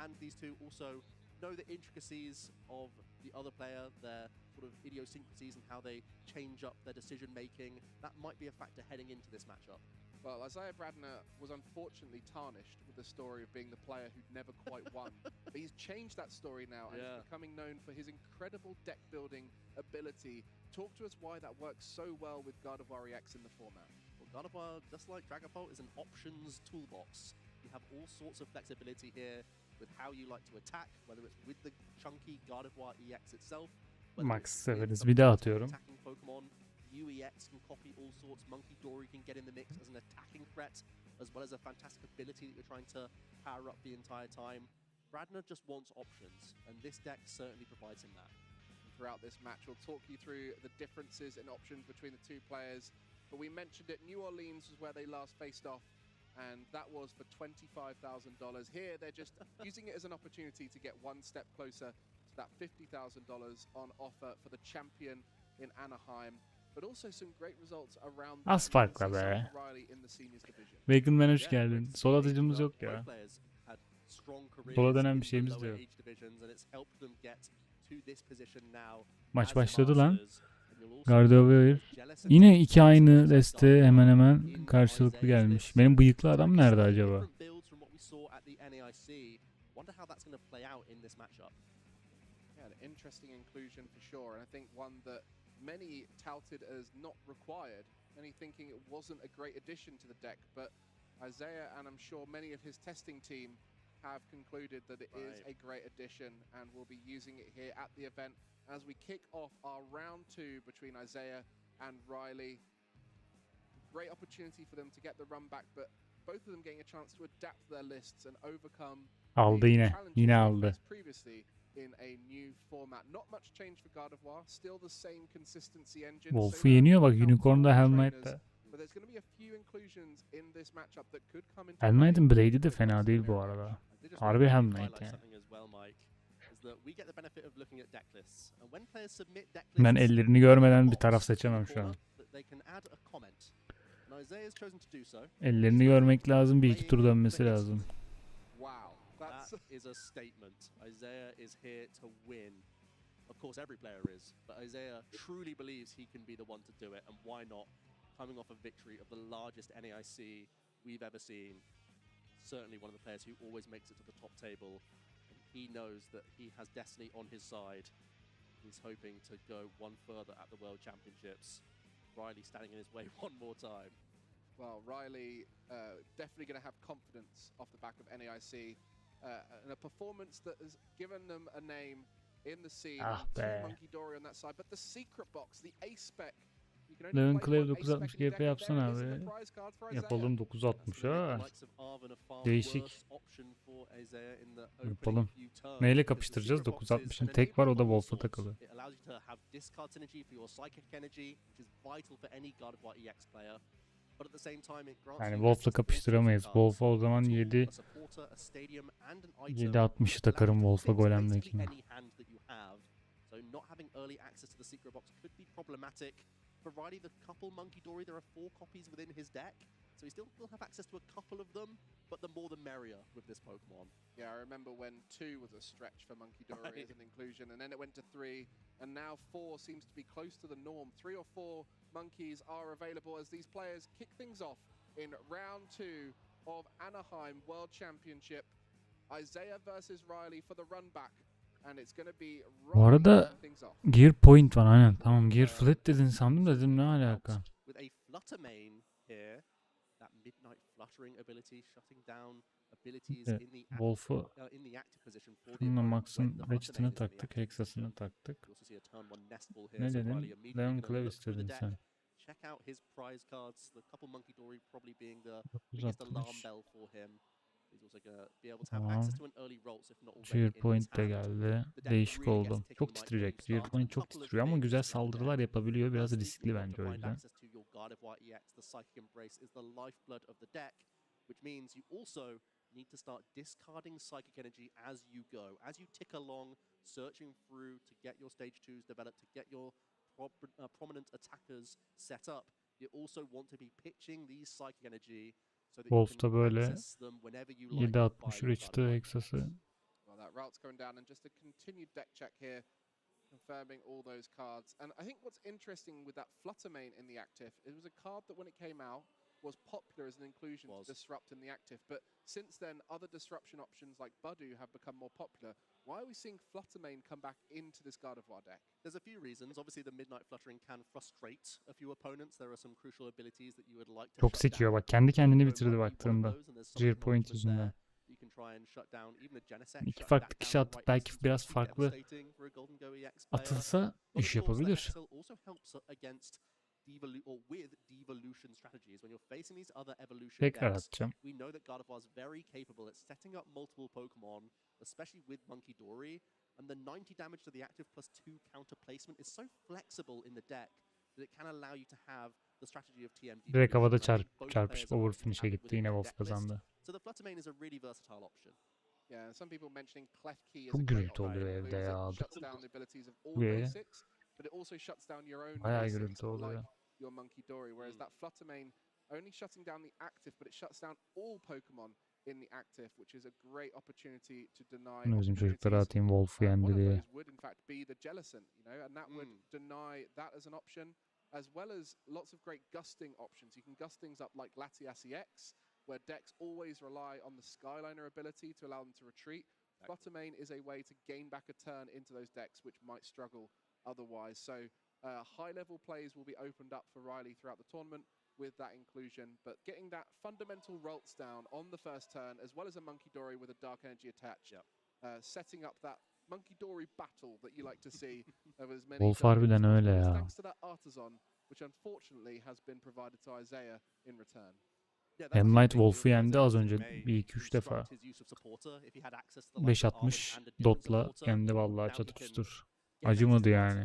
and these two also know the intricacies of the other player, their sort of idiosyncrasies and how they change up their decision making. That might be a factor heading into this matchup. Well, Isaiah Bradner was unfortunately tarnished with the story of being the player who'd never quite won. But he's changed that story now and is becoming known for his incredible deck building ability. Talk to us why that works so well with Gardevoir EX in the format. Well, Gardevoir, just like Dragapult, is an options toolbox. You have all sorts of flexibility here with how you like to attack, whether it's with the chunky Gardevoir EX itself. Max severiz. Bir daha atıyorum. Attacking Pokemon. UEX can copy all sorts. Monkey Dory can get in the mix as an attacking threat, as well as a fantastic ability that you're trying to power up the entire time. Bradner just wants options, and this deck certainly provides him that. Throughout this match, we'll talk you through the differences in options between the two players. But we mentioned it, New Orleans was where they last faced off, and that was for $25,000. Here, they're just using it as an opportunity to get one step closer to that $50,000 on offer for the champion in Anaheim. But also some great results around Az farkla be. Wakenman hoş geldin. Sol atıcımız yok ya. Sola dönen bir şeyimiz de yok. Maç başladı lan. Gardevoir. Yine iki aynı deste hemen hemen karşılıklı gelmiş. Benim bıyıklı adam nerede acaba? Many touted as not required, many thinking it wasn't a great addition to the deck, but Isaiah and I'm sure many of his testing team have concluded that it is a great addition and will be using it here at the event as we kick off our round 2 between Isaiah and Riley. Great opportunity for them to get the run back, but both of them getting a chance to adapt their lists and overcome aldı yine aldı. Previously in a new format. Not much change for Gardevoir. Still the same consistency engine. Wolf'u yeniyor bak, Unicorn'da Hell Knight'ta. But there's going to be a few inclusions in this matchup that could come into Hell Knight'ın Blade'i de fena değil bu arada. Harbi Hell Knight yani. Ben ellerini görmeden bir taraf seçemem şu an. Ellerini görmek lazım, bir iki tur dönmesi lazım. That is a statement. Isaiah is here to win. Of course, every player is, but Isaiah truly believes he can be the one to do it, and why not? Coming off a victory of the largest NAIC we've ever seen. Certainly one of the players who always makes it to the top table. And he knows that he has destiny on his side. He's hoping to go one further at the World Championships. Riley standing in his way one more time. Well, Riley definitely going to have confidence off the back of NAIC. And a performance that has given them a name in the scene. Monkey Dory on that side, but the secret box, the ace spec. Leon Clave 960 GP yapsana abi. Yapalım 960 ha. Değişik. Yapalım. Neyle kapıştıracağız? 960'ın tek var, o da Wolf'a takılı. Yani Wolf'la kapıştıramayız. Wolf'a o zaman 760'ı takarım Wolf'a golemdekine. For Riley, the couple Monkey Dory, there are 4 copies within his deck, so he still will have access to a couple of them, but the more the merrier with this Pokemon. Yeah, I remember when 2 was a stretch for Monkey Dory as an inclusion, and then it went to 3, and now 4 seems to be close to the norm. 3 or 4 monkeys are available as these players kick things off in round 2 of Anaheim World Championship. Isaiah versus Riley for the run back. Bu arada Gear Point var aynen. Tamam, Gear Flat dedin sandım, dedim ne alaka? Wolf'u şununla Max'ın Ratchet'ını taktık, Hexas'ını taktık. Ne dedin? Leon Clave istedin sen. 960. Tamam. Cheerpoint de geldi. Değişik oldu. Çok titreyecek. Cheerpoint çok titriyor ama güzel saldırılar yapabiliyor. Biraz riskli bence o yüzden. Gardevoir EX, the Psychic Embrace, is the lifeblood of the deck, which means you also need to start discarding Psychic Energy as you go. As you tick along, searching through to get your stage 2s developed, to get your prominent attackers set up, you also want to be pitching these Psychic Energy so that you can access them whenever you like. 7.60 reach'te Hexas'ı. Well, that route's going down, and just a continued deck check here, confirming all those cards. And I think what's interesting with that Fluttermane in the active, it was a card that when it came out was popular as an inclusion to disrupt in the active. But since then, other disruption options like Budu have become more popular. Why are we seeing Fluttermane come back into this Gardevoir deck? There's a few reasons. Obviously, the Midnight Fluttering can frustrate a few opponents. There are some crucial abilities that you would like to Çok sekiyor bak. Kendi kendini bitirdi baktığında. Zero point yüzünden. İki farklı kişi attık. Belki biraz farklı atılsa iş yapabilir. Tekrar atacağım. We know that Gardevoir is very capable at setting up multiple Pokemon, especially with Monkey Dory, and the 90 damage to the active plus 2 counter placement is so flexible in the deck that it can allow you to have the strategy of TM. Direkt havada çarpışıp overfinish'e gitti. Yine Wolf kazandı. So the Fluttermane is a really versatile option. Yeah, some people mentioning Klefki Çok gürültü oluyor evde ya. Ve but it also shuts down your own bayağı gürültü oluyor. Your Monkey Dory, whereas that Fluttermane only shutting down the active, but it shuts down all Pokemon in the active, which is a great opportunity to deny. Bizim çocuklara atayım Wolf'u yendi diye. Would in fact be the Jellicent, you know, and that would deny that as an option, as well as lots of great gusting options. You can gust things up like Latias EX, where decks always rely on the Skyliner ability to allow them to retreat. Fluttermane is a way to gain back a turn into those decks which might struggle otherwise. So high-level plays will be opened up for Riley throughout the tournament with that inclusion, but getting that fundamental Ralts down on the first turn, as well as a Monkey Dory with a Dark Energy attached, setting up that Monkey Dory battle that you like to see of as many Wolf harbiden öyle ya. thanks to that Artisan, which unfortunately has been provided to Isaiah in return. Emlight Wolf'u yendi az önce bir 2-3 defa. 5.60 dotla yendi vallahi çatır çutur. Acımadı yani.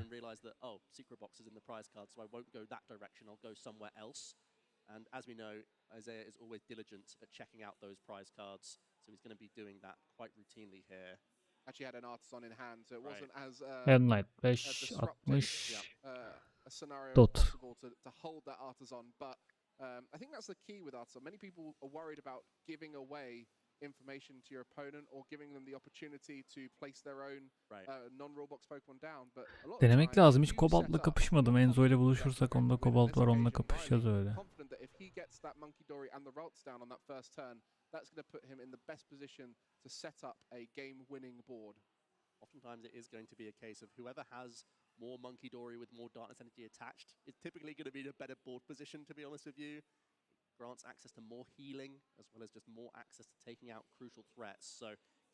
And as we know, Isaiah is always diligent at checking out those prize cards, so he's going to be doing that quite routinely here. Actually had an Artisan in hand, so it wasn't as Emlight 5.60 a scenario dot. possible to hold that Artisan, but I think that's the key with Artisan. Many people are worried about giving away information to your opponent or giving them the opportunity to place their own non-rulebox Pokemon down. But a lot Denemek lazım. Hiç Kobalt'la kapışmadım. Enzo ile buluşursak onda Kobalt var, onunla kapışacağız öyle. Confident that if he gets that Monkey Dory and the Ralts down on that first turn, that's going to put him in the best position to set up a game-winning board. Oftentimes it is going to be a case of whoever has more Monkey Dory with more Darkness Energy attached is typically going to be in a better board position, to be honest with you. Grants access to more healing, as well as just more access to taking out crucial threats. So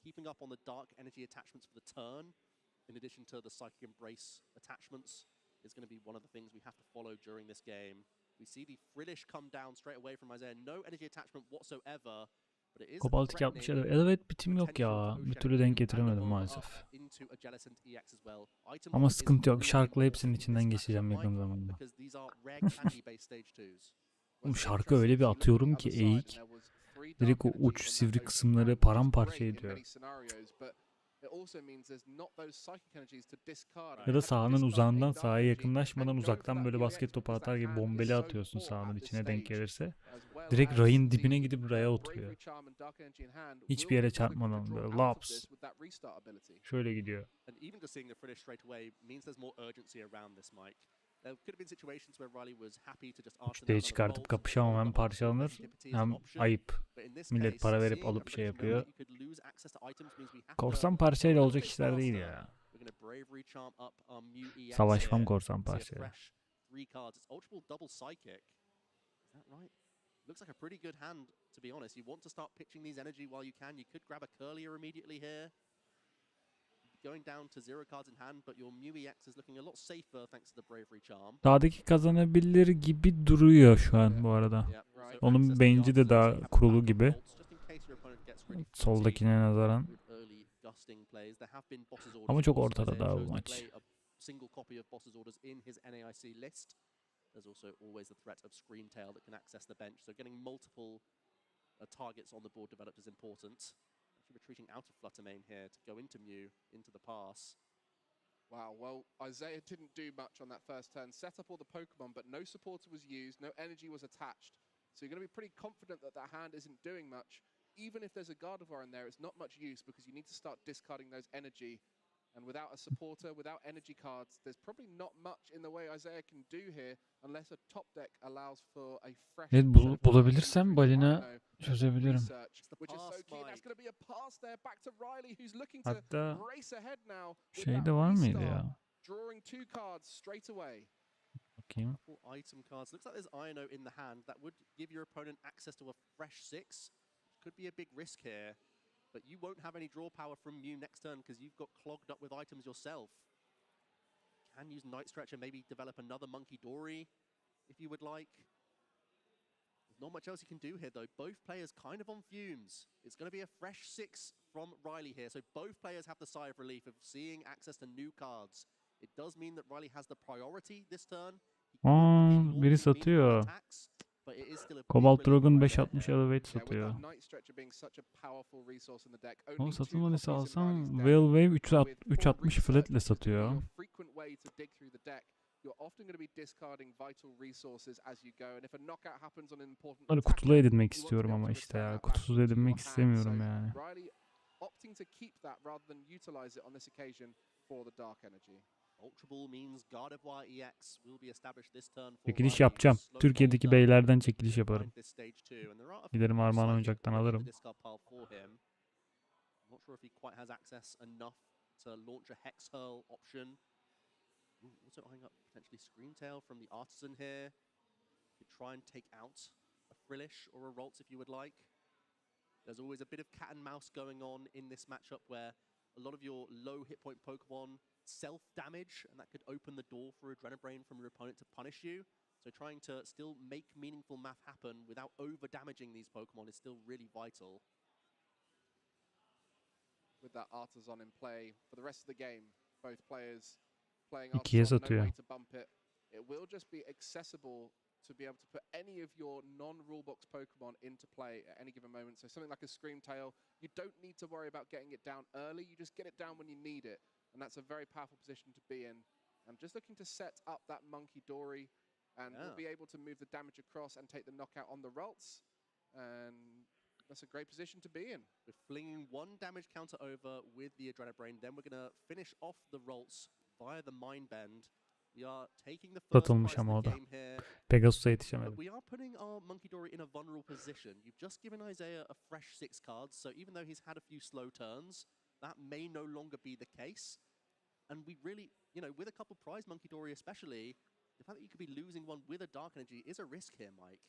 keeping up on the Dark Energy attachments for the turn, in addition to the Psychic Embrace attachments, is going to be one of the things we have to follow during this game. We see the Frillish come down straight away from Isaiah. No energy attachment whatsoever. Kobaltik yapmış ya da elevate bitim yok ya. Bir türlü denk getiremedim maalesef. Ama sıkıntı yok. Şarkla hepsinin içinden geçeceğim yakın zamanda. Şarkı öyle bir atıyorum ki eğik. Direkt o uç sivri kısımları paramparça ediyor. Ya da sahanın uzağından sahaya yakınlaşmadan uzaktan böyle basket topu atar gibi bombeli atıyorsun sahanın içine denk gelirse. Direkt rayın dibine gidip raya oturuyor. Hiçbir yere çarpmadan böyle laps. Şöyle gidiyor. Üçteye çıkartıp kapışamam, hem parçalanır hem ayıp. Millet para verip alıp şey yapıyor. Korsan parçayla olacak işler değil ya. Savaşmam korsan parçayla. Looks like a pretty good hand, to be honest. You want to start pitching these energy while you can. You could grab a Curlier immediately here. Going down to 0 cards in hand, but your Mew EX is looking a lot safer thanks to the Bravery Charm. Dağdaki kazanabilir gibi duruyor şu an bu arada. Onun benci de daha kurulu gibi. Soldakine nazaran. Ama çok ortada daha bu maç. there's also always the threat of Screamtail that can access the bench. So getting multiple targets on the board developed is important. Actually retreating out of Fluttermane here to go into Mew, into the pass. Wow, well, Isaiah didn't do much on that first turn. Set up all the Pokemon, but no supporter was used, no energy was attached. So you're going to be pretty confident that that hand isn't doing much. Even if there's a Gardevoir in there, it's not much use because you need to start discarding those energy. And without a supporter, without energy cards, there's probably not much in the way Isaiah can do here unless a top deck allows for a fresh... Evet, bulabilirsem balina çözebilirim. Hatta şey de var mıydı ya? Drawing 2 cards straight away. Bakayım. Item cards. Looks like there's Ino in the hand. That would give your opponent access to a fresh 6. Could be a big risk here. But you won't have any draw power from Mew next turn because you've got clogged up with items yourself. Can use Night Stretcher, maybe develop another Monkey Dory if you would like. There's not much else you can do here though. Both players kind of on fumes. It's going to be a fresh 6 from Riley here. So both players have the sigh of relief of seeing access to new cards. It does mean that Riley has the priority this turn. Biri satıyor. Cobalt Dragon 560 Elevate satıyor. Onu satın alırsa alsam Whale Wave 360 Flat'le satıyor. Bunları kutulu edinmek istiyorum ama işte ya. Kutusuz edinmek istemiyorum yani. Çekiliş yapacağım. Türkiye'deki beylerden çekiliş yaparım. Giderim Armağan Oyuncak'tan alırım. Also eyeing up potentially Screamtail from the Artisan here. Could try and take out a Frillish or a Ralts if you would like. There's always a bit of cat and mouse going on in this matchup where a lot of your low hit point Pokemon self-damage, and that could open the door for Adrenabrain from your opponent to punish you. So trying to still make meaningful math happen without over-damaging these Pokemon is still really vital. With that Artisan in play for the rest of the game, both players playing İkiye Artisan, no satıyor. way to bump it. It will just be accessible to be able to put any of your non-rulebox Pokemon into play at any given moment. So something like a Screamtail, you don't need to worry about getting it down early. You just get it down when you need it. And that's a very powerful position to be in. I'm just looking to set up that Monkey Dory, and we'll be able to move the damage across and take the knockout on the Ralts. And that's a great position to be in. We're flinging 1 damage counter over with the Adrenabrain. Then we're going to finish off the Ralts via the Mind Bend. We are taking the first prize of the game here. Pegasus'a yetişemedim. But we are putting our Monkey Dory in a vulnerable position. You've just given Isaiah a fresh 6 cards, so even though he's had a few slow turns, that may no longer be the case. And we really, you know, with a couple prize Monkey Dory especially, the fact that you could be losing one with a Dark Energy is a risk here, Mike.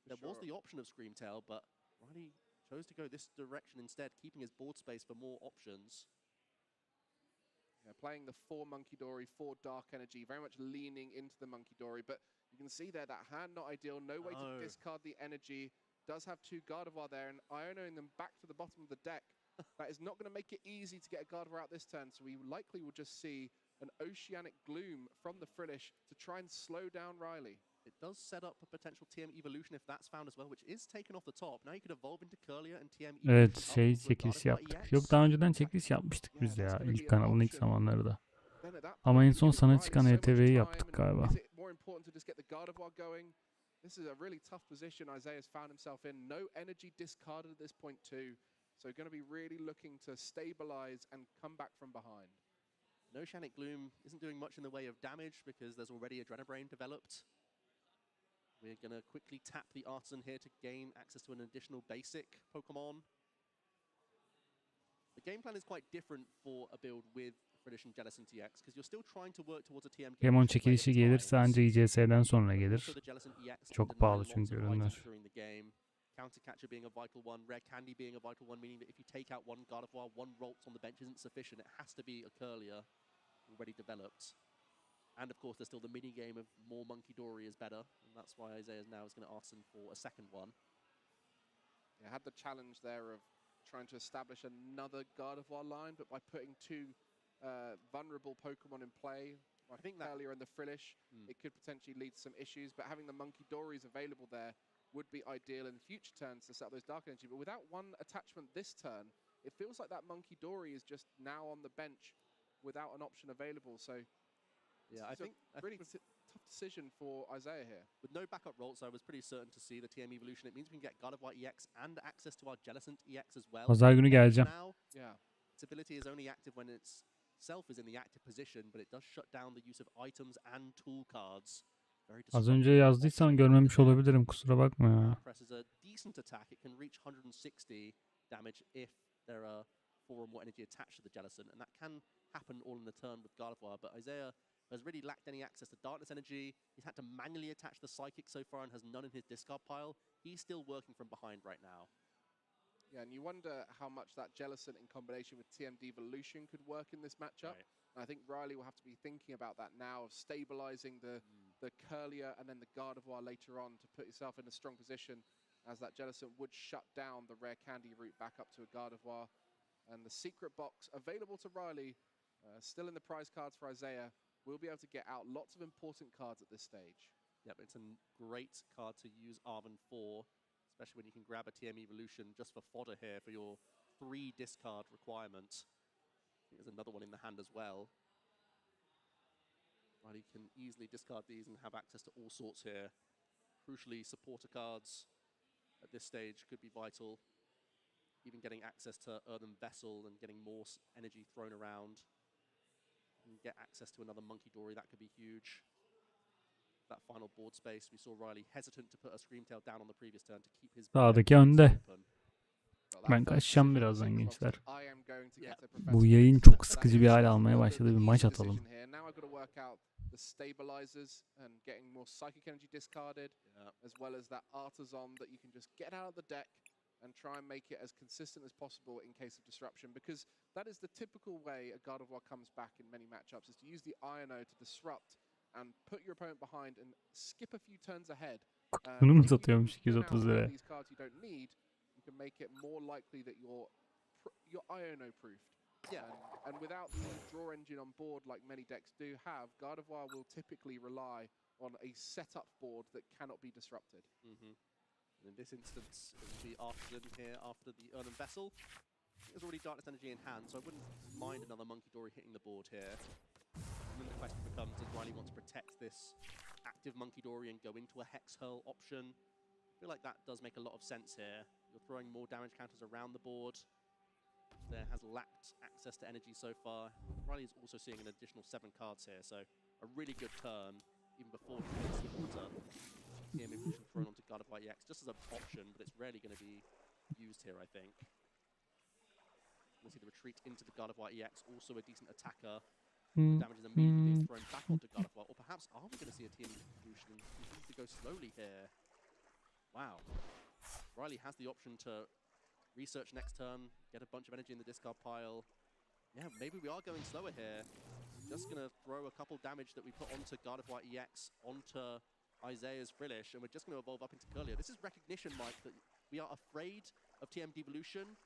There was the option of Screamtail, but Riley chose to go this direction instead, keeping his board space for more options. Yeah, playing the 4 Monkey Dory, 4 Dark Energy, very much leaning into the Monkey Dory, but you can see there that hand not ideal, no way to discard the energy. Does have 2 Gardevoir there, and Ionoing them back to the bottom of the deck. That is not going to make it easy to get a Gardevoir out this turn, so we likely will just see an Oceanic Gloom from the Frillish to try and slow down Riley. It does set up a potential TM Evolution if that's found as well, which is taken off the top. Now you could evolve into Curlier and TM Evolution. Evet, çekiliş yaptık. Yok, daha önceden çekiliş yapmıştık biz ya. İlk kanalın ilk zamanları da. Ama en son sana çıkan ETV'yi yaptık galiba. This is a really tough position Isaiah's found himself in. No energy discarded at this point too. So going to be really looking to stabilize and come back from behind. No Oceanic Gloom isn't doing much in the way of damage because there's already Adrenabrain developed. We're going to quickly tap the Artisan here to gain access to an additional basic Pokemon. The game plan is quite different for a build with Frillish and Jellicent TX because you're still trying to work towards a TM. Pokemon çekilişi gelirse ancak ICS'den sonra gelir. Çok pahalı çünkü ürünler. Countercatcher being a vital one, Rare Candy being a vital one, meaning that if you take out 1 Gardevoir, 1 Ralts on the bench isn't sufficient. It has to be a Curlier already developed. And of course, there's still the mini game of more Monkey Dory is better, and that's why Isaiah now is going to ask him for a second one. Yeah, had the challenge there of trying to establish another Gardevoir line, but by putting 2 vulnerable Pokemon in play, I think that earlier in the Frillish, it could potentially lead to some issues, but having the Monkey Dories available there would be ideal in future turns to set up those Dark Energy. But without one attachment this turn, it feels like that Monkey Dory is just now on the bench without an option available. So yeah, I think really tough decision for Isaiah here. With no backup rolls, I was pretty certain to see the TM evolution. It means we can get God of War EX and access to our Jellicent EX as well. Pazar günü geleceğim. Now, its ability is only active when itself is in the active position, but it does shut down the use of items and tool cards. Az önce yazdıysan görmemiş olabilirim, kusura bakma ya. Press is a decent attack. It can reach 160 damage if there are 4 or more energy attached to the Jellicent, and that can happen all in the turn with God of War, but Isaiah has really lacked any access to darkness energy. He's had to manually attach the Psychic so far and has none in his discard pile. He's still working from behind right now. Yeah, and you wonder how much that Jellicent in combination with TM Devolution could work in this matchup. Right. And I think Riley will have to be thinking about that now, of stabilizing the Curlier and then the Gardevoir later on to put yourself in a strong position, as that Jellicent would shut down the Rare Candy route back up to a Gardevoir. And the secret box available to Riley, still in the prize cards for Isaiah, will be able to get out lots of important cards at this stage. Yep, it's a great card to use Arven for, especially when you can grab a TM Evolution just for fodder here for your 3 discard requirement. I think there's another one in the hand as well. Riley can easily discard these and have access to all sorts here. Crucially, supporter cards at this stage could be vital. Even getting access to Earthen Vessel and getting more energy thrown around. And get access to another Monkey Dory, that could be huge. That final board space, we saw Riley hesitant to put a Screamtail down on the previous turn to keep his Sağdaki önde. Ben kaçacağım birazdan gençler. Bu yayın çok sıkıcı bir hal almaya başladı. Bir maç atalım. The stabilizers and getting more psychic energy discarded, as well as that artisan that you can just get out of the deck and try and make it as consistent as possible in case of disruption, because that is the typical way a God of War comes back in many matchups, is to use the Iono to disrupt and put your opponent behind and skip a few turns ahead. Bunu mu satıyormuş 230 liraya? These cards you don't need, you can make it more likely that you're Iono proofed. Yeah, and without the draw engine on board like many decks do have, Gardevoir will typically rely on a setup board that cannot be disrupted. And in this instance, it will be Artisan here after the Earthen Vessel. There's already Darkness Energy in hand, so I wouldn't mind another Monkey Dory hitting the board here. And then the question becomes, does Riley want to protect this active Monkey Dory and go into a Hex Hurl option? I feel like that does make a lot of sense here. You're throwing more damage counters around the board. There has lacked access to energy so far. Riley is also seeing an additional 7 cards here, so a really good turn, even before he hits the water. TM Evolution thrown onto God of War EX just as an option, but it's rarely going to be used here, I think. We'll see the retreat into the God of War EX, also a decent attacker. Damage is immediately being thrown back onto God of War. Or perhaps are we going to see a TM Evolution continue to go slowly here? Wow. Riley has the option to research next turn, get a bunch of energy in the discard pile. Yeah, maybe we are going slower here. Just going to throw a couple damage that we put onto God of War EX onto Isaiah's Frillish, and we're just going to evolve up into Curlier. This is recognition, Mike, that we are afraid of TM Devolution,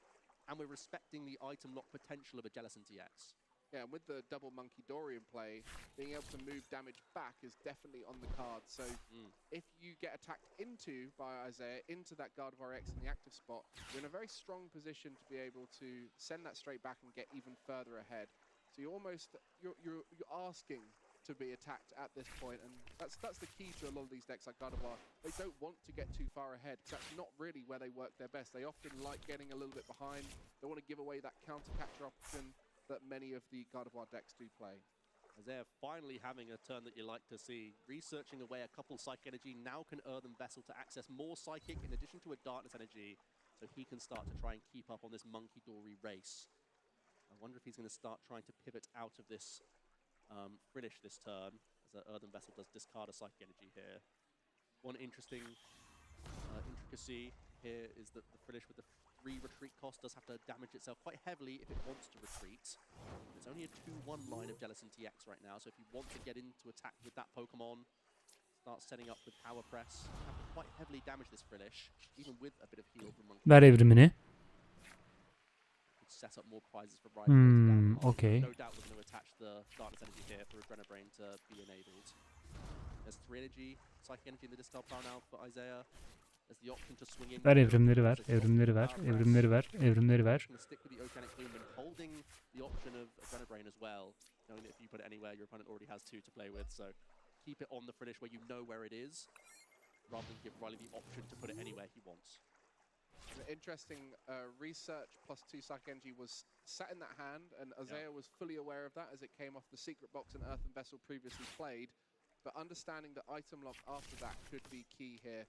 and we're respecting the item lock potential of a Jellicent EX. Yeah, and with the double Monkey Dory in play, being able to move damage back is definitely on the card. So if you get attacked into by Isaiah, into that Gardevoir X in the active spot, you're in a very strong position to be able to send that straight back and get even further ahead. So you're almost, you're asking to be attacked at this point, and that's the key to a lot of these decks like Gardevoir. They don't want to get too far ahead, because that's not really where they work their best. They often like getting a little bit behind. They want to give away that counter-capture option that many of the Gardevoir decks do play. Isaiah finally having a turn that you like to see. Researching away a couple Psychic Energy, now can Earthen Vessel to access more Psychic in addition to a Darkness Energy, so he can start to try and keep up on this Monkey Dory race. I wonder if he's going to start trying to pivot out of this Frillish this turn, as the Earthen Vessel does discard a Psychic Energy here. One interesting intricacy here is that the Frillish with the 3 retreat cost does have to damage itself quite heavily if it wants to retreat. It's only a 2-1 line of Jellicent EX right now, so if you want to get into attack with that Pokemon, start setting up with Power Press, you have to quite heavily damage this Frillish, even with a bit of heal from Monkey. Ver evrimini. Could set up more prizes for Riley. Okay. No doubt we're going to attack catch the Darkness Energy here for Adrenabrain to be enabled. There's 3 energy, Psychic Energy in the discard pile now for Isaiah. There's the option to swing in. Ver evrimleri ver, evrimleri ver, evrimleri ver, evrimleri ver. Stick with the Oceanic Plume and holding the option of Adrenabrain as well, knowing that if you put it anywhere, your opponent already has 2 to play with, so keep it on the finish where you know where it is, rather than give Riley the option to put it anywhere he wants. An interesting research plus 2 Psychic Energy was sat in that hand, and Isaiah was fully aware of that as it came off the secret box and Earthen Vessel previously played, but understanding the item lock after that could be key here.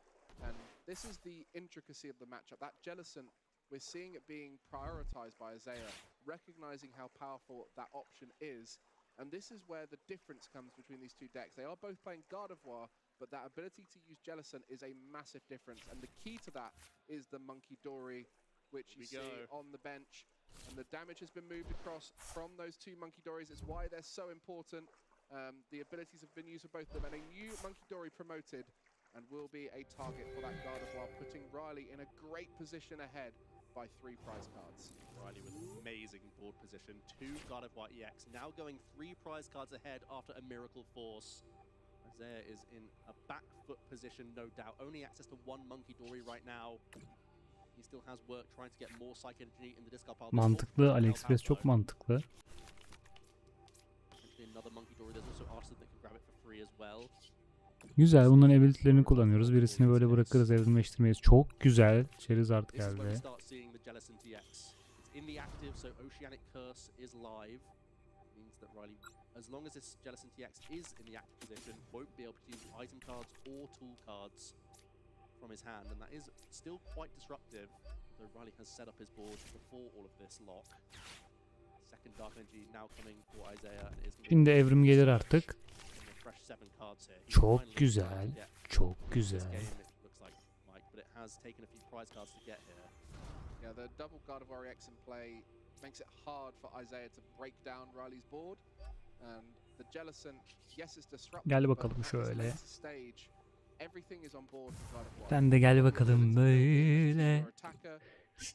And this is the intricacy of the matchup. That Jellicent, we're seeing it being prioritized by Isaiah, recognizing how powerful that option is. And this is where the difference comes between these 2 decks. They are both playing Gardevoir, but that ability to use Jellicent is a massive difference. And the key to that is the Monkey Dory, which you see on the bench. And the damage has been moved across from those 2 Monkey Dories. It's why they're so important. The abilities have been used for both of them. And a new Monkey Dory promoted and will be a target for that Gardevoir, putting Riley in a great position ahead by 3 prize cards. Riley with amazing board position, 2 Gardevoir EX, now going 3 prize cards ahead after a Miracle Force. Isaiah is in a back foot position, no doubt. Only access to 1 Monkey Dory right now. He still has work trying to get more Psychic Energy in the discard pile. Mantıklı, AliExpress çok mantıklı. Another Monkey Dory. There's also Artisan that can grab it for free as well. Güzel, bunların ability'lerini kullanıyoruz. Birisini böyle bırakırız, evrimleştirmeyiz. Çok güzel. Charizard geldi. As long as this Jellicent EX is in the active position, won't be able to use item cards or tool cards from his hand, and that is still quite disruptive, though Riley has set up his board before all of this lock. Second Dark Energy now coming for Isaiah, and it is Şimdi evrim gelir artık. Çok güzel, çok güzel. Yeah, the double Gardevoir EX in play makes it hard for Isaiah to break down Riley's board. And the Jellicent, yes, it's disruptive. Gel bakalım şöyle. Everything is on board for Gardevoir. Sen de gel bakalım böyle.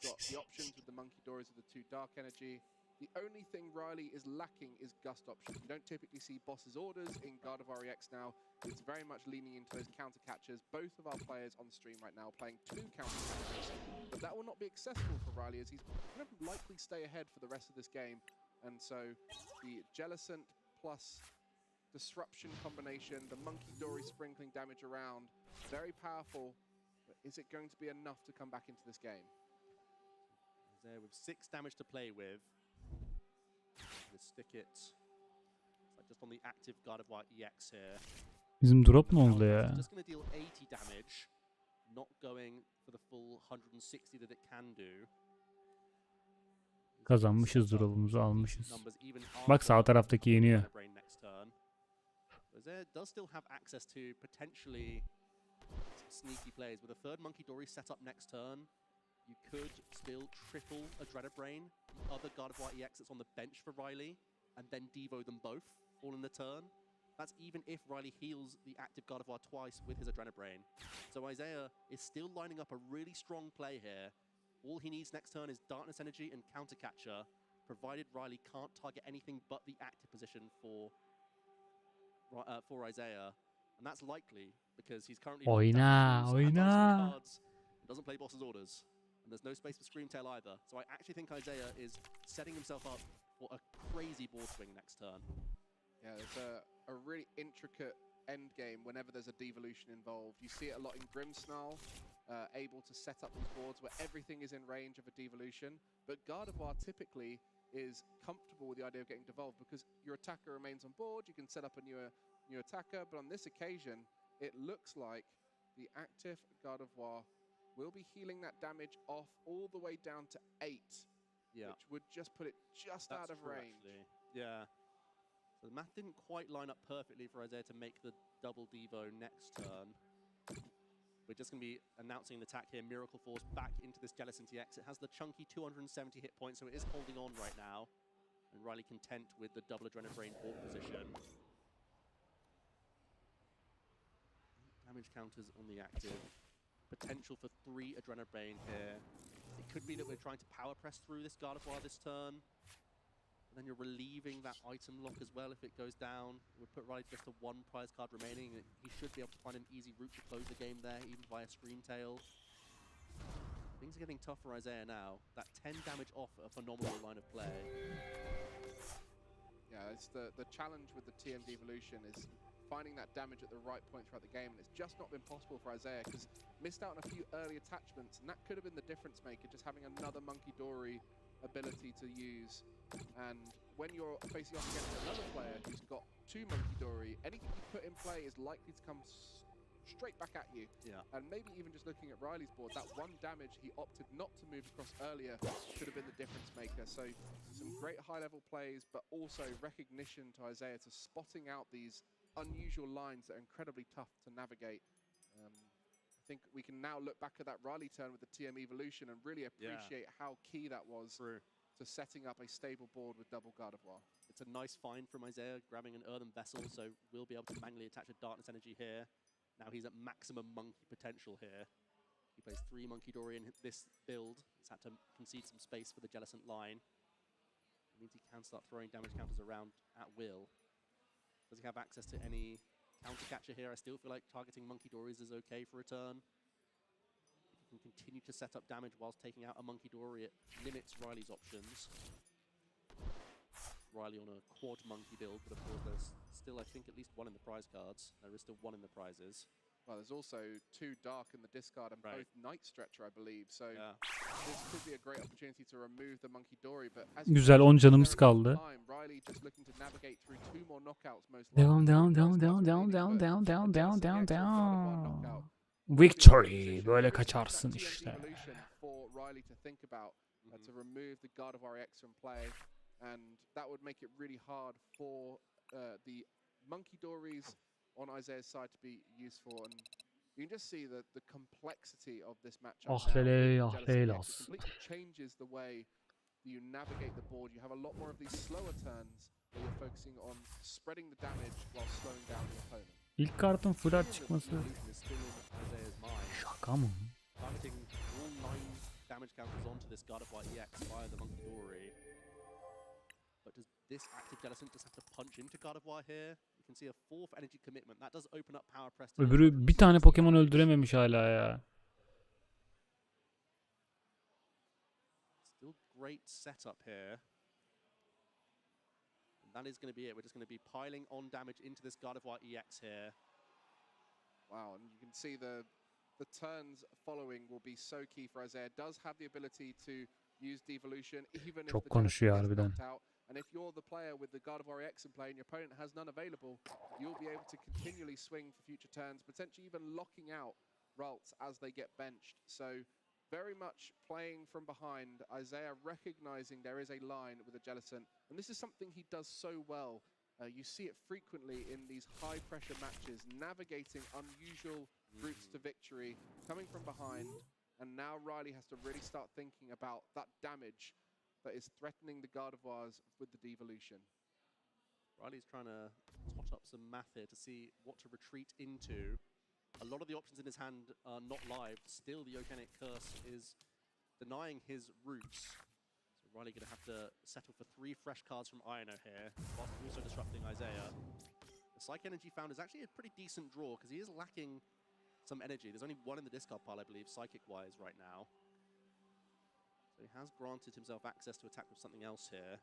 Got the options with the Monkey Dories with the 2 Dark Energy. The only thing Riley is lacking is Gust options. You don't typically see Boss's Orders in Gardevoir EX now. It's very much leaning into those counter catchers. Both of our players on stream right now playing 2 counter catchers. But that will not be accessible for Riley as he's going to likely stay ahead for the rest of this game. And so the Jellicent plus Disruption combination, the Monkey Dory sprinkling damage around, very powerful. But is it going to be enough to come back into this game? There with 6 damage to play with. Let's stick it. It's like just on the active Gardevoir EX here. Bizim drop ne oldu ya? Just going to deal 80 damage, not going for the full 160 that it can do. Kazanmışız, drop'umuzu almışız. Bak sağ taraftaki yeniyor. There does still have access to potentially sneaky plays with a 3rd Monkey Dory set up next turn. You could still triple Adrenabrain, the other Gardevoir EX that's on the bench for Riley, and then Devo them both, all in the turn. That's even if Riley heals the active Gardevoir twice with his Adrenabrain. So Isaiah is still lining up a really strong play here. All he needs next turn is Darkness Energy and Counter Catcher, provided Riley can't target anything but the active position for Isaiah. And that's likely because he's currently cards, doesn't play Boss's Orders. And there's no space for Screamtail either. So I actually think Isaiah is setting himself up for a crazy board swing next turn. Yeah, it's a really intricate end game whenever there's a devolution involved. You see it a lot in Grimmsnarl, able to set up these boards where everything is in range of a devolution. But Gardevoir typically is comfortable with the idea of getting devolved because your attacker remains on board, you can set up a new attacker, but on this occasion, it looks like the active Gardevoir will be healing that damage off all the way down to 8, which would just put it just out of range. Actually. Yeah. So the math didn't quite line up perfectly for Isaiah to make the double Devo next turn. We're just going to be announcing an attack here. Miracle Force back into this Jellicent EX. It has the chunky 270 hit points, so it is holding on right now. And Riley content with the double Adrenabrain board position. Damage counters on the active. Potential for 3 Adrenabrain here. It could be that we're trying to power press through this Gardevoir this turn. And then you're relieving that item lock as well if it goes down. It would put Riley just to 1 prize card remaining. He should be able to find an easy route to close the game there, even via Screamtail. Things are getting tough for Isaiah now. That 10 damage off a phenomenal line of play. Yeah, it's the challenge with the TM Devolution is finding that damage at the right point throughout the game, and it's just not been possible for Isaiah because missed out on a few early attachments, and that could have been the difference maker, just having another Monkey Dory ability to use. And when you're facing off against another player who's got 2 Monkey Dory, anything you put in play is likely to come straight back at you. Yeah. And maybe even just looking at Riley's board, that 1 damage he opted not to move across earlier could have been the difference maker. So some great high-level plays, but also recognition to Isaiah to spotting out these unusual lines that are incredibly tough to navigate. I think we can now look back at that Riley turn with the TM Evolution and really appreciate how key that was to setting up a stable board with double Gardevoir. It's a nice find from Isaiah, grabbing an Earthen Vessel, so we'll be able to manually attach a Darkness Energy here. Now he's at maximum monkey potential here. He plays 3 Monkey Dory in this build. He's had to concede some space for the Jellicent line. It means he can start throwing damage counters around at will. Does he have access to any counter catcher here? I still feel like targeting Monkey Dories is okay for a turn. If you can continue to set up damage whilst taking out a Monkey Dory, it limits Riley's options. Riley on a quad monkey build, but of course there's still, I think, at least 1 in the prize cards. There is still 1 in the prizes. Well, there's also 2 Dark in the discard and both Night Stretcher, I believe. So this could be a great opportunity to remove the Monkey Dory. But as Güzel, 10 canımız kaldı. Riley just looking to navigate through 2 more knockouts most Down. Victory. Böyle kaçarsın işte. For Riley to think about to remove the Gardevoir EX from play, and that would make it really hard for the Monkey Dories on Isaiah's side to be useful, and you can just see the complexity of this matchup. It completely changes the way you navigate the board. You have a lot more of these slower turns where you're focusing on spreading the damage while slowing down the opponent. İlk kartın Fırat çıkması. Şaka mı? Targeting all 9 damage counters onto this Gardevoir EX via the Monkey Dory. But does this active Jellicent just have to punch into Gardevoir here? You can see a 4th energy commitment. That does open up power press. Öbürü bir tane Pokemon öldürememiş hala ya. Still great setup here. And that is going to be it. We're just going to be piling on damage into this Gardevoir EX here. Wow, and you can see the turns following will be so key for Isaiah. Does have the ability to use Devolution even Çok if the konuşuyor harbiden. out. And if you're the player with the Gardevoir EX in play and your opponent has none available, you'll be able to continually swing for future turns, potentially even locking out Ralts as they get benched. So very much playing from behind, Isaiah recognizing there is a line with a Jellicent, and this is something he does so well. You see it frequently in these high-pressure matches, navigating unusual routes to victory, coming from behind, and now Riley has to really start thinking about that damage that is threatening the Gardevoirs with the Devolution. Riley's trying to tot up some math here to see what to retreat into. A lot of the options in his hand are not live. Still, the Oceanic Curse is denying his routes. So Riley going to have to settle for 3 fresh cards from Iono here, whilst also disrupting Isaiah. The Psych Energy found is actually a pretty decent draw, because he is lacking some energy. There's only 1 in the discard pile, I believe, Psychic-wise right now. So he has granted himself access to attack with something else here.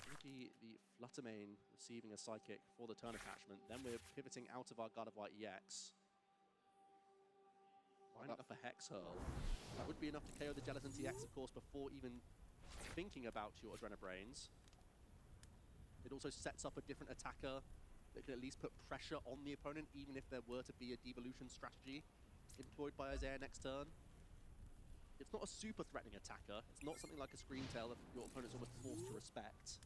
Maybe the Fluttermane receiving a Psychic for the turn attachment. Then we're pivoting out of our Gardevoir EX. Lining up a Hex Hurl. That would be enough to KO the Jellicent EX, of course, before even thinking about your Adrenabrains. It also sets up a different attacker that can at least put pressure on the opponent, even if there were to be a devolution strategy employed by Isaiah next turn. It's not a super threatening attacker. It's not something like a Screamtail that your opponent's almost forced to respect.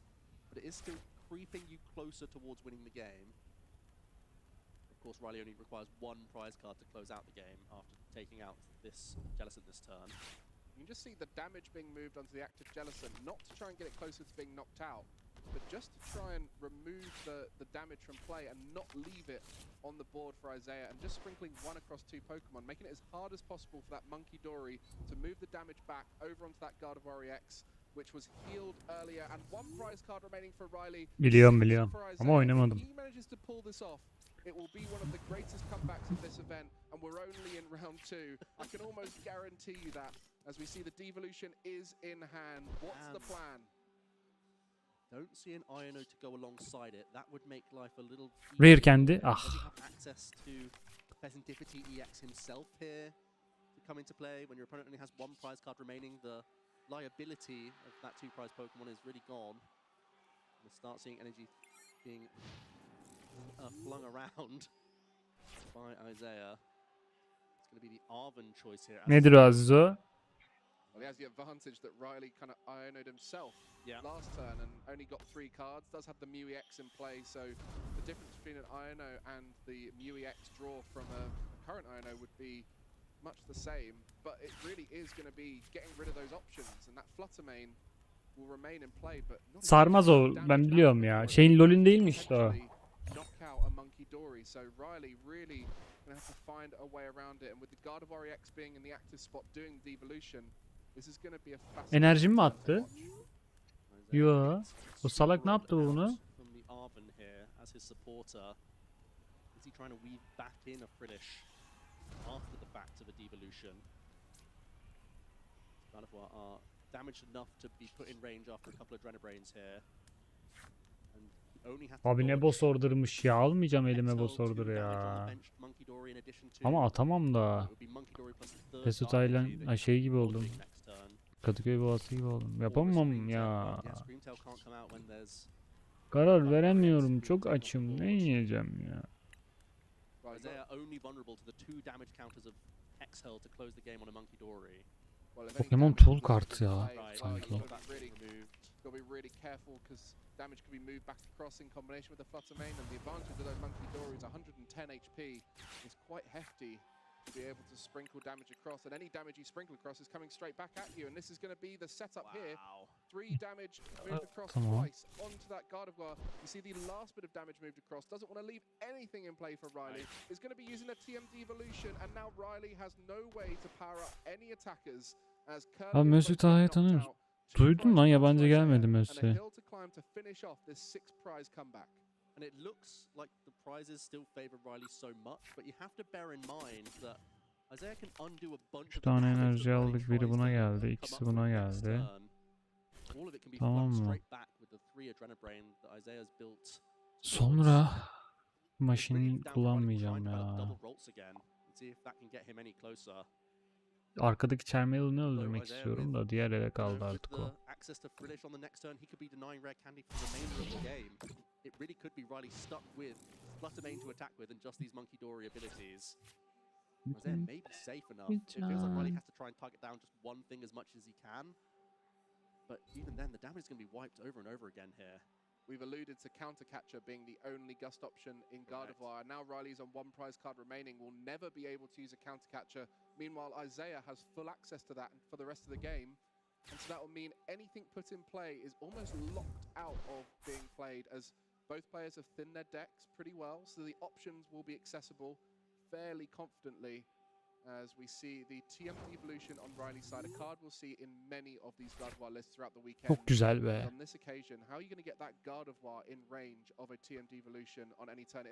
But it is still creeping you closer towards winning the game. Of course, Riley only requires 1 prize card to close out the game after taking out this Jellicent this turn. You can just see the damage being moved onto the active Jellicent, not to try and get it closer to being knocked out, but just to try and remove the damage from play and not leave it on the board for Isaiah, and just sprinkling 1 across 2 Pokemon, making it as hard as possible for that Monkey Dory to move the damage back over onto that Gardevoir EX which was healed earlier, and one prize card remaining for Riley. Biliyorum ama oynamadım. He manages to pull this off. It will be one of the greatest comebacks of this event, and we're only in round 2. I can almost guarantee you that, as we see the devolution is in hand. What's the plan? Don't see an Iono to go alongside it. That would make life a little Rare kendi. Does he have access to Pheasantipity EX himself here to come into play when your opponent only has one prize card remaining? The liability of that 2 prize Pokemon is really gone. We'll start seeing energy being flung around by Isaiah. It's going to be the Arven choice here. Nedir o Azizo? Well, he has the advantage that Riley kind of Iono'd himself last turn and only got 3 cards. Does have the Mew EX in play, so the difference between an Iono and the Mew EX draw from a current Iono would be much the same. But it really is going to be getting rid of those options, and that Fluttermane will remain in play. But Sarmaz o, ben biliyorum ya. Şeyin LoL'ün değilmiş o. Knockout a Monkey Dory, so Riley really going to have to find a way around it. And with the Gardevoir EX being in the active spot doing devolution, this is going to be a fascinating. Enerjimi mi attı? Yo. O salak ne yaptı bunu? Is he trying to weave back in a Frillish after the fact of a devolution? Gardevoir are damaged enough to be put in range after a couple of Drenabrains here. Abi ne boss order'mış ya. Almayacağım elime boss order ya. Ama atamam da. Pesut Island şey gibi oldum. Kadıköy boğası gibi oldum. Yapamam ya. Karar veremiyorum. Çok açım. Ne yiyeceğim ya? Pokémon tool kartı ya sanki. Damage can be moved back across in combination with the Fluttermane, and the advantage of those Monkey Dories, 110 HP, is quite hefty to be able to sprinkle damage across, and any damage you sprinkle across is coming straight back at you, and this is going to be the setup here. 3 damage moved across twice onto that Gardevoir. You see the last bit of damage moved across, doesn't want to leave anything in play for Riley. Is going to be using a TM devolution, and now Riley has no way to power up any attackers as Abi Mesut Ağa'yı tanıyoruz. Duydun lan, yabancı gelmedi Mesut'e. And it looks like the prizes still favor Riley so much, but you have to bear in mind that Isaiah can undo a bunch of tane enerji aldık, biri buna geldi, ikisi buna geldi. Tamam mı? Sonra maşini kullanmayacağım ya. Arkadaki Charmel'ını öldürmek istiyorum da diğer ele kaldı artık o. It really could be Riley stuck with Fluttermane to attack with and just these Monkey Dory abilities. Isaiah may be safe enough. It feels like Riley has to try and target down just one thing as much as he can. But even then, the damage is going to be wiped over and over again here. We've alluded to Countercatcher being the only gust option in Gardevoir. Now Riley's on 1 prize card remaining, will never be able to use a Countercatcher. Meanwhile, Isaiah has full access to that for the rest of the game. And so that will mean anything put in play is almost locked out of being played, as both players have thinned their decks pretty well, so the options will be accessible fairly confidently. As we see the TM devolution on Riley's side, a card we'll see in many of these Gardevoir lists throughout the weekend. Çok güzel be. On this occasion, how are you going to get that Gardevoir in range of a TM devolution on any turn?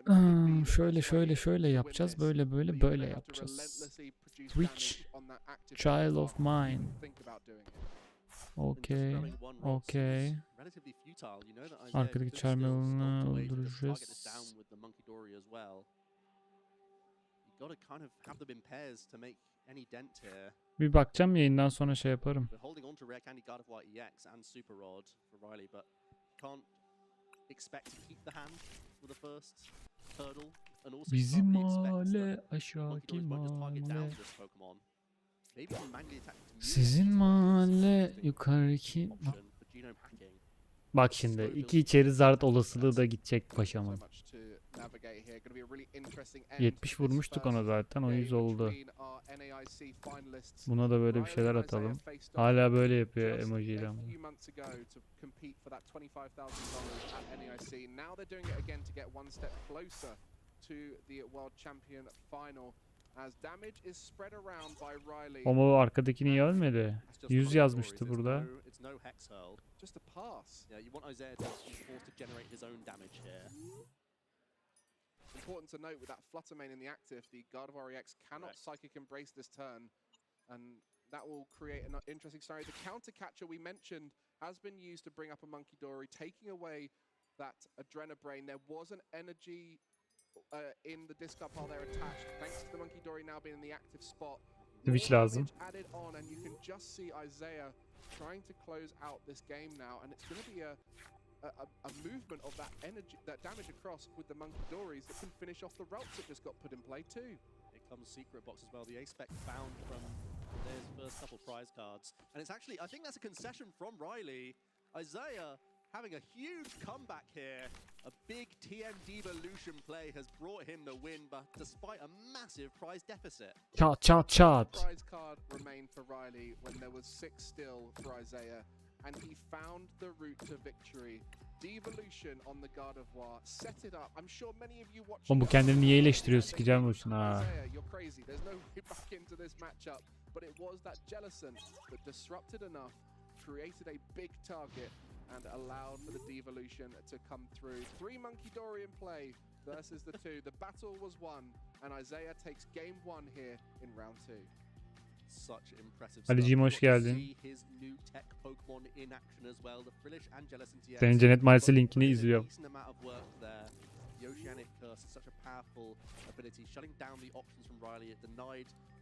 Şöyle yapacağız, böyle yapacağız. Which child of mine? Okay. Arkadaki Charmel'ını öldüreceğiz. Bir bakacağım, yayından sonra şey yaparım. Bizim mahalle aşağıki mahalle. Sizin mahalle yukarıki. Bak şimdi 2 içeri zart olasılığı da gidecek paşamın. 70 vurmuştuk ona zaten, o 100 oldu. Buna da böyle bir şeyler atalım. Hala böyle yapıyor emojiyle ama. Ama o arkadaki niye ölmedi? 100 yazmıştı burada. Just a pass. Yeah, you want Isaiah to be forced to generate his own damage here. Important to note with that Flutter main in the active, the Gardevoir EX cannot Psychic Embrace this turn, and that will create an interesting scenario. The counter catcher we mentioned has been used to bring up a Monkey Dory, taking away that Adrenabrain. There was an energy in the disc up while they're attached, thanks to the Monkey Dory now being in the active spot. Switch lazım. Added on, and you can just see Isaiah trying to close out this game now, and it's going to be a movement of that energy, that damage across with the Monkey Dories that can finish off the routes that just got put in play too. Here comes Secret Box as well, the A-Spec found from their first couple prize cards. And it's actually, I think that's a concession from Riley. Isaiah having a huge comeback here. A big TM Devolution play has brought him the win, but despite a massive prize deficit. Çat çat çat. Prize card remained for Riley when there was 6 still for Isaiah, and he found the route to victory. Devolution on the Gardevoir set it up. I'm sure many of you watching. Oğlum bu kendini niye eleştiriyor, sikeceğim boşuna ha. You're crazy. There's no way back into this matchup, but it was that Jellicent that disrupted enough, created a big target, and allowed for the devolution to come through. 3 Monkey Dory in play versus the 2. The battle was won, and Isaiah takes game 1 here in round 2. Such impressive Ali'ciğim hoş geldin. Senin Cennet Mahallesi linkini izliyorum.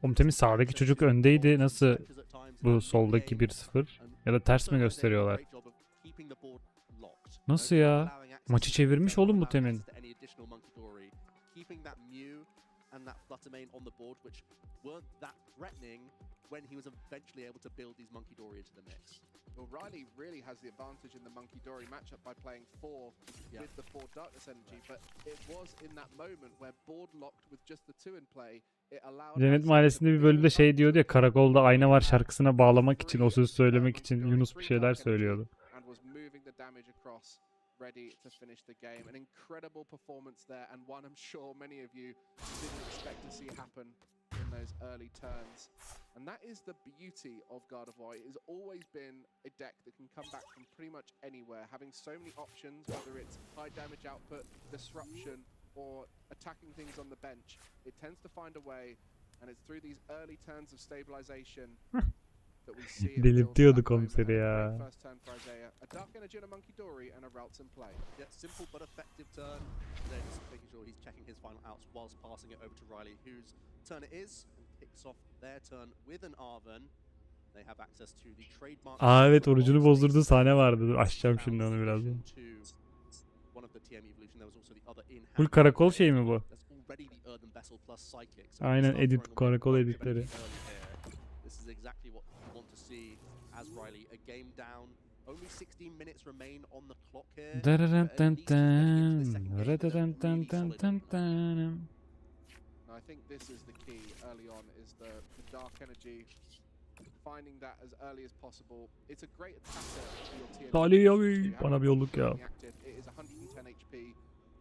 Oğlum temiz sağdaki çocuk öndeydi. Nasıl bu soldaki 1-0? Ya da ters mi gösteriyorlar? Nasıl ya? Maçı çevirmiş oğlum bu temin. When he was eventually able to build these Monkey Dory into the mix. Well, Riley really has the advantage in the Monkey Dory matchup by playing 4 with the 4 Darkness energy, but it was in that moment where board locked with just the 2 in play, it allowed... Cennet Mahallesi'nde bir bölümde şey diyordu ya, karakolda ayna var şarkısına bağlamak için, o sözü söylemek için Yunus bir şeyler söylüyordu. Ready to finish the game. An incredible performance there, and one I'm sure many of you didn't expect to see happen in those early turns. And that is the beauty of Gardevoir. It has always been a deck that can come back from pretty much anywhere, having so many options, whether it's high damage output, disruption, or attacking things on the bench. It tends to find a way, and it's through these early turns of stabilization that we see it. Delirtiyordu komiseri ya. First turn for Isaiah. A Dark Energy and a Monkey Dory and a routes in play. Yeah, simple but effective turn. Then just making sure he's checking his final outs whilst passing it over to Riley, whose turn it is, and kicks off their turn with an Arven. They have access to the trademark. Aa evet, orucunu bozdurduğu sahne vardı. Açacağım şimdi onu birazdan. Full karakol şey mi bu? Aynen, edit, karakol editleri. This is exactly what you want to see as Riley. A game down. Only 16 minutes remain on the clock here. I think this is the key early on, is the Dark Energy. Finding that as early as possible. It's a great attacker for your team. Bana bir yolluk ya. It is 110 HP.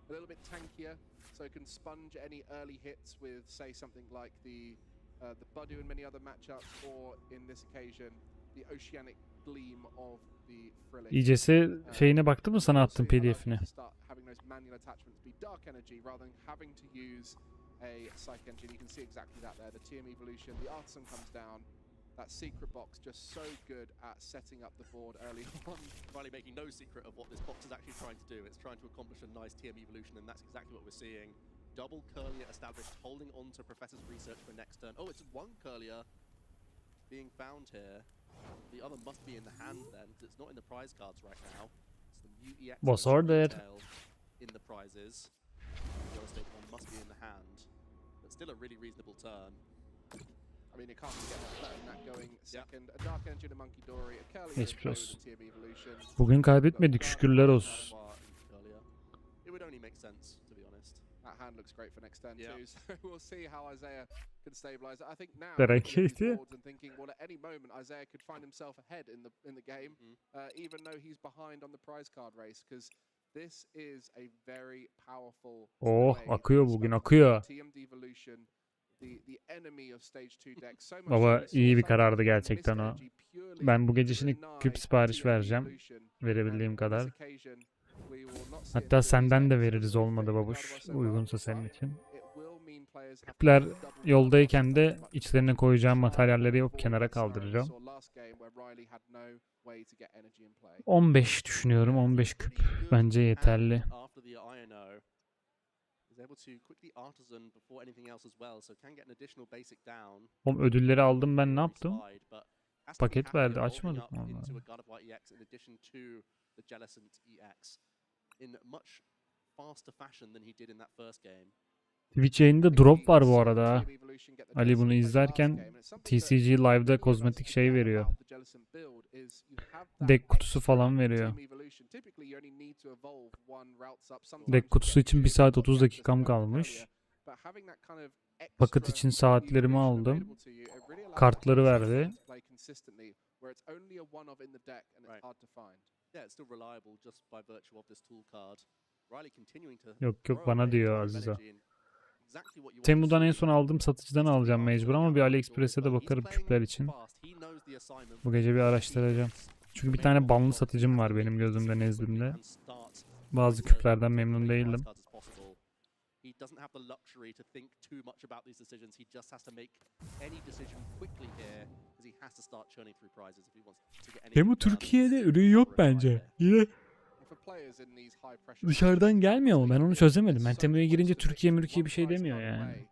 A little bit tankier, so it can sponge any early hits with, say, something like the Budu in many other matchups, or in this occasion, the Oceanic Gleam of the Frillic. İCS şeyine baktı mı, sana attım PDF'ini? Having those manual attachments be Dark Energy rather than having to use a Psych Engine. You can see exactly that there. The TM Evolution, the Artisan comes down. That Secret Box just so good at setting up the board early on. Riley making no secret of what this box is actually trying to do. It's trying to accomplish a nice TM Evolution, and that's exactly what we're seeing. Double Curlier established, holding on to Professor's research for next turn. Oh, it's 1 Curlier being found here. The other must be in the hand then, because it's not in the prize cards right now. It's the Mute EX Boss ordered in the prizes. The other state one must be in the hand, but still a really reasonable turn. I mean, it can't get much better than that going second. A Dark Energy and a Monkey Dory, a Curlier with TM Evolution. Bugün kaybetmedik, şükürler olsun. It would only make sense, to be honest. That hand looks great for next turn too, so we'll see how Isaiah can stabilize it. I think now and thinking, well, at any moment Isaiah could find himself ahead in the game, even though he's behind on the prize card race, because this is a very powerful. Oh, akıyor bugün, akıyor. TM Devolution Baba iyi bir karardı gerçekten o. Ben bu gece şimdi küp sipariş vereceğim. Verebildiğim kadar. Hatta senden de veririz olmadı babuş. Uygunsa senin için. Küpler yoldayken de içlerine koyacağım materyalleri yok kenara kaldıracağım. 15 düşünüyorum. 15 küp bence yeterli. Oğlum ödülleri aldım ben ne yaptım? Paket verdi açmadık mı onları? Twitch yayında drop var bu arada ha. Ali bunu izlerken TCG Live'da kozmetik şey veriyor. Deck kutusu falan veriyor. Deck kutusu için 1 saat 30 dakikam kalmış. Paket için saatlerimi aldım. Kartları verdi. Yok yok bana diyor Aziza. Temu'dan en son aldığım satıcıdan alacağım mecbur ama bir AliExpress'e de bakarım küpler için. Bu gece bir araştıracağım. Çünkü bir tane banlı satıcım var benim gözümde nezdimde. Bazı küplerden memnun değildim. Temu Türkiye'de ürün yok bence. Yine dışarıdan gelmiyor mu? Ben onu çözemedim. Ben Temu'ya girince Türkiye bir şey demiyor yani.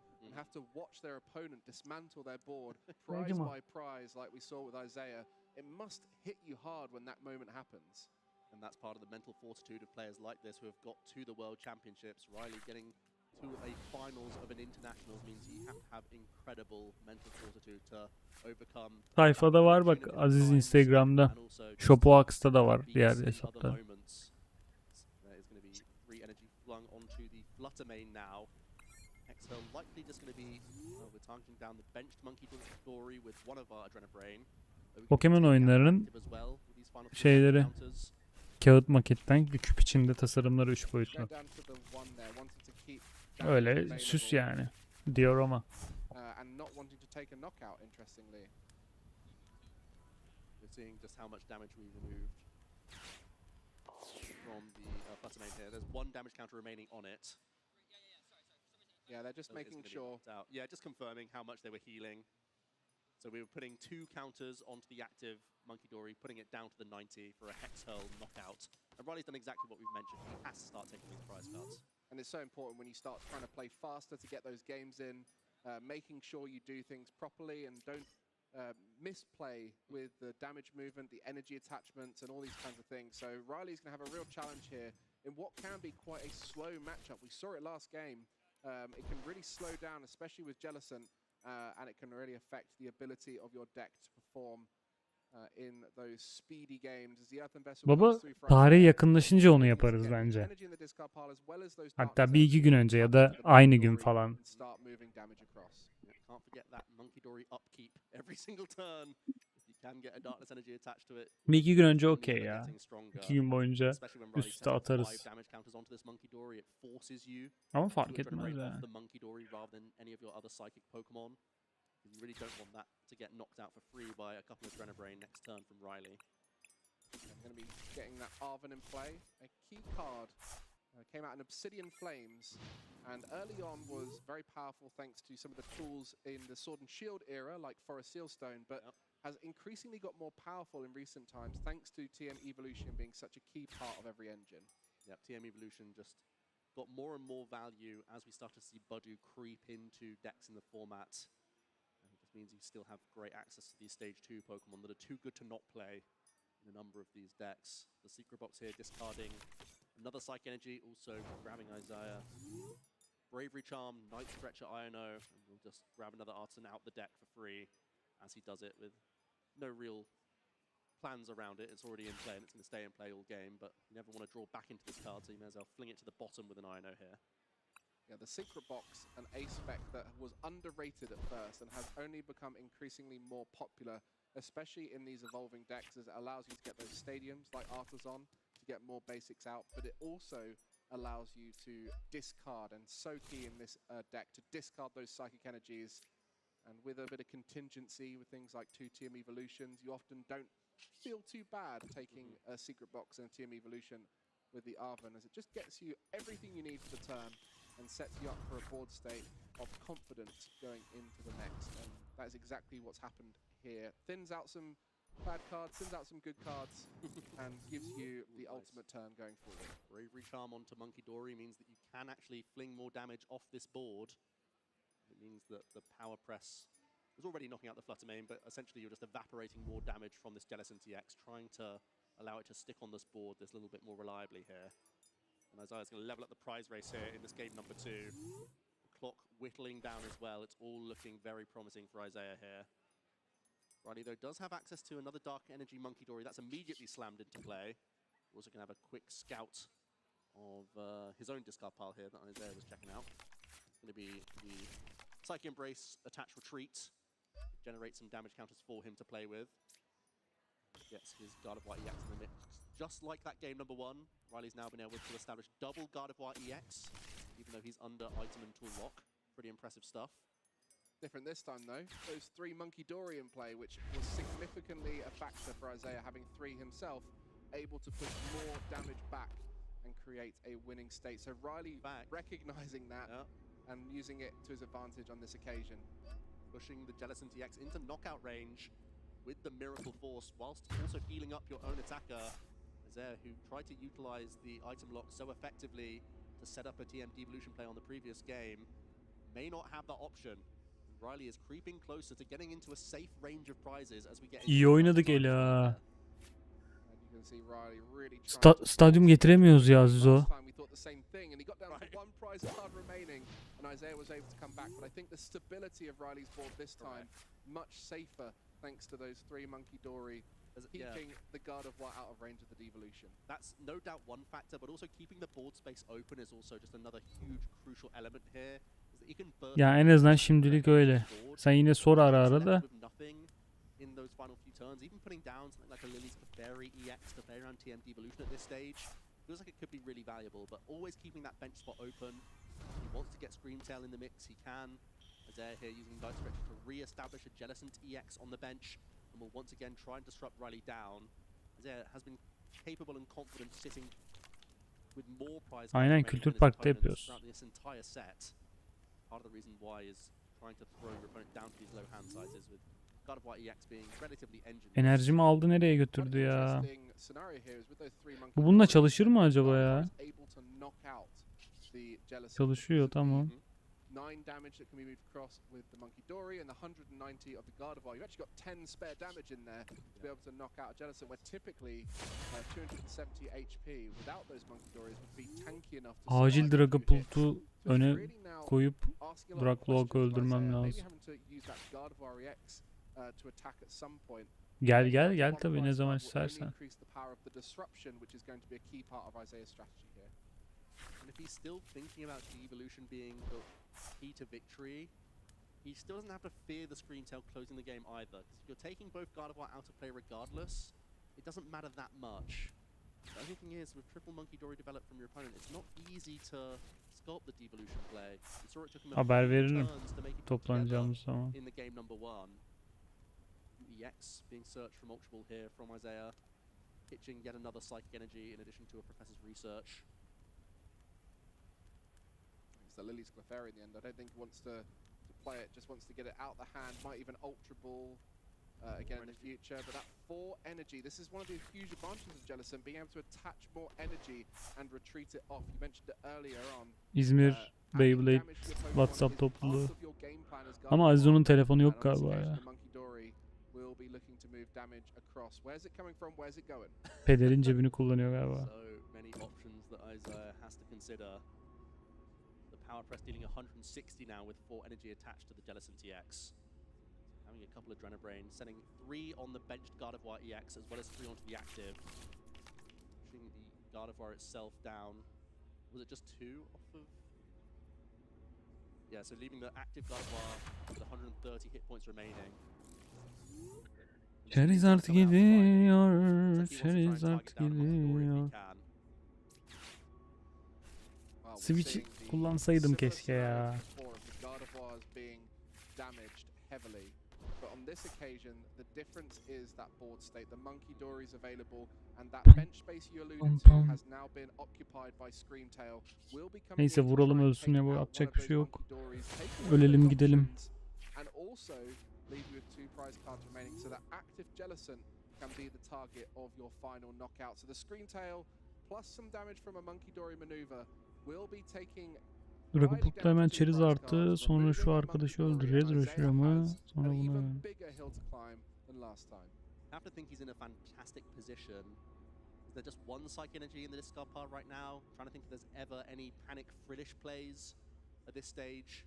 It must hit you hard when that moment happens. And that's part of the mental fortitude of players like this who have got to the World Championships. Riley getting to a finals of an international means you have to have incredible mental fortitude to overcome. Sayfada var bak Aziz Instagram'da. Shopoax'ta da var diğer hesapta. Pokémon oyunlarının şeyleri kağıt maketten küp içinde tasarımları 3 boyutlu. Öyle süs yani. Diorama. Yeah, they're just making sure. Yeah, just confirming how much they were healing. So we were putting 2 counters onto the active Monkey Dory, putting it down to the 90 for a Hex Hurl knockout. And Riley's done exactly what we've mentioned. He has to start taking these prize cards. And it's so important when you start trying to play faster to get those games in, making sure you do things properly and don't misplay with the damage movement, the energy attachments, and all these kinds of things. So Riley's going to have a real challenge here in what can be quite a slow matchup. We saw it last game. It can really slow down, especially with Jellicent. And it can really affect the ability of your deck to perform in those speedy games. As the Earthen Vessel Baba tarihe yakınlaşınca onu yaparız bence. Hatta 1-2 gün önce ya da aynı gün falan. Bir iki gün önce okey ya. 2 gün boyunca üst üste atarız. Ama fark etmez yani. You really don't want that to get knocked out for free by a couple of Adrenabrain next turn from Riley. I'm going to be getting that Arven in play. A key card came out in Obsidian Flames, and early on was very powerful thanks to some of the tools in the Sword and Shield era, like Forest Sealstone, but has increasingly got more powerful in recent times thanks to TM Evolution being such a key part of every engine. Yep, TM Evolution just got more and more value as we start to see Budu creep into decks in the format. Means you still have great access to these stage 2 Pokemon that are too good to not play in a number of these decks. The secret box here discarding another Psych Energy, also grabbing Isaiah. Bravery Charm, Night Stretcher, Iono, and we'll just grab another Artisan out the deck for free as he does it with no real plans around it. It's already in play and it's going to stay in play all game, but you never want to draw back into this card, so you may as well fling it to the bottom with an Iono here. Yeah, the Secret Box, an A-spec that was underrated at first and has only become increasingly more popular, especially in these evolving decks, as it allows you to get those stadiums like Artisan to get more basics out, but it also allows you to discard, and so key in this deck to discard those psychic energies. And with a bit of contingency with things like 2 TM evolutions, you often don't feel too bad taking a secret box and a TM evolution with the Arven, as it just gets you everything you need for the turn and sets you up for a board state of confidence going into the next. And that is exactly what's happened here. Thins out some bad cards, thins out some good cards, and gives you the ultimate turn going forward. Bravery Charm onto Monkey Dory means that you can actually fling more damage off this board. It means that the Power Press was already knocking out the Flutter Mane, but essentially you're just evaporating more damage from this Jellicent EX, trying to allow it to stick on this board this little bit more reliably here. And Isaiah's going to level up the prize race here in this game number 2. The clock whittling down as well. It's all looking very promising for Isaiah here. Riley, though, does have access to another Dark Energy Monkey Dory. That's immediately slammed into play. We're also going to have a quick scout of his own discard pile here that Isaiah was checking out. It's going to be the Psychic Embrace, Attach Retreat. Generate some damage counters for him to play with. Gets his Guard of White EX in the mix. Just like that game number 1, Riley's now been able to establish double Guard of White EX, even though he's under item and tool lock. Pretty impressive stuff. Different this time, though. Those 3 Monkey Dory in play, which was significantly a factor for Isaiah, having 3 himself, able to push more damage back and create a winning state. So Riley recognizing that and using it to his advantage on this occasion. Pushing the Jellicent EX into knockout range with the Miracle Force, whilst also healing up your own attacker. Isaiah, who tried to utilize the item lock so effectively to set up a TM devolution play on the previous game, may not have that option. Riley is creeping closer to getting into a safe range of prizes as we get İyi oynadık Ela. Stadyum getiremiyoruz ya Zizo. And Isaiah was able to come back, but I think the stability of Riley's board this time much safer thanks to those 3 Monkey Dory keeping the Guard of White out of range of the devolution. That's no doubt one factor, but also keeping the board space open is also just another huge crucial element here. Ya en azından şimdilik öyle. Sen yine sor ara ara da. In those final few turns, even putting down something like a Lily's Clefairy EX to play around TM devolution at this stage feels like it could be really valuable, but always keeping that bench spot open. He wants to get Screamtail in the mix, he can. Isaiah here using Light Stretcher to re-establish a Jellicent EX on the bench, and will once again try and disrupt Riley down. Isaiah has been capable and confident sitting with more prize Aynen Kültür Park'ta yapıyoruz. throughout this entire set. Part of the reason why is trying to throw your opponent down to these low hand sizes with God of White EX being relatively engineered. Enerjimi aldı nereye götürdü ya? Bu bununla çalışır mı acaba ya? Çalışıyor tamam. 9 damage that can be moved across with the Monkey Dory and the 190 of the Gardevoir. You've actually got 10 spare damage in there to be able to knock out a Jellicent, where typically 270 HP without those Monkey Dories would be tanky enough to Acil Dragapult'u öne koyup Drakloak'u öldürmem lazım. Gel tabii ne zaman istersen. And if he's still thinking about devolution being the key to victory, he still doesn't have to fear the Screamtail closing the game either. Because if you're taking both Gardevoir out of play regardless, it doesn't matter that much. The only thing is, with triple Monkey Dory developed from your opponent, it's not easy to sculpt the devolution play. You saw it took him a Haber few veririm turns to make it toplanacağımız zaman. in the game number 1. EX being searched for multiple here from Isaiah, pitching yet another Psychic Energy in addition to a Professor's Research. It's the Lily's Clefairy in the end. I don't think he wants to play it, just wants to get it out the hand, might even Ultra Ball again in the future. But that 4 energy, this is one of the huge advantages of Jellicent, being able to attach more energy and retreat it off. You mentioned it earlier on. İzmir Beyblade WhatsApp topluluğu. Ama Azizo'nun telefonu yok galiba ya. Pederin cebini kullanıyor galiba. Power Press dealing 160 now with 4 energy attached to the Jellicent EX. Having a couple of Adrenabrain, sending 3 on the benched Gardevoir EX as well as 3 onto the active. Pushing the Gardevoir itself down. Was it just 2 off of? Yeah, so leaving the active Gardevoir with 130 hit points remaining. Charizard gidiyor, Charizard gidiyor. Switch kullansaydım keşke ya. But on this occasion, the difference is that board state. The Monkey Dory is available, and that bench space you alluded to has now been occupied by Screamtail. Will be coming Neyse in to vuralım try and ölsün take ya, bu out one yapacak of bir those şey yok. Monkey Dories, take away Ölelim those gidelim. options, and also leave you with 2 prize cards remaining, so that active Jellicent can be the target of your final knockout. So the Screamtail plus some damage from a Monkey Dory maneuver will be taking Dragapult'ta hemen çeriz arttı. Sonra şu arkadaşı öldüreceğiz. Roşira mı? Sonra bunu. I have to think he's in a fantastic position. Is there just one Psych Energy in the discard pile right now? Trying to think if there's ever any panic Frillish plays at this stage.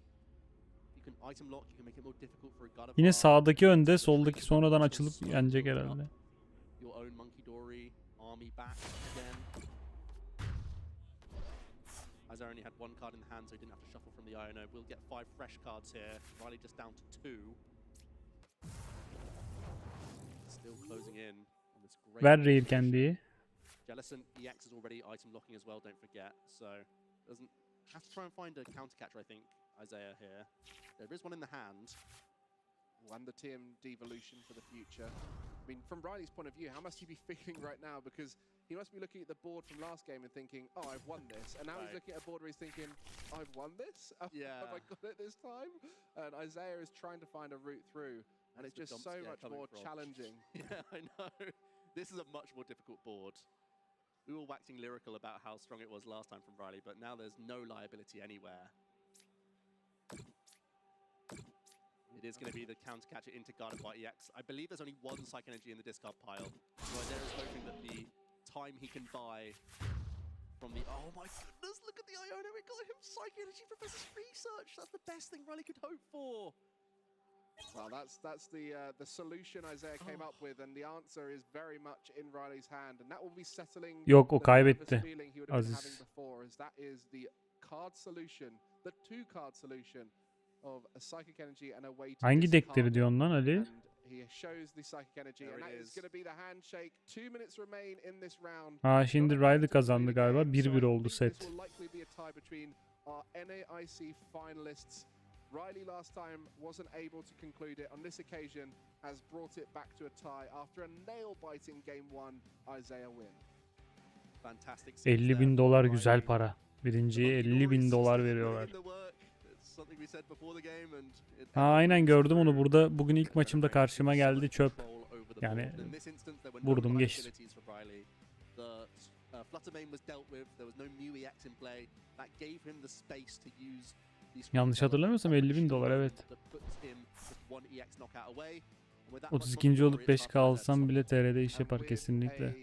You can item lock, you can make it more difficult for a God of Yine War. sağdaki önde, soldaki sonradan açılıp yenecek herhalde. Your own Monkey Dory army back again. Isaiah only had 1 card in the hand, so he didn't have to shuffle from the Iono. We'll get 5 fresh cards here. Riley just down to 2. Still closing in on this great. Ver Rare Candy'yi. Jellicent EX is already item locking as well, don't forget. So doesn't have to try and find a counter catcher, I think, Isaiah here. There is one in the hand. And the TM devolution for the future. I mean, from Riley's point of view, how must he be feeling right now? Because he must be looking at the board from last game and thinking, oh, I've won this. And now he's looking at a board where he's thinking, I've won this? Have I got it this time? And Isaiah is trying to find a route through. And it's just so much more challenging. Yeah, I know. This is a much more difficult board. We were waxing lyrical about how strong it was last time from Riley, but now there's no liability anywhere. It is going to be the counter catcher into God of War EX. I believe there's only 1 Psych Energy in the discard pile. So Isaiah is hoping that the time he can buy from the... Oh my goodness, look at the Iono, it got him Psych Energy Professor's Research. That's the best thing Riley could hope for. Well, that's the solution Isaiah came up with, and the answer is very much in Riley's hand, and that will be settling Yok, o the kaybetti. feeling he would have been Aziz. having before, as that is the card solution, the 2-card solution of a Psychic Energy and a way to Hangi discard deckleri it. diyorsun lan Ali? And he shows the Psychic Energy, and that is going to be the handshake. 2 minutes remain in this round. Ha, şimdi Riley kazandı galiba. 1-1 oldu This set. will likely be a tie between our NAIC finalists. Riley last time wasn't able to conclude it. On this occasion, has brought it back to a tie after a nail-biting game 1. Isaiah win. Fantastic. $50.000 güzel para. Birinciye $50.000 veriyorlar. Ha, aynen gördüm onu burada. Bugün ilk maçımda karşıma geldi, çöp. Yani vurdum geçtim. Yanlış hatırlamıyorsam $50.000, evet. 32. olup 5K alsam bile TR'de iş yapar kesinlikle.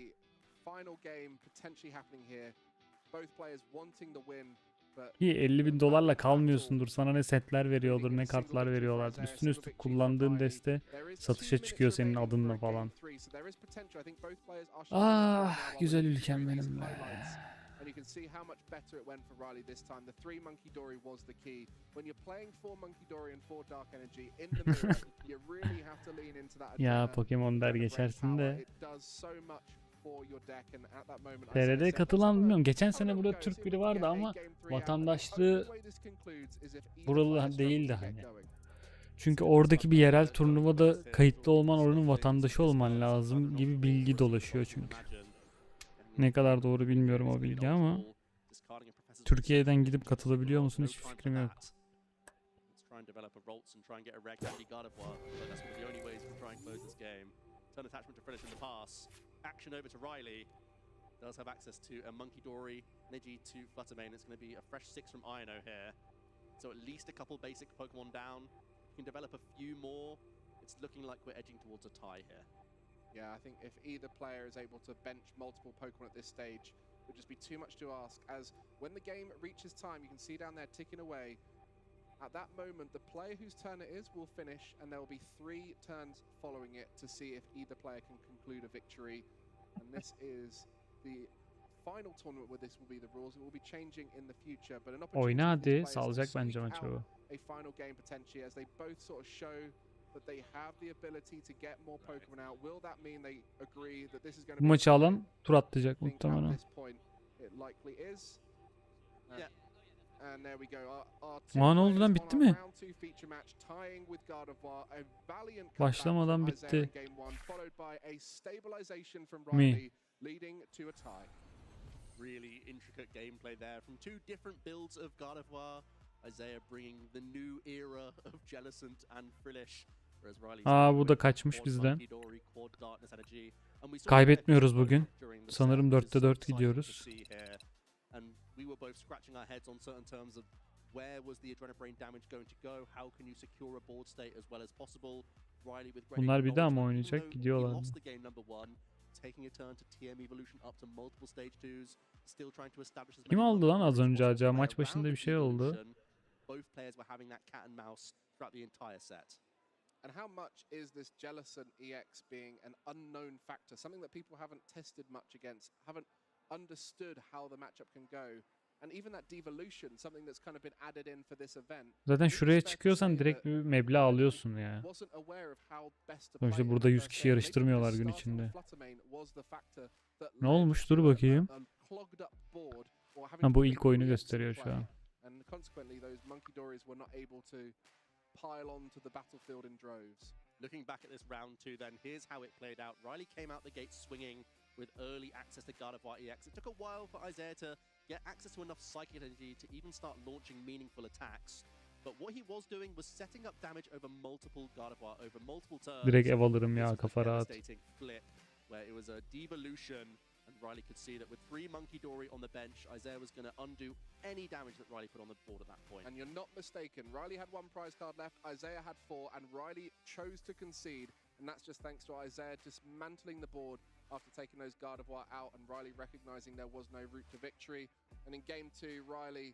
İyi, $50.000'la kalmıyorsundur. Sana ne setler veriyordur, ne kartlar veriyorlardır. Üstüne üstlük kullandığın deste satışa çıkıyor senin adınla falan. Ah, güzel ülkem benim be. And you can see how much better it went for Riley this time. The 3 Monkey Dory was the key. When you're playing 4 Monkey Dory and 4 Dark Energy in the middle, you really have to lean into that. Ya Pokemon der geçersin de. It does so much for your deck, and at that moment TR'de katılan bilmiyorum. Geçen sene burada Türk biri vardı ama vatandaşlığı buralı değildi hani. Çünkü oradaki bir yerel turnuvada kayıtlı olman, oranın vatandaşı olman lazım gibi bilgi dolaşıyor çünkü. Ne kadar doğru bilmiyorum o bilgi ama Türkiye'den gidip katılabiliyor musun hiçbir fikrim yok. Does have access to a Monkey Dory, Neji to Fluttermane. It's going to be a fresh 6 from Iono here. So at least a couple basic Pokemon down. You can develop a few more. It's looking like we're edging towards a tie here. Yeah, I think if either player is able to bench multiple Pokemon at this stage, it would just be too much to ask, as when the game reaches time, you can see down there ticking away. At that moment, the player whose turn it is will finish, and there will be 3 turns following it to see if either player can conclude a victory. And this is the final tournament where this will be the rules. It will be changing in the future, but an opportunity Oyna for these hadi, players salacak to bence squeak maçı out bu. a final game potentially, as they both sort of show that they have the ability to get more Pokemon out. Will that mean they agree that this is going to Bu maçı alan tur atlayacak muhtemelen. it likely is. Ne oldu lan, bitti mi? Başlamadan bitti. Mi? Really intricate gameplay there from two different builds of God of War. Isaiah bringing the new era of Jellicent and Frillish. Bu da kaçmış bizden. Kaybetmiyoruz bugün. Sanırım 4'te 4 gidiyoruz. Bunlar bir daha mı oynayacak? Gidiyorlar mı? Kim aldı lan az önce acaba? Maç başında bir şey oldu. And how much is this Jellicent EX being an unknown factor, something that people haven't tested much against, haven't understood how the matchup can go, and even that devolution, something that's kind of been added in for this event. Zaten şuraya çıkıyorsan direkt bir meblağ alıyorsun ya. Sonuçta burada 100 kişi yarıştırmıyorlar gün içinde. Ne olmuş? Dur bakayım. Ha, bu ilk oyunu gösteriyor şu an. Pile onto the battlefield in droves. Looking back at this round 2 then, here's how it played out. Riley came out the gate swinging with early access to God of War EX. It took a while for Isaiah to get access to enough psychic energy to even start launching meaningful attacks. But what he was doing was setting up damage over multiple God of War, over multiple turns. Direkt ev alırım ya, kafa rahat. Flip, where it was a devolution, and Riley could see that with 3 Monkey Dory on the bench, Isaiah was going to undo any damage that Riley put on the board at that point. And you're not mistaken. Riley had 1 prize card left, Isaiah had 4, and Riley chose to concede. And that's just thanks to Isaiah dismantling the board after taking those God of War out, and Riley recognizing there was no route to victory. And in game 2, Riley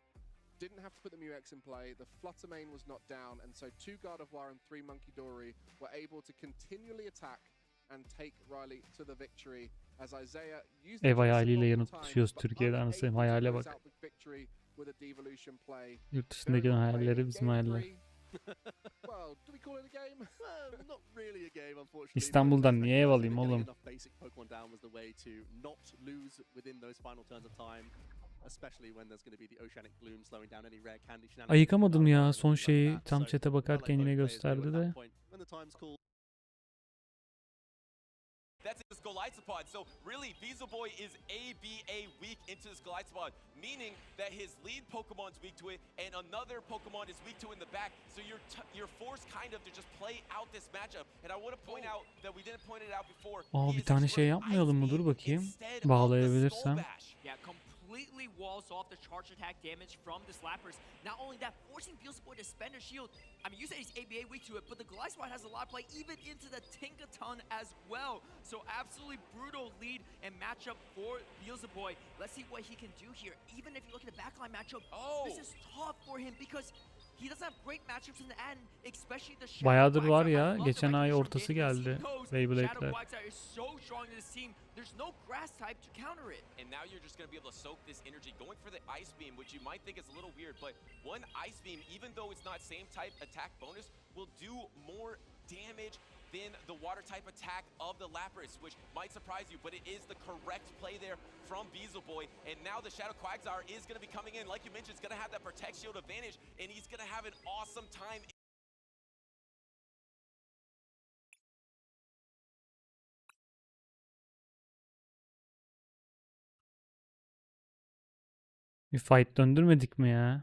didn't have to put the Mu-X in play. The Flutter main was not down, and so 2 God of War and 3 Monkey Dory were able to continually attack and take Riley to the victory. As Isaiah used ev hayaliyle yanıtlaşıyoruz Türkiye'de, anasını hayale bak. Yurt dışındaki hayalleri bizim hayaller. İstanbul'dan niye ev alayım oğlum? Ayıkamadım ya, son şeyi tam chat'e bakarken yine gösterdi de. That's this Goliathopod. So really, Beelzeboy is ABA weak into this Goliathopod, meaning that his lead Pokemon's weak to it, and another Pokemon is weak to it in the back. So you're forced kind of to just play out this matchup. And I want to point out that we didn't point it out before. Bir tane şey yapmayalım mı? Dur bakayım. Bağlayabilirsem. Completely walls off the charge attack damage from the Slappers. Not only that, forcing Beelzeboy to spend a shield. I mean, you say he's ABA weak to it, but the Goliathopod has a lot of play, even into the Tinkaton as well. So absolutely brutal lead and matchup for Beelzeboy. Let's see what he can do here. Even if you look at the backline matchup, this is tough for him because he doesn't have great matchups in the end, especially the bayağıdır var ya, geçen ay ortası geldi Beyblade'ler. There's no grass type to counter it. And now you're just going to be able to soak this energy, going for the Ice Beam, which you might think is a little weird, but one Ice Beam, even though it's not same type attack bonus, will do more damage than the water type attack of the Lapras, which might surprise you, but it is the correct play there from Beelzeboy. And now the Shadow Quagsire is going to be coming in. Like you mentioned, it's going to have that Protect Shield advantage, and he's going to have an awesome time. Bir fight döndürmedik mi ya?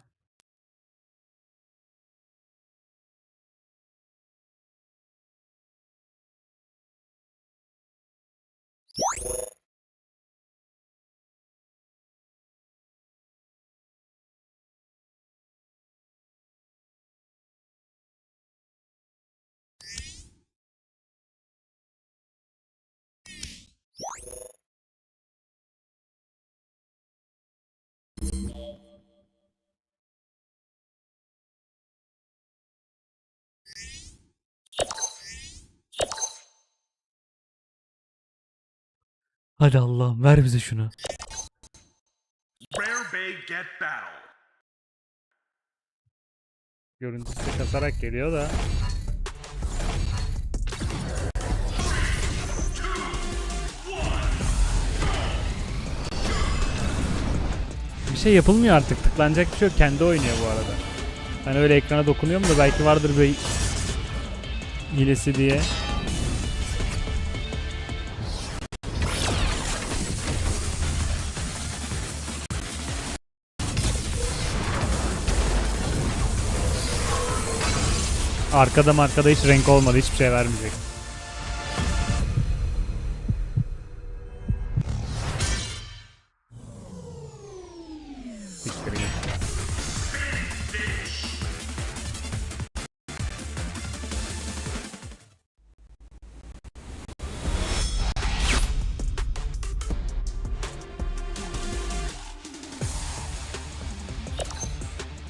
Hadi Allah'ım ver bize şunu. Görüntüsü kasarak geliyor da. Bir şey yapılmıyor artık. Tıklanacak bir şey yok. Kendi oynuyor bu arada. Hani öyle ekrana dokunuyorum da belki vardır bir hilesi diye. Arkada hiç renk olmadı. Hiçbir şey vermeyecek.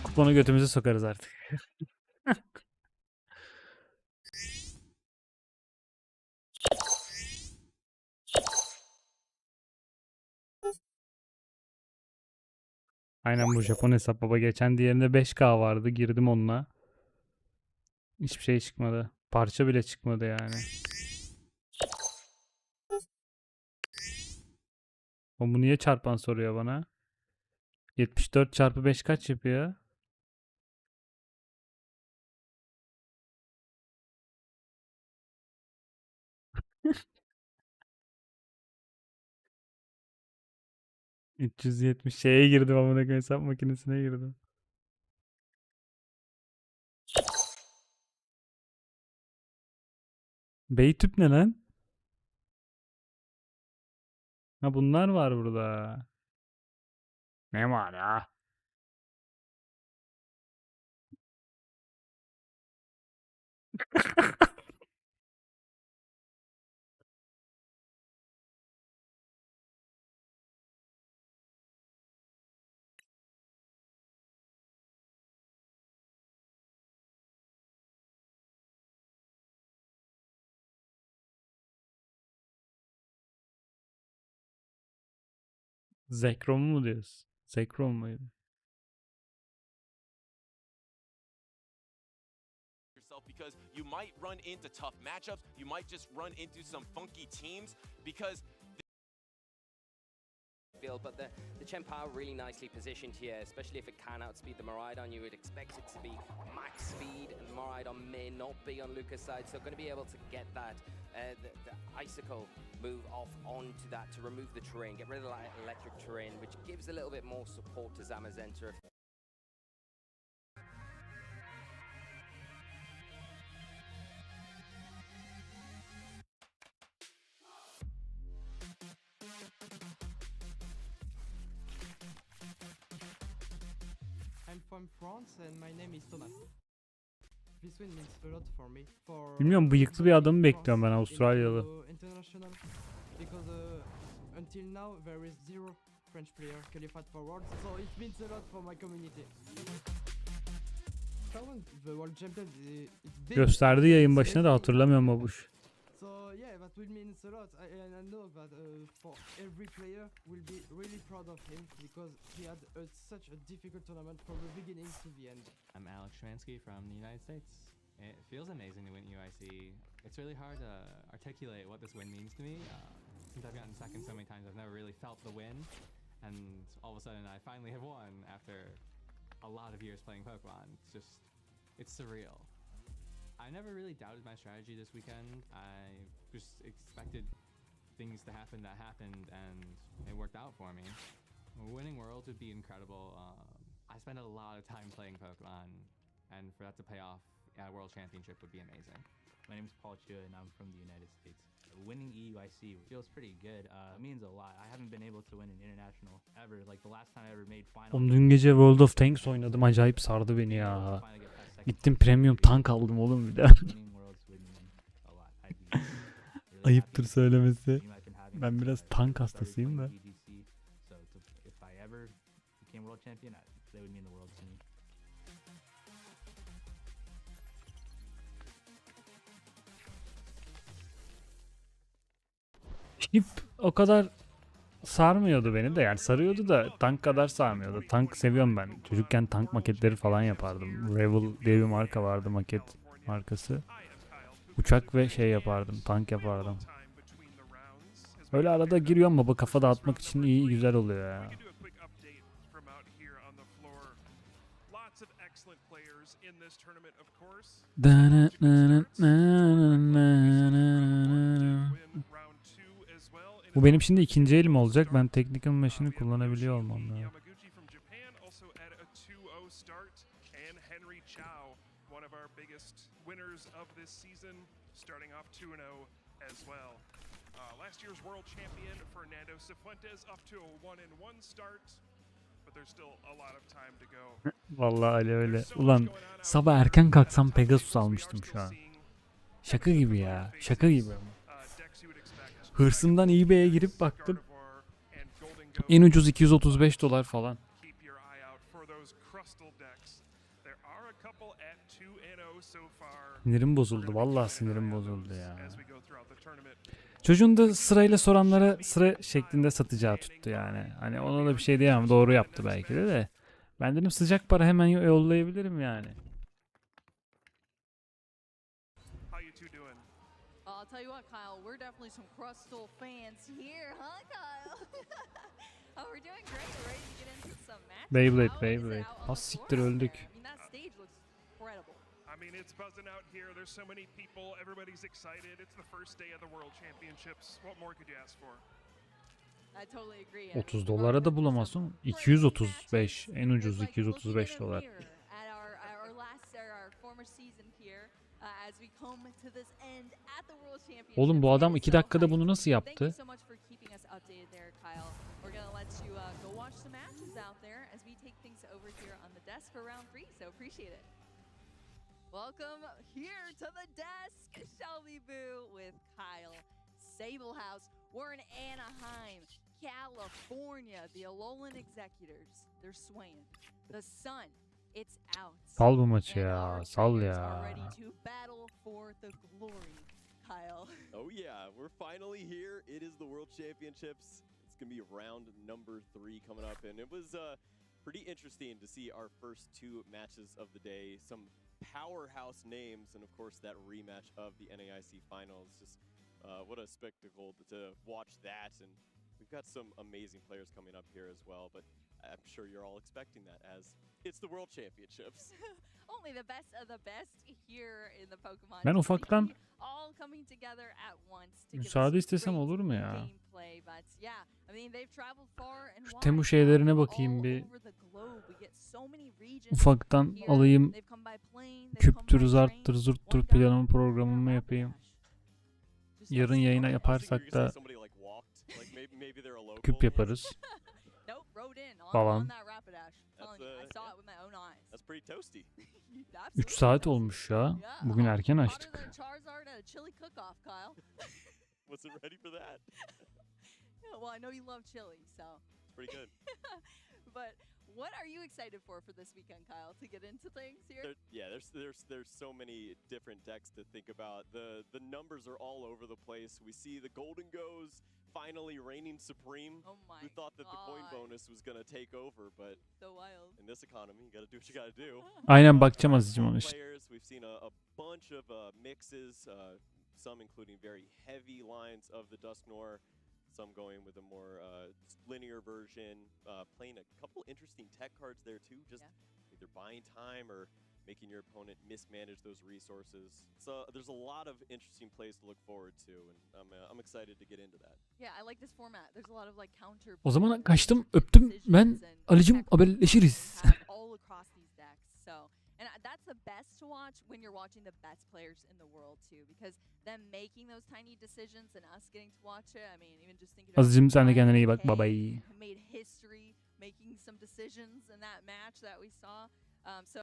Kuponu götümüze sokarız artık. Aynen bu Japon hesap baba. Geçen diğerinde 5K vardı. Girdim onunla. Hiçbir şey çıkmadı. Parça bile çıkmadı yani. O bu niye çarpan soruyor bana? 74 çarpı 5 kaç yapıyor? ...370 şeye girdim amına koyayım, hesap makinesine girdim. Beytüp ne lan? Ha bunlar var burada. Ne var ya? Zekrom mu diyorsun? Zekrom muydu? Because you might run into tough matchups, you might just run into some funky teams because but the Chien-Pao really nicely positioned here, especially if it can outspeed the Miraidon. You would expect it to be max speed, and the Miraidon may not be on Lucas' side, so going to be able to get that the Icicle move off onto that to remove the terrain, get rid of the electric terrain, which gives a little bit more support to Zamazenta. I'm from France and my name is Thomas. This win means a lot for me. Bilmiyorum, bıyıklı bir adamı bekliyorum ben, Avustralyalı. International because until now there is zero French player qualified for Worlds, so it means a lot for my community. The World Champion it's big. Gösterdi yayın başına da, hatırlamıyorum babuş. So yeah, that will mean a lot, and I know that for every player will be really proud of him because he had such a difficult tournament from the beginning to the end. I'm Alex Shransky from the United States. It feels amazing to win UIC. It's really hard to articulate what this win means to me. Since I've gotten second so many times, I've never really felt the win, and all of a sudden I finally have won after a lot of years playing Pokemon. It's surreal. I never really doubted my strategy this weekend. I just expected things to happen that happened, and it worked out for me. Winning Worlds would be incredible. I spent a lot of time playing Pokemon, and for that to pay off at a World Championship would be amazing. My name is Paul Chua, and I'm from the United States. Winning EUIC feels pretty good. It means a lot. I haven't been able to win an international ever. Like the last time I ever made final. Oğlum dün gece World of Tanks oynadım. Acayip sardı beni ya. Gittim premium tank aldım oğlum bir de. Ayıptır söylemesi. Ben biraz tank hastasıyım da. Hip o kadar sarmıyordu beni de, yani sarıyordu da tank kadar sarmıyordu. Tank seviyorum ben. Çocukken tank maketleri falan yapardım. Rebel diye bir marka vardı, maket markası. Uçak ve şey yapardım, tank yapardım. Öyle arada giriyorum baba, kafa dağıtmak için iyi güzel oluyor ya. Lots of excellent players in this tournament, of course. Bu benim şimdi ikinci elim olacak. Ben technical machine'i kullanabiliyor olmam lazım. One of our biggest winners of this season, starting off 2-0 as well. Last year's world champion Fernando Cifuentes up to a 1-1 start, but there's still a lot of time to go. Vallahi öyle. Ulan sabah erken kalksam Pegasus almıştım şu an. Şaka gibi ya. Şaka gibi. Hırsımdan eBay'e girip baktım. En ucuz $235 falan. Sinirim bozuldu. Vallahi sinirim bozuldu ya. Çocuğun da sırayla soranlara sıra şeklinde satacağı tuttu yani. Hani ona da bir şey diyemem. Doğru yaptı belki de. Ben dedim sıcak para hemen yollayabilirim yani. I'll tell you what, Kyle, we're definitely some Crustal fans here, huh, Kyle? Oh, we're doing great. We're ready to get into some matches. Beyblade. Az siktir öldük. I mean, that stage looks incredible. I mean, it's buzzing out here. There's so many people. Everybody's excited. It's the first day of the World Championships. What more could you ask for? I totally agree. $30 da bulamazsın. 235. En ucuz $235. Oğlum bu adam 2 dakikada bunu nasıl yaptı? Welcome here to the desk, Shelby Boo with Kyle Sablehouse. We're in Anaheim, California. The Alolan Executors, they're swaying. The sun, it's out. Sal bu maçı ya, sal ya. Ready to battle for the glory, Kyle. Oh yeah, we're finally here. It is the World Championships. It's gonna be round number 3 coming up, and it was pretty interesting to see our first 2 matches of the day. Some powerhouse names, and of course that rematch of the NAIC finals. Just what a spectacle to watch that, and we've got some amazing players coming up here as well, but I'm sure you're all expecting that as it's the World Championships. Only the best of the best here in the Pokemon. Ben ufaktan all coming together at once to müsaade istesem olur mu ya? gameplay, but yeah, I mean they've traveled far and Şu wide. Temu şeylerine bakayım bir. Ufaktan alayım. Küptür, zarttır, zurttur planımı programımı yapayım. Yarın yayına yaparsak da küp yaparız. Falan. 3 saat olmuş ya. Bugün erken açtık. Wasn't ready for that. Well, I know you love chili, so. It's pretty good. But what are you excited for this weekend, Kyle? To get into things here? There's so many different decks to think about. The numbers are all over the place. We see the Golden Goes finally reigning supreme. Oh my Who thought that the coin bonus was gonna take over, but so wild. In this economy, you gotta do what you gotta do. Aynen bakacağım azıcık ona işte. We've seen a bunch of mixes, some including very heavy lines of the Dusknoir, some going with a more linear version, playing a couple interesting tech cards there too, just either buying time or making your opponent mismanage those resources. So there's a lot of interesting plays to look forward to, and I'm excited to get into that. Yeah, I like this format. There's a lot of like counter. O zaman kaçtım, öptüm. Ben Ali'cim haberleşiriz. All across these decks. So, and that's the best to watch when you're watching the best players in the world too, because them making those tiny decisions and us getting to watch it. I mean, even just thinking. Aziz'im sen de kendine iyi bak. Bye bye. Made history, making some decisions in that match that we saw. So